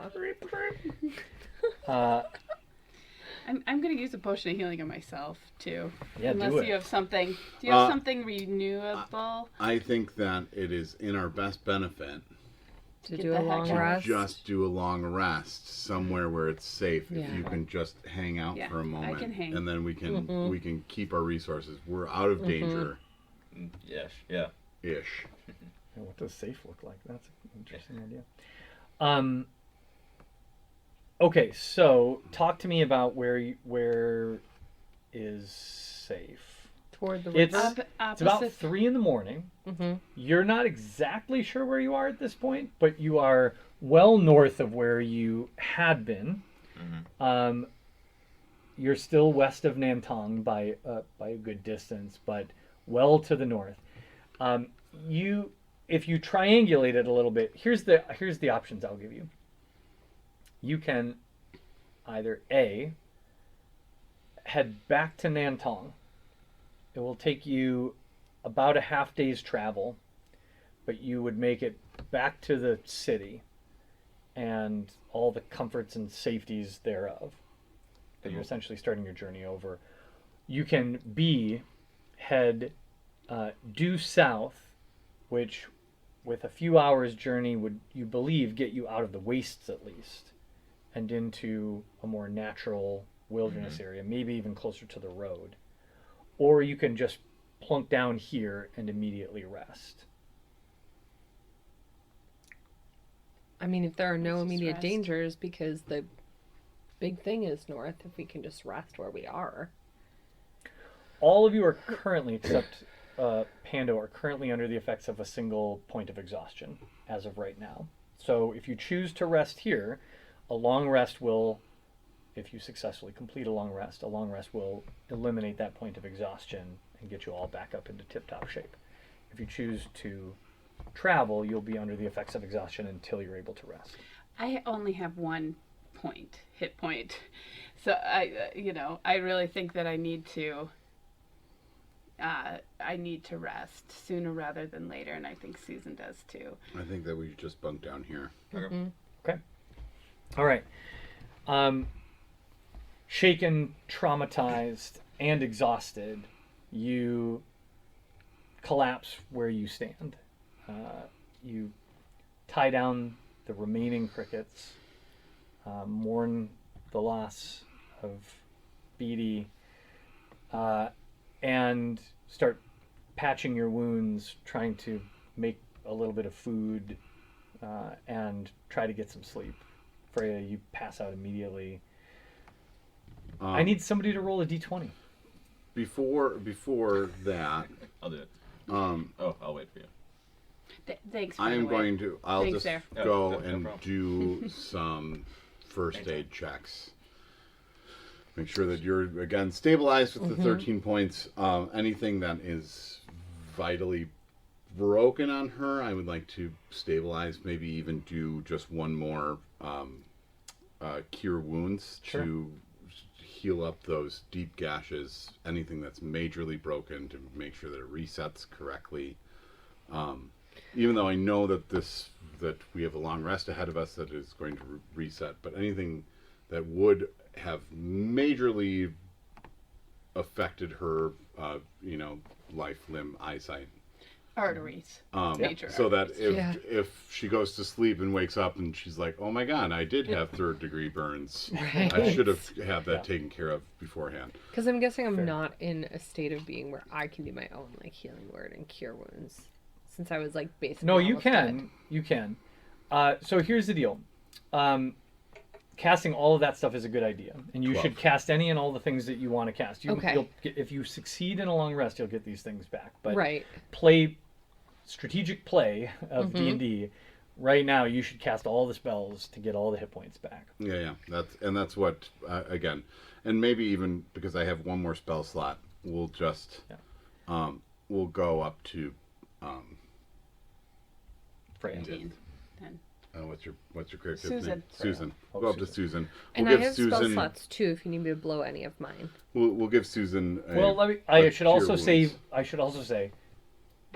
shriek. I'm gonna use a potion of healing on myself too. Yeah, Unless do it. you have something. Do you have something renewable? I think that it is in our best benefit To Get do the a heck long out. rest. just do a long rest somewhere where it's safe. Yeah. If you can just hang out Yeah, for a I moment, can hang. and then we can Mhm. we can keep our resources. We're out of danger Yes. Yeah. ish. And what does safe look like? That's an interesting idea. Okay, so talk to me about where is safe. Toward the It's river. it's about Opposite. 3 a.m. Mm-hmm. You're not exactly sure where you are at this point, but you are well north of where you had been. You're still west of Nantong by a good distance, but well to the north. If you triangulate it a little bit, here's the options I'll give you. You can either A, head back to Nantong. It will take you about a half day's travel, but you would make it back to the city and all the comforts and safeties thereof. But you're essentially starting your journey over. You can B, head due south, which with a few hours journey would, you believe, get you out of the wastes at least and into a more natural wilderness area, maybe even closer to the road. Or you can just plunk down here and immediately rest. I mean, if there are no Let's just immediate rest. dangers, because the big thing is north, if we can just rest where we are. All of you are currently, except Pando, are currently under the effects of a single point of exhaustion as of right now. So if you choose to rest here, a long rest will, if you successfully complete a long rest will eliminate that point of exhaustion and get you all back up into tip-top shape. If you choose to travel, you'll be under the effects of exhaustion until you're able to rest. I only have one hit point. So I really think that I need to rest sooner rather than later, and I think Susan does too. I think that we should just bunk down here. Okay. All right. Shaken, traumatized, and exhausted, you collapse where you stand. You tie down the remaining crickets, mourn the loss of Beatty, and start patching your wounds, trying to make a little bit of food, and try to get some sleep. Freya, you pass out immediately. I need somebody to roll a d20. Before that, I'll do it. I'll wait for you. Thanks. I am going to. I'll Thanks, just there. go No and problem. do some first aid checks. Make sure that you're again stabilized with the 13 points. Anything that is vitally broken on her, I would like to stabilize. Maybe even do just one more cure wounds to heal up those deep gashes. Anything that's majorly broken to make sure that it resets correctly. Even though I know that we have a long rest ahead of us that is going to reset, but anything that would have majorly affected her, life, limb, eyesight. Arteries. Major So that arteries. if she goes to sleep and wakes up and she's like, oh my God, I did have 3rd-degree burns. Right. I should have had that taken care of beforehand. Because I'm guessing I'm Fair. not in a state of being where I can do my own healing word and cure wounds, since I was basically. No, you almost can. dead. You can. So here's the deal. Casting all of that stuff is a good idea, and you 12. should cast any and all the things that you want to cast. Okay. You'll get, if you succeed in a long rest, you'll get these things back. But Right. strategic play of D&D. Right now, you should cast all the spells to get all the hit points back. Yeah. That's what again, and maybe even because I have one more spell slot, we'll just we'll go up to Freya. 10. 10. what's your character's Susan. name? Susan. Oh, We'll go up to Susan. Susan. And We'll I give have spell Susan. slots too, if you need me to blow any of mine. We'll give Susan. Well, I should cure also say wounds.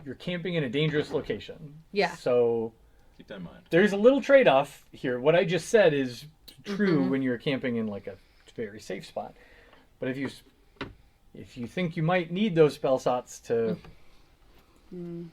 you're camping in a dangerous location. Yeah. So Keep that in mind. there's a little trade-off here. What I just said is true when you're camping in a very safe spot. But if you think you might need those spell slots to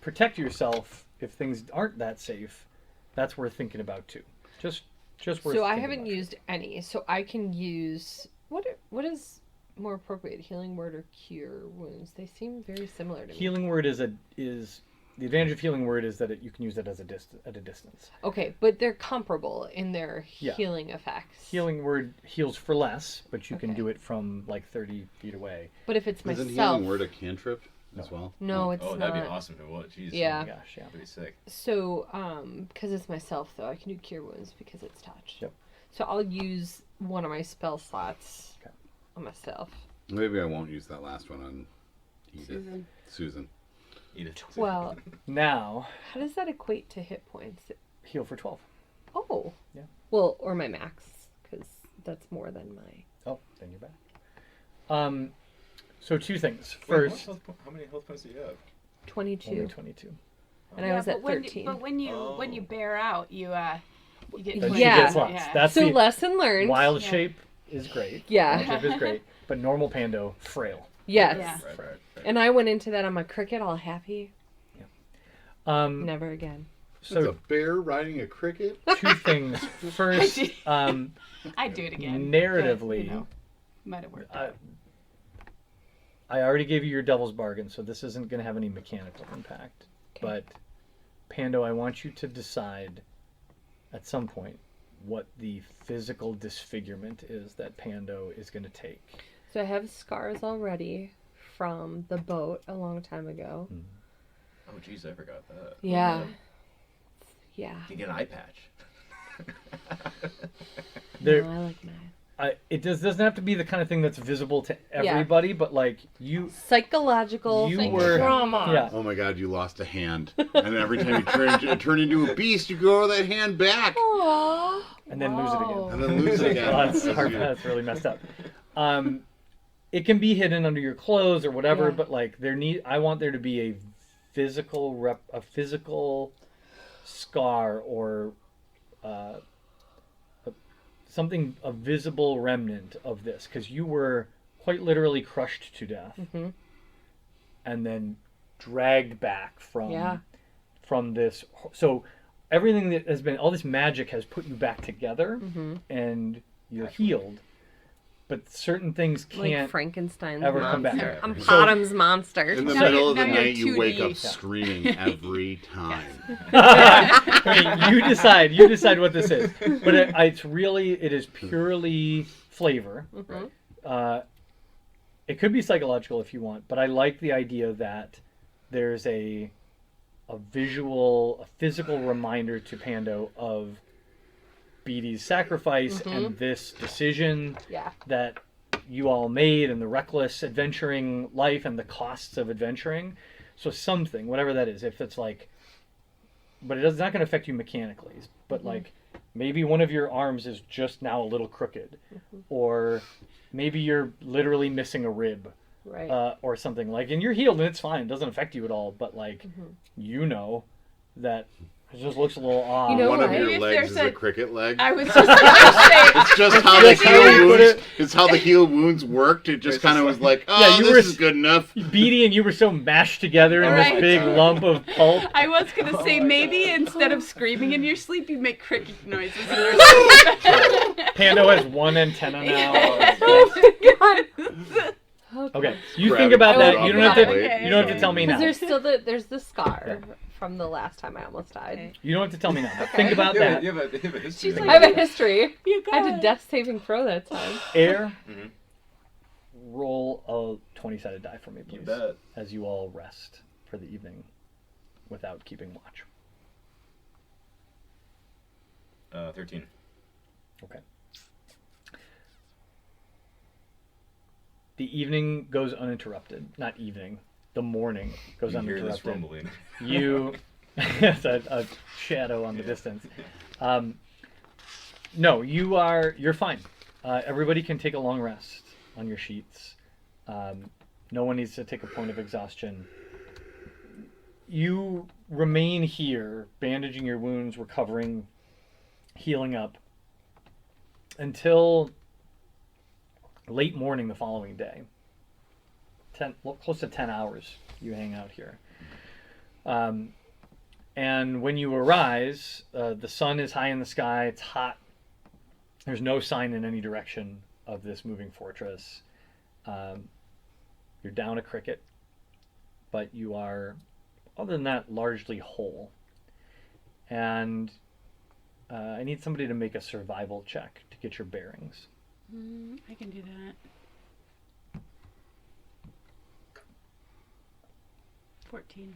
protect yourself if things aren't that safe, that's worth thinking about too. Just worth. So I thinking haven't about. used any. So I can use what is more appropriate, healing word or cure wounds? They seem very similar to me. Healing word is the advantage of healing word is that you can use it at a distance. Okay, but they're comparable in their Yeah. healing effects. Healing word heals for less, but you can Okay. do it from 30 feet away. But if it's Isn't myself, healing word a cantrip as well? no, it's Oh, not. that'd be awesome if it was. Jeez. Yeah. Oh my gosh, yeah. That'd be sick. So, because it's myself though, I can do cure wounds because it's touch. Yep. So I'll use one of my spell slots Okay. on myself. Maybe I won't use that last one on Edith. Susan. Susan. Eat it. Well, Now, how does that equate to hit points? heal for 12. Oh. Yeah. Well, or my max, because that's more than my. Oh, then you're back. So two things. Wait, First, how many health points do you have? 22. only 22. And I was at when 13. But when you bear out, you get. But Yeah. she gets lots. Yeah. That's So the lesson learned. wild Yeah. shape is great. Yeah. Wild shape is great, but normal Pando frail. Yes. Yeah. Right. And I went into that on my cricket all happy. Never again. So So a bear riding a cricket? two things. First, I'd do it again. narratively, but, you know, might have worked uh, out. I already gave you your devil's bargain, so this isn't going to have any mechanical impact. Okay. But Pando, I want you to decide at some point what the physical disfigurement is that Pando is going to take. So I have scars already from the boat a long time ago. Oh, jeez, I forgot that. Yeah. Yeah. You can get an eye patch. There, No, I like that. it doesn't have to be the kind of thing that's visible to everybody, but like you Psychological You were- trauma. yeah. Oh my God, you lost a hand. And every time you turn into a beast, you grow that hand back. Aww. and then lose it again. Wow. And then lose it again. Well, that's really messed up. It can be hidden under your clothes or whatever, Yeah. but like I want there to be a physical scar or something, a visible remnant of this, because you were quite literally crushed to death and then dragged back from this. So everything that has been, all this magic has put you back together and you're healed. But certain things Like can't Frankenstein's ever come back. monster. I'm So- Bottom's monster. In the Now middle you're- of the now you're night, you wake 2D. up screaming every time. I mean, you decide what this is, but it is purely flavor. It could be psychological if you want, but I like the idea that there's a physical reminder to Pando of Beatty's sacrifice and this decision Yeah. that you all made and the reckless adventuring life and the costs of adventuring. So something, whatever that is, if it's like, but it's not going to affect you mechanically, but like maybe one of your arms is just now a little crooked, or maybe you're literally missing a rib, Right. or something like, and you're healed and it's fine. It doesn't affect you at all, but like, you know that it just looks a little odd. You know One of what? your If legs there's is a a- cricket leg. I was just going to say, It's just how the That's how heal you put wounds. it. It's how the heal wounds worked. It just It's kind just of was like- like, oh, Yeah, you this were- is good enough. Beatty and you were so mashed together in Right. this big lump of pulp. I was going to say, maybe instead of screaming in your sleep, you make cricket noises in your sleep. Pando has one antenna now. Okay, you Grab think it, about I that. will You don't think have to. about it. You don't have to tell me now. Because there's the scar from the last time I almost died. Okay. You don't have to tell me now. But think about that. You have a history. She's there. I have a history. You I had got a it. death saving throw that time. Air. Mhm. Roll a 20-sided die for me, You please, bet. as you all rest for the evening, without keeping watch. 13. Okay. The evening goes uninterrupted. Not evening. The morning goes You hear this uninterrupted. rumbling. You, it's a shadow on the distance. No, you're fine. Everybody can take a long rest on your sheets. No one needs to take a point of exhaustion. You remain here, bandaging your wounds, recovering, healing up, until late morning the following day. Close to 10 hours you hang out here. And when you arise, the sun is high in the sky, it's hot. There's no sign in any direction of this moving fortress. You're down a cricket, but you are, other than that, largely whole. And I need somebody to make a survival check to get your bearings. I can do that. 14.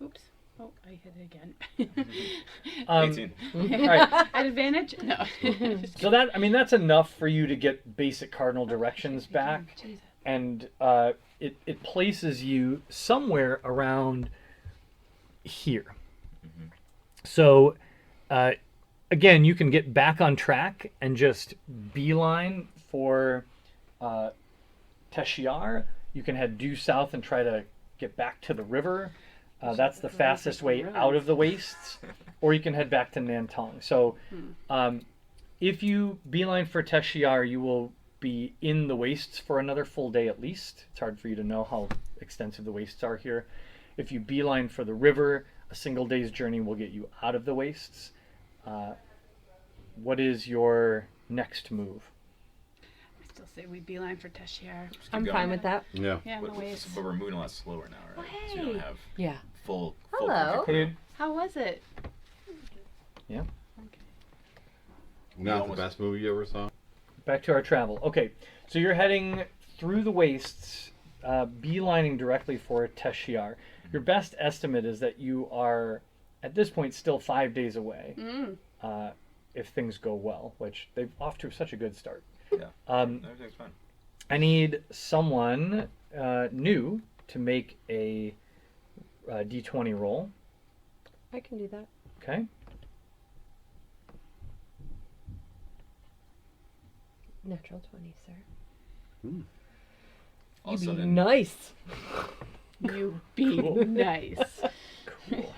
Oops. Oh, I hit it again. 18. All right. At advantage? No. So that's enough for you to get basic cardinal directions back. Jesus. And it places you somewhere around here. So again, you can get back on track and just beeline for Teshiar. You can head due south and try to get back to the river. That's the fastest way out of the wastes. Or you can head back to Nantong. So if you beeline for Teshiar, you will be in the wastes for another full day at least. It's hard for you to know how extensive the wastes are here. If you beeline for the river, a single day's journey will get you out of the wastes. What is your next move? I still say we beeline for Teshiar. Just keep I'm going. fine with that. Yeah. Yeah, But, no ways. but we're moving a lot slower now, right? So you Hey. don't have Yeah. full Hello. perfect How was it? Yeah. Not almost- the best movie you ever saw. Back to our travel. Okay, so you're heading through the wastes, beelining directly for Teshiar. Your best estimate is that you are, at this point, still 5 days away, if things go well, which they've off to such a good start. Yeah. Everything's fine. I need someone new to make a D20 roll. I can do that. Okay. Natural 20, sir. All of a You be sudden, nice. You be nice. Cool.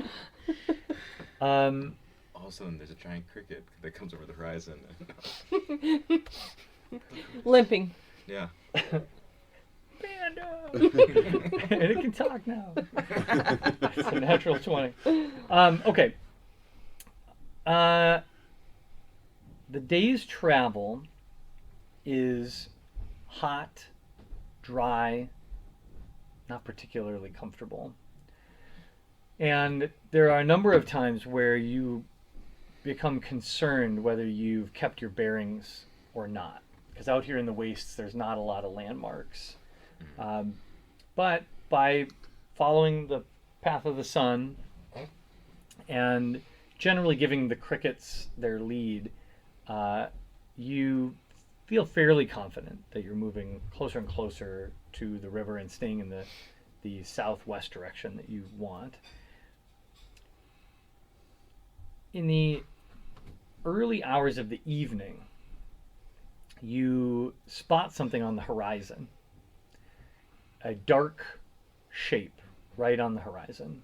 all of a sudden, there's a giant cricket that comes over the horizon. Limping. Yeah. Panda! And it can talk now. It's a natural 20. Okay. The day's travel is hot, dry, not particularly comfortable. And there are a number of times where you become concerned whether you've kept your bearings or not. Because out here in the wastes, there's not a lot of landmarks. But by following the path of the sun and generally giving the crickets their lead, you feel fairly confident that you're moving closer and closer to the river and staying in the southwest direction that you want. In the early hours of the evening, you spot something on the horizon. A dark shape right on the horizon.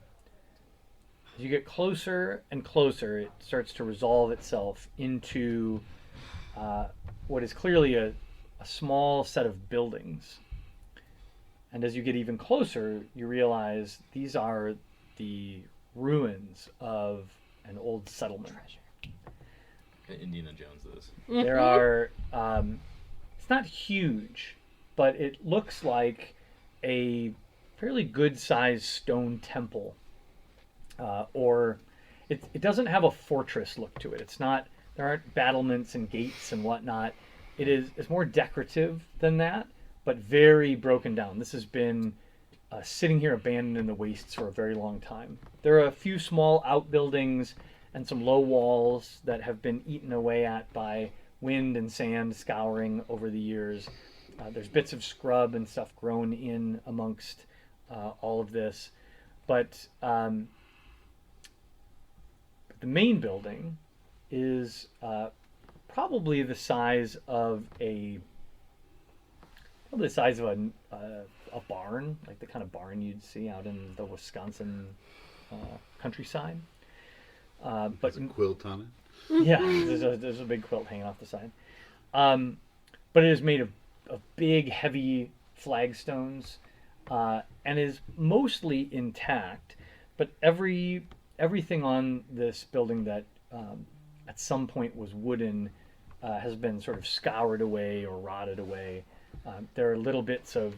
As you get closer and closer, it starts to resolve itself into what is clearly a small set of buildings. And as you get even closer, you realize these are the ruins of an old settlement. Indiana Jones is. There are, it's not huge, but it looks like a fairly good-sized stone temple. Or it doesn't have a fortress look to it. It's not, there aren't battlements and gates and whatnot. It's more decorative than that, but very broken down. This has been sitting here abandoned in the wastes for a very long time. There are a few small outbuildings and some low walls that have been eaten away at by wind and sand scouring over the years. There's bits of scrub and stuff grown in amongst all of this. But the main building is probably the size of a barn, like the kind of barn you'd see out in the Wisconsin countryside. But There's a quilt on it. yeah, there's a big quilt hanging off the side. But it is made of big, heavy flagstones and is mostly intact. But everything on this building that at some point was wooden has been sort of scoured away or rotted away. There are little bits of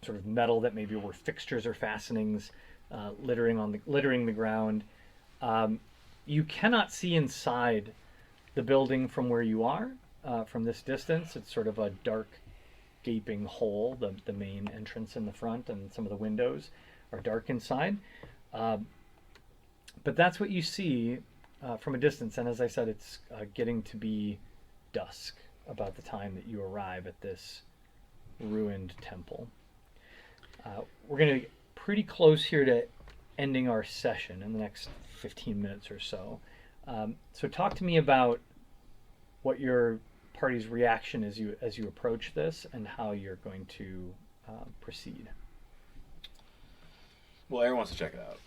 sort of metal that maybe were fixtures or fastenings littering the ground. You cannot see inside the building from where you are, from this distance. It's sort of a dark, gaping hole. The main entrance in the front and some of the windows are dark inside. But that's what you see from a distance. And as I said, it's getting to be dusk about the time that you arrive at this ruined temple. We're going to get pretty close here to ending our session in the next 15 minutes or so. So talk to me about what your party's reaction is as you approach this and how you're going to proceed. Well, everyone wants to check it out.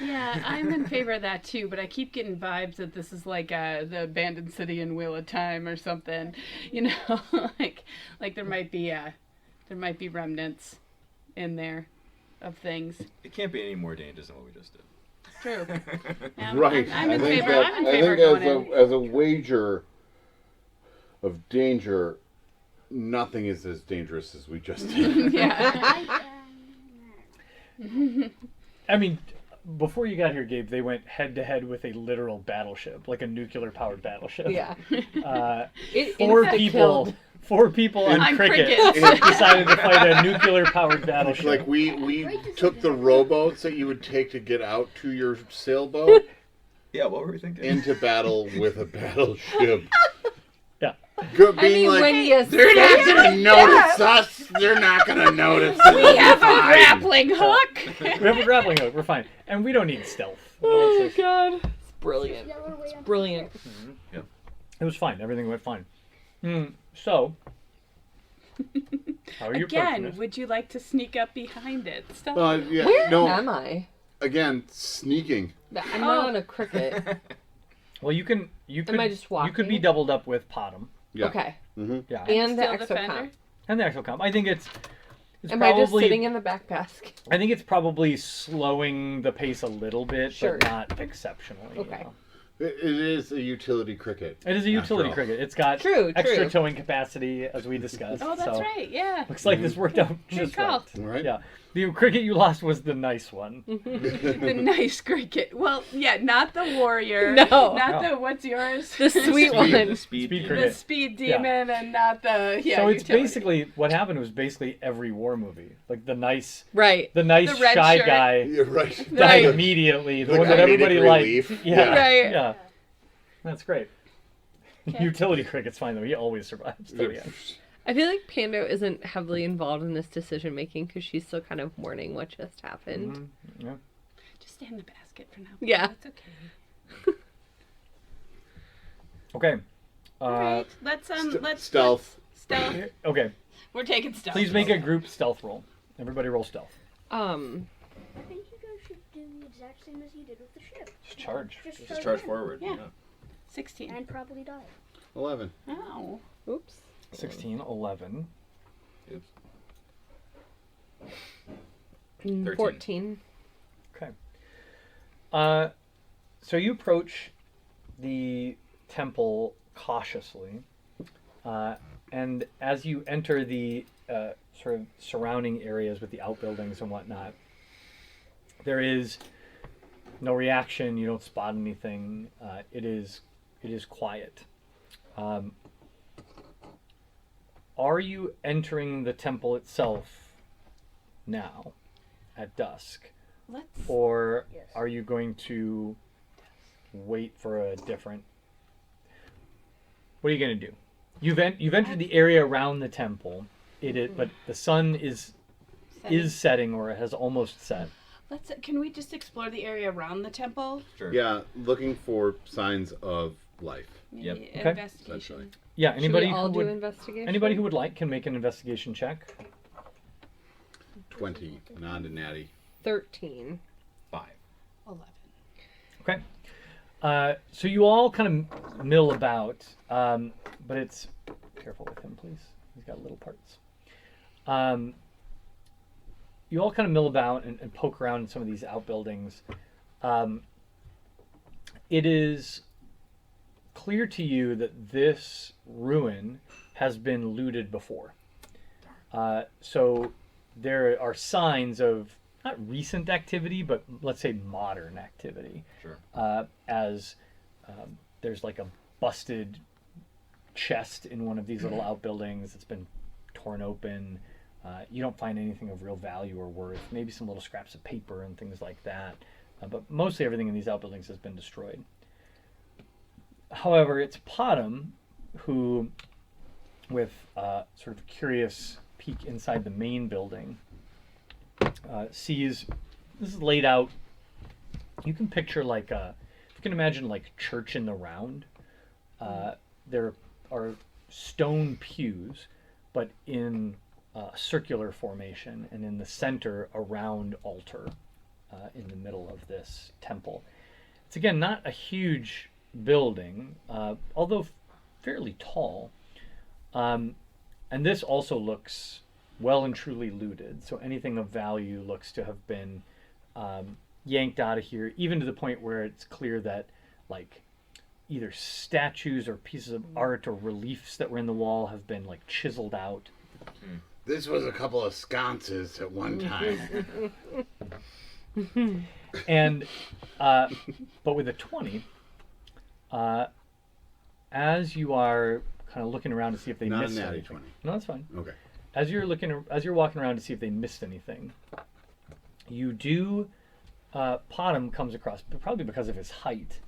Yeah, I'm in favor of that too, but I keep getting vibes that this is like the abandoned city in Wheel of Time or something. You know, like there might be remnants in there of things. It can't be any more dangerous than what we just did. True. Yeah, Right. I'm in I think favor. that, I'm in I favor think of going in. as a wager of danger, nothing is as dangerous as we just did. Yeah. I mean, before you got here, Gabe, they went head to head with a literal battleship, like a nuclear powered battleship. Yeah. It Four insta-killed. people on On cricket crickets. decided to fight a nuclear powered battleship. Like we took the rowboats that you would take to get out to your sailboat Yeah, what were we thinking? into battle with a battleship. Yeah. Good, I being mean, like, when you they're not say gonna it, notice us. They're not gonna notice. We have a grappling hook. We have a grappling hook. We're fine, and we don't need stealth. Oh my It's like- god. It's brilliant. It's brilliant. It was fine. Everything went fine. So, how are you approaching Again, this? would you like to sneak up behind it? Stuff. Yeah, Where no. am I? Again, sneaking. I'm not on a cricket. Well, you could. I just You could be walking? doubled up with Potom. Yeah. Okay. Yeah, And the Steel defender? exocomp. and the exocomp. I think it's Am I just probably. sitting in the back basket? I think it's probably slowing the pace a little bit, Sure. but not exceptionally. you Okay. know. It is a utility cricket. It is a after utility all. cricket. It's got True, extra true. towing capacity, as we discussed. Oh, that's so right. Yeah. Looks like this worked out just call. right. Right? Yeah, the cricket you lost was the nice one. The nice cricket. Well, yeah, not the warrior. No. Not No. the what's yours? The sweet The one. speed Speed demon. cricket. The speed Yeah. demon and not the so it's utility. basically what happened was basically every war movie, like the nice Right. The red shy shirt. guy You're right. died Right. immediately. The The one that comedic everybody relief. liked. Yeah, Right. yeah, that's great. Okay. Utility cricket's fine though. He always survives. So yeah. I feel like Pando isn't heavily involved in this decision making because she's still kind of mourning what just happened. Mm-hmm. Yeah. Just stay in the basket for now. Yeah. It's okay. Okay. All right. Let's Stealth. stealth. Okay. We're taking stealth. Please make a group stealth roll. Everybody roll stealth. I think you guys should do the exact same as you did with the ship. Just charge. Just charge forward. Yeah. 16. And probably die. 11. Oh. Oops. 16, 11. Oops. 13. 14. Okay. So you approach the temple cautiously, and as you enter the sort of surrounding areas with the outbuildings and whatnot, there is no reaction. You don't spot anything. It is quiet. Are you entering the temple itself now at dusk? Let's. Or Yes. are you going to wait for a different? What are you going to do? You've entered the area around the temple. But the sun is setting or has almost set. Can we just explore the area around the temple? Sure. Yeah, looking for signs of life. Yep. Maybe Okay. Investigation. Yeah. Anybody Should we all who do would investigation? anybody who would like can make an investigation check. 20. Non to natty. 13. 5. 11. Okay. So you all kind of mill about, but it's careful with him, please. He's got little parts. You all kind of mill about and poke around in some of these outbuildings. It is clear to you that this ruin has been looted before. So there are signs of not recent activity, but let's say modern activity. Sure. As there's like a busted chest in one of these little outbuildings that's been torn open. You don't find anything of real value or worth. Maybe some little scraps of paper and things like that. But mostly everything in these outbuildings has been destroyed. However, it's Potom who, with sort of curious peek inside the main building, sees this is laid out. You can picture like you can imagine like church in the round. There are stone pews, but in circular formation, and in the center a round altar. in the middle of this temple. It's again not a huge building, although fairly tall. And this also looks well and truly looted. So anything of value looks to have been yanked out of here, even to the point where it's clear that like either statues or pieces of art or reliefs that were in the wall have been like chiseled out. This was a couple of sconces at one time. And but with a 20, as you are kind of looking around to see if they Not a missed natty anything. 20. No, that's fine. Okay. As you're walking around to see if they missed anything, you do. Potham comes across, probably because of his height,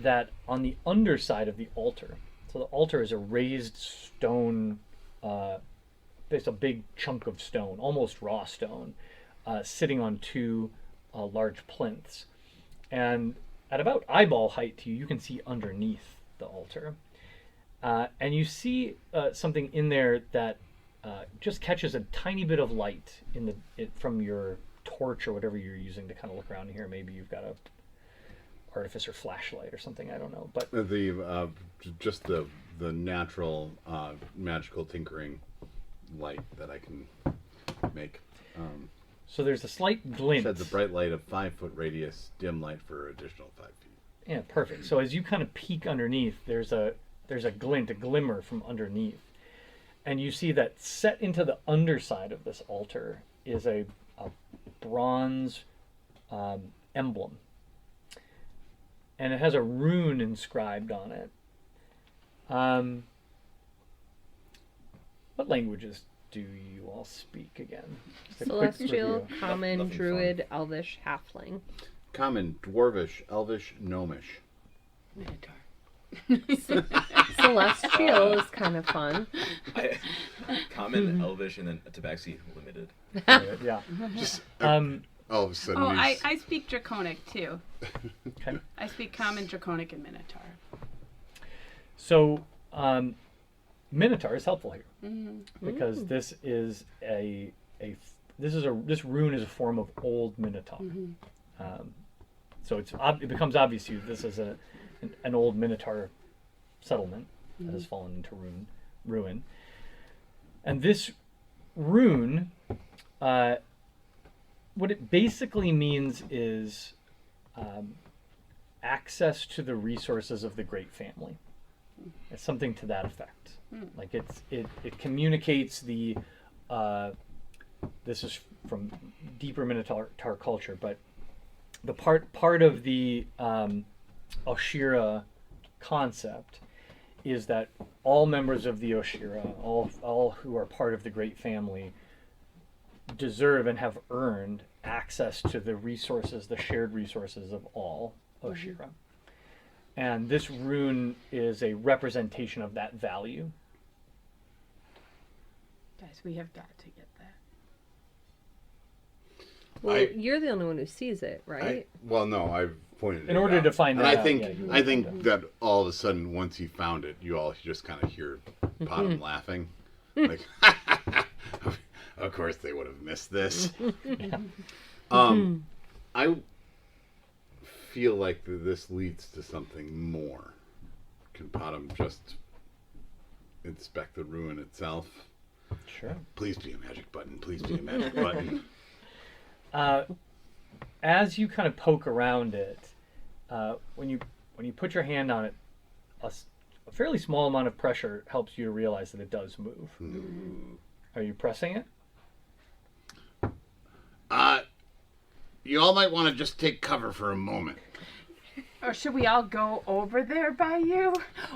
that on the underside of the altar. So the altar is a raised stone. There's a big chunk of stone, almost raw stone, sitting on two large plinths, and at about eyeball height to you, you can see underneath the altar. And you see something in there that just catches a tiny bit of light from your torch or whatever you're using to kind of look around here. Maybe you've got a artificer flashlight or something. I don't know, but Just the natural magical tinkering light that I can make. So there's a slight glint. Sheds a bright light of 5-foot radius, dim light for additional 5 feet. Yeah, perfect. So as you kind of peek underneath, there's a glint, a glimmer from underneath. And you see that set into the underside of this altar is a bronze emblem. And it has a rune inscribed on it. What languages do you all speak again? Just a quick Celestial, review. Common, Nothing Druid, Elvish, Halfling. Common, Dwarvish, Elvish, Gnomish. Minotaur. Celestial is kind of fun. Common, Elvish, and then Tabaxi Limited. Yeah. Just All of a sudden, Oh, these- I speak Draconic too. Okay. I speak Common, Draconic, and Minotaur. So, Minotaur is helpful here Mm-hmm. because this rune is a form of old Minotaur. So it becomes obvious to you this is an old Minotaur settlement that has fallen into ruin. And this rune, what it basically means is access to the resources of the great family. It's something to that effect. Like it communicates the this is from deeper Minotaur culture, but the part of the Oshira concept is that all members of the Oshira, all who are part of the great family, deserve and have earned access to the resources, the shared resources of all Oshira. And this rune is a representation of that value. Guys, we have got to get that. Well, I- you're the only one who sees it, right? well, no, I've pointed it In order out. to find And that I out, think yeah, you I would think have to. that all of a sudden, once he found it, you all just kind of hear Potham laughing, like, of course they would have missed this. I feel like this leads to something more. Can Potham just inspect the ruin itself? Sure. Please be a magic button. Please be a magic button. As you kind of poke around it, when you put your hand on it, a fairly small amount of pressure helps you to realize that it does move. Are you pressing it? You all might want to just take cover for a moment. Or should we all go over there by you?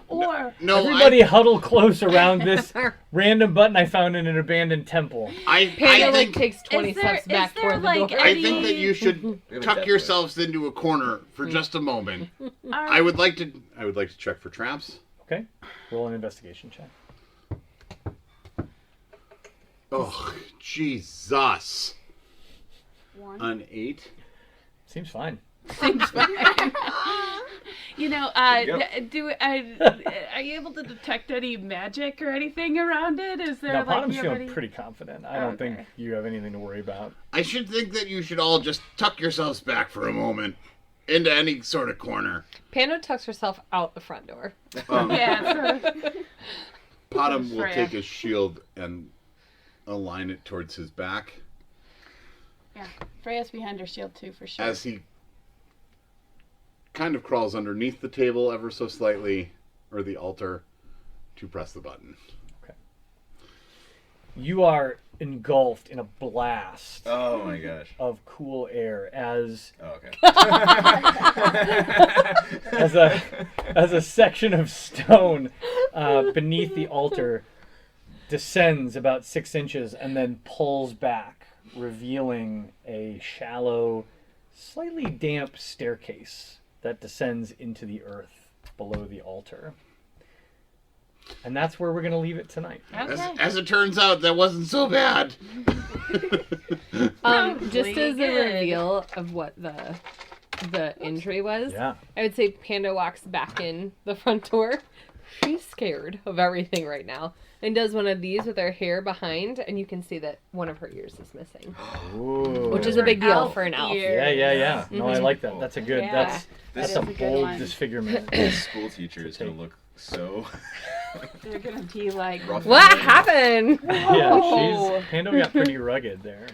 Or No, Everybody huddle close around this random button I found in an abandoned temple. I Panda think 20 Is there- steps is back there, toward the like, door. I think that you should We have a tuck death yourselves into a corner for just a moment. I would like to check for traps. Okay. Roll an investigation check. Oh, Jesus. one. An 8. Seems fine. Seems fine. You know, Yep. are you able to detect any magic or anything around it? Is there Now, like Bottom's you have feeling any- pretty confident. I don't think Okay. you have anything to worry about. I should think that you should all just tuck yourselves back for a moment into any sort of corner. Pando tucks herself out the front door. Yeah. So, Bottom will Freya. take his shield and align it towards his back yeah. Freya's behind her shield too, for sure. as he kind of crawls underneath the table ever so slightly, or the altar, to press the button. You are engulfed in a blast Oh my gosh. of cool air as Oh, okay. as a section of stone beneath the altar descends about 6 inches and then pulls back, revealing a shallow, slightly damp staircase that descends into the earth below the altar. And that's where we're going to leave it tonight. Okay. As it turns out, that wasn't so bad. Just as a good. reveal of what the injury was, Yeah. I would say Panda walks back in the front door. She's scared of everything right now. And does one of these with her hair behind, and you can see that one of her ears is missing. Ooh. Which is a big deal Elf for an elf. ear. Yeah. No, I Mhm. like that. That's a good. Yeah. That's This a is a good bold one. disfigurement. This school teacher is gonna look so. They're gonna be like, Rough. What happened? Yeah, Oh. Pando got pretty rugged there.